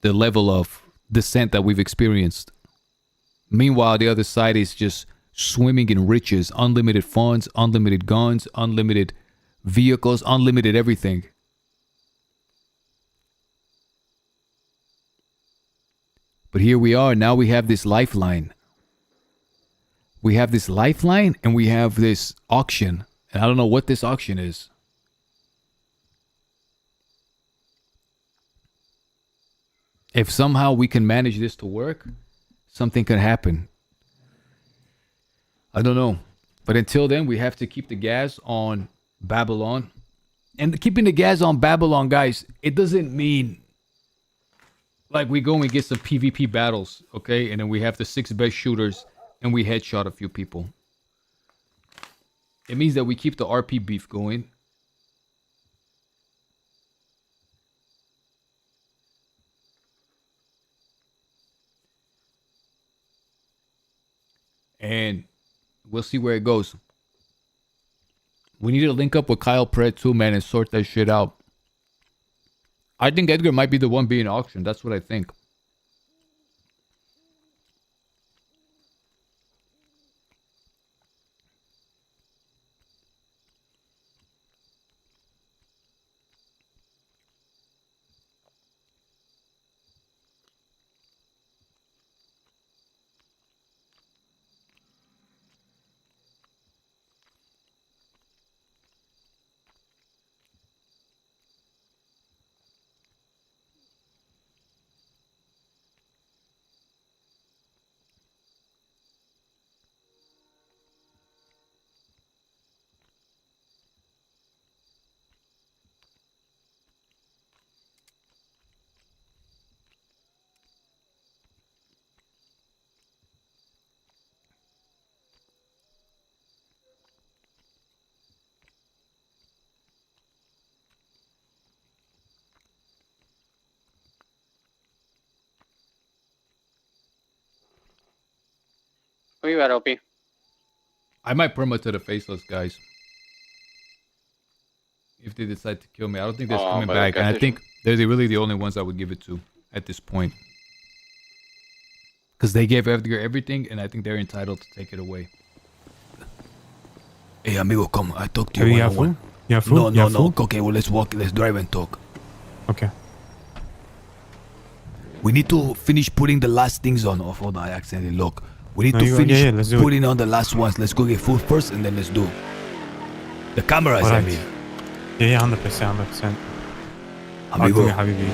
level of descent that we've experienced. Meanwhile, the other side is just swimming in riches, unlimited funds, unlimited guns, unlimited vehicles, unlimited everything. But here we are, now we have this lifeline. We have this lifeline and we have this auction. And I don't know what this auction is. If somehow we can manage this to work, something can happen. I don't know. But until then, we have to keep the gas on Babylon. And keeping the gas on Babylon, guys, it doesn't mean like we go and get some PvP battles, okay? And then we have the 6 best shooters and we headshot a few people. It means that we keep the RP beef going. And we'll see where it goes. We need to link up with Kyle Pred too, man, and sort that shit out. I think Edgar might be the one being auctioned. That's what I think. Where you at, OP? I might perma to the Faceless guys. If they decide to kill me. I don't think they're coming back. And I think they're really the only ones I would give it to at this point. Because they gave Edgar everything, and I think they're entitled to take it away. Hey, amigo, come. I talk to you one-on-one. You have food? No. Okay, well, let's walk. Let's drive and talk. Okay. We need to finish putting the last things on. Oh, hold on, I accidentally look. We need to finish putting on the last ones. Let's go get food first, and then let's do the cameras. Right. I mean. Yeah, 100%. Amigo,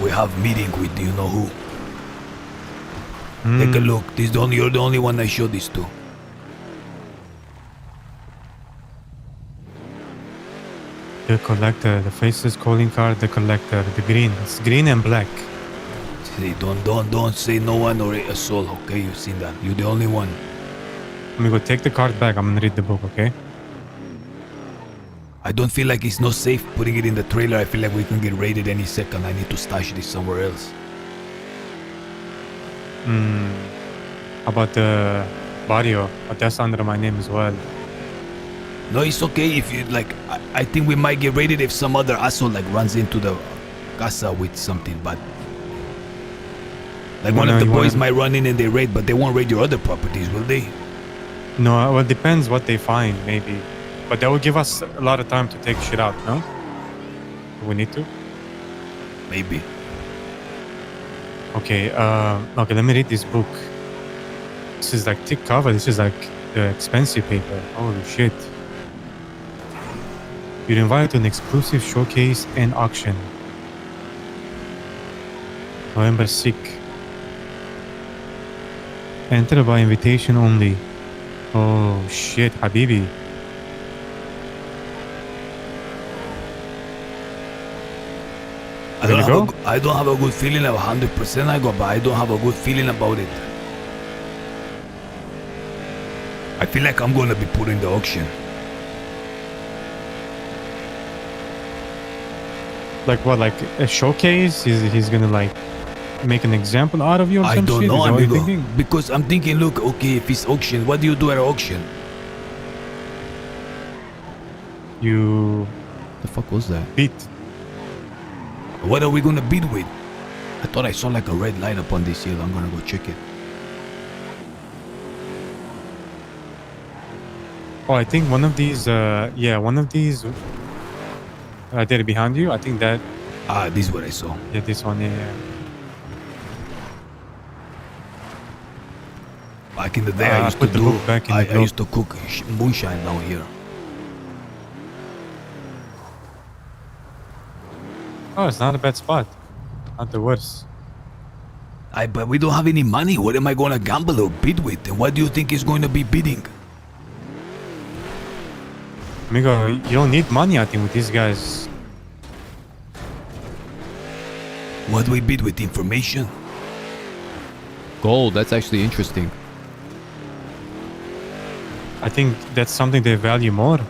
we have meeting with you know who. Take a look. You're the only one I showed this to. The collector, the faceless calling card, the collector, the green. It's green and black. See, don't say no one or a soul, okay? You've seen that. You're the only one. Amigo, take the card back. I'm gonna read the book, okay? I don't feel like it's not safe putting it in the trailer. I feel like we can get raided any second. I need to stash this somewhere else. How about the barrio? But that's under my name as well. No, it's okay if you like. I think we might get raided if some other asshole like runs into the casa with something, but like one of the boys might run in and they raid, but they won't raid your other properties, will they? No, well, it depends what they find, maybe. But that will give us a lot of time to take shit out, no? Do we need to? Maybe. Okay, okay, let me read this book. This is like thick cover. This is like the expensive paper. Holy shit. You're invited to an exclusive showcase and auction. November 6th. Enter by invitation only. Oh shit, Habibi. I don't have a good feeling of 100% I go, but I don't have a good feeling about it. I feel like I'm gonna be put in the auction. Like what? Like a showcase? He's gonna like make an example out of you or some I don't shit? know, Is that what you're amigo. thinking? Because I'm thinking, look, okay, if it's auction, what do you do at an auction? You... The fuck was that? Beat. What are we gonna bid with? I thought I saw like a red light up on this hill. I'm gonna go check it. Oh, I think one of these, yeah, one of these right there behind you. I think that... Ah, this is what I saw. Yeah, this one, yeah. Back in the day, I used to put the book back in the I book. used to cook moonshine down here. Oh, it's not a bad spot. Not the worst. But we don't have any money. What am I gonna gamble or bid with? And what do you think is going to be bidding? Amigo, you don't need money, I think, with these guys. What do we bid with? Information? Gold, that's actually interesting. I think that's something they value more.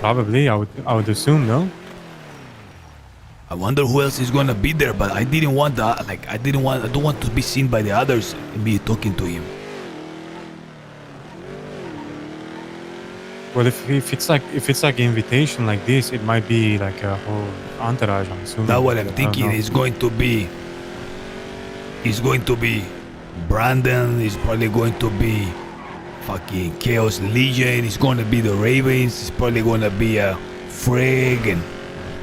Probably, I would assume, no? I wonder who else is gonna be there, but I didn't want that. Like, I don't want to be seen by the others and me talking to him. Well, if it's like an invitation like this, it might be like a whole entourage. I'm assuming. That's what I'm thinking. It's going to be Brandon. It's probably going to be fucking Chaos Legion. It's going to be the Ravens. It's probably going to be a Frag and.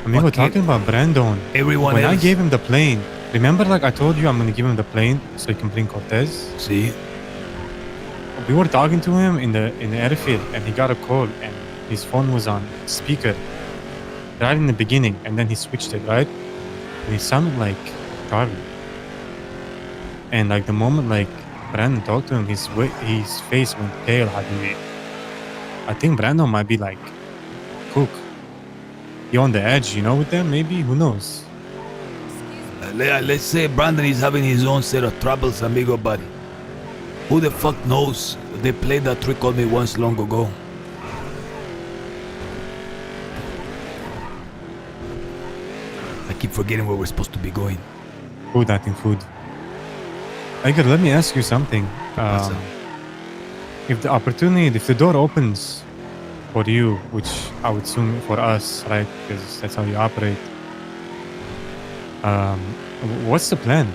Amigo, talking about Brandon. Everyone when else. I gave him the plane, remember, like I told you, I'm gonna give him the plane so he can bring Cortez. See. We were talking to him in the airfield, and he got a call, and his phone was on speaker right in the beginning, and then he switched it, right? And he sounded like Charlie. And like the moment like Brandon talked to him, his face went pale. I think Brandon might be like Cook. You're on the edge, you know, with them. Maybe, who knows? Let's say Brandon is having his own set of troubles, amigo, but who the fuck knows? They played that trick on me once long ago. I keep forgetting where we're supposed to be going. Food, I think food. Edgar, let me ask you something. If the door opens for you, which I would assume for us, right? Because that's how you operate. What's the plan?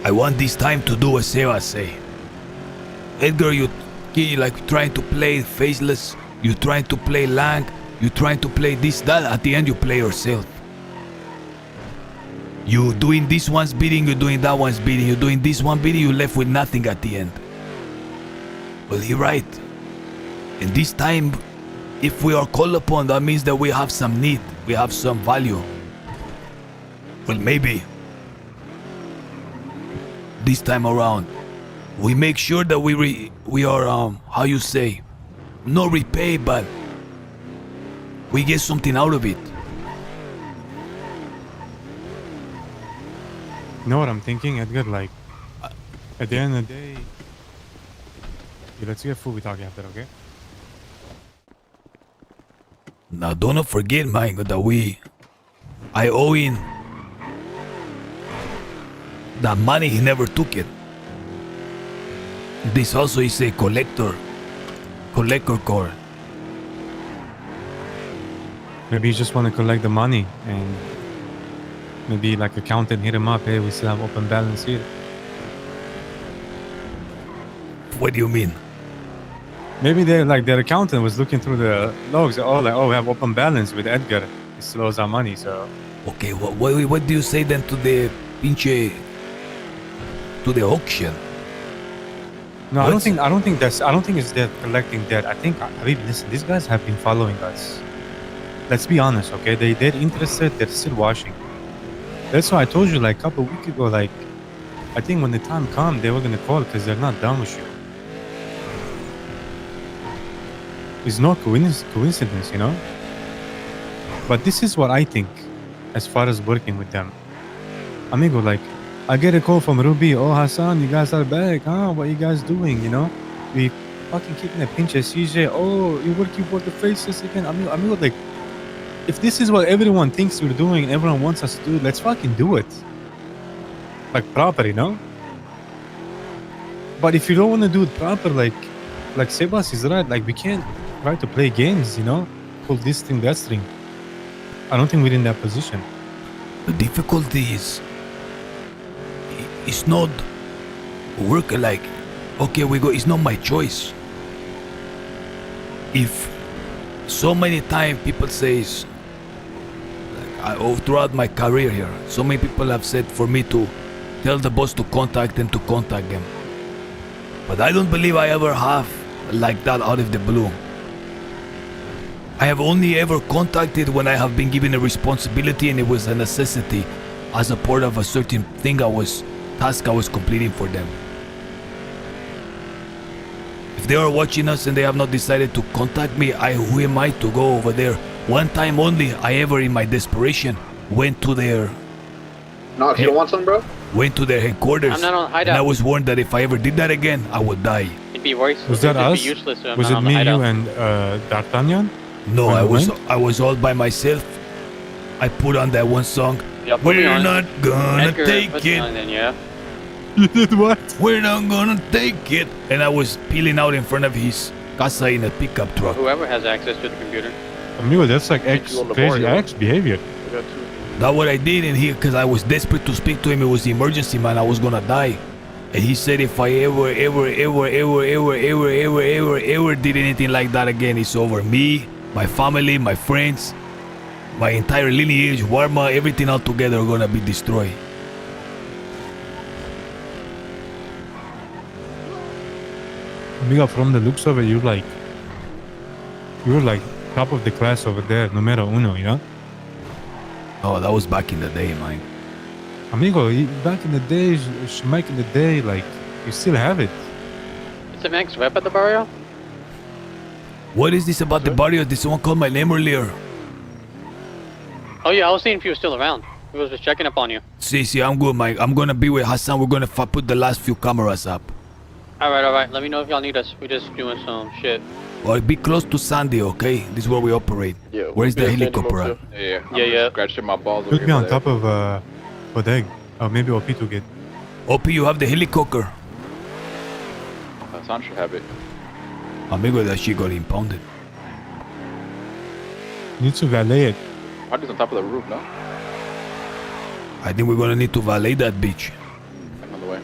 I want this time to do as Sarah say. Edgar, you like trying to play Faceless, you trying to play Lang, you trying to play this, that, at the end you play yourself. You doing this one's bidding, you doing that one's bidding, you doing this one bidding, you left with nothing at the end. Well, he right. And this time, if we are called upon, that means that we have some need, we have some value. Well, maybe this time around, we make sure that we are, how you say, not repay, but we get something out of it. You know what I'm thinking, Edgar? Like, at the end of the day, let's get food. We talk after, okay? Now, don't forget, Mike, that I owe him that money. He never took it. This also is a collector core. Maybe you just want to collect the money and maybe like accountant hit him up. Hey, we still have open balance here. What do you mean? Maybe their accountant was looking through the logs. Oh, we have open balance with Edgar. He still owes our money, so. Okay, what do you say then to the auction? No, I don't think it's they're collecting debt. I mean, listen, these guys have been following us. Let's be honest, okay? They're interested. They're still watching. That's why I told you like a couple of weeks ago. Like, I think when the time comes, they were gonna call because they're not done with you. It's no coincidence, you know. But this is what I think, as far as working with them. Amigo, like, I get a call from Ruby. Oh, Hassan, you guys are back, huh? What you guys doing? You know, we fucking keeping a pinch at CJ. Oh, you're working for the Faceless again. Amigo, like, if this is what everyone thinks we're doing and everyone wants us to do, let's fucking do it. Like, proper, you know? But if you don't want to do it proper, like Sebas is right, like, we can't try to play games, you know? Pull this string, that string. I don't think we're in that position. The difficulty is, it's not work like, okay, we go, it's not my choice. If so many times people says, throughout my career here, so many people have said for me to tell the boss to contact them. But I don't believe I ever have like that out of the blue. I have only ever contacted when I have been given a responsibility and it was a necessity as a part of a certain thing task I was completing for them. If they are watching us and they have not decided to contact me, who am I to go over there? One time only, I ever in my desperation went to their... No, if you don't want some, bro? Went to their headquarters. I'm not on hideout. And I was warned that if I ever did that again, I would die. It'd be worse. Was that us? Useless, so was it me, you, and D'Artagnan? No, I was all by myself. I put on that one song. Yeah, We're not gonna Edgar, take put it. on then, yeah. You did what? We're not gonna take it. And I was peeling out in front of his casa in a pickup truck. Whoever has access to the computer. Amigo, that's like crazy ex behavior. That's what I did, and because I was desperate to speak to him, it was the emergency, man. I was gonna die. And he said if I ever did anything like that again, it's over. Me, my family, my friends, my entire lineage, Warma, everything all together are gonna be destroyed. Amigo, from the looks of it, you're like top of the class over there, numero uno, you know? Oh, that was back in the day, man. Amigo, back in the days, back in the day, like, you still have it. It's a max rep at the barrio? What is this about the barrio? Did someone call my name earlier? Oh yeah, I was seeing if you were still around. We was just checking up on you. See, I'm good, Mike. I'm gonna be with Hassan. We're gonna put the last few cameras up. Alright. Let me know if y'all need us. We're just doing some shit. Well, be close to Sandy, okay? This is where we operate. Yeah. Where's the helicopter at? Yeah. Scratching my balls. Could be on top of Bodeg. Or maybe OP to get. OP, you have the helicopter. Hassan should have it. Amigo, that shit got impounded. Need to valet it. Party's on top of the roof, no? I think we're gonna need to valet that bitch. Another way.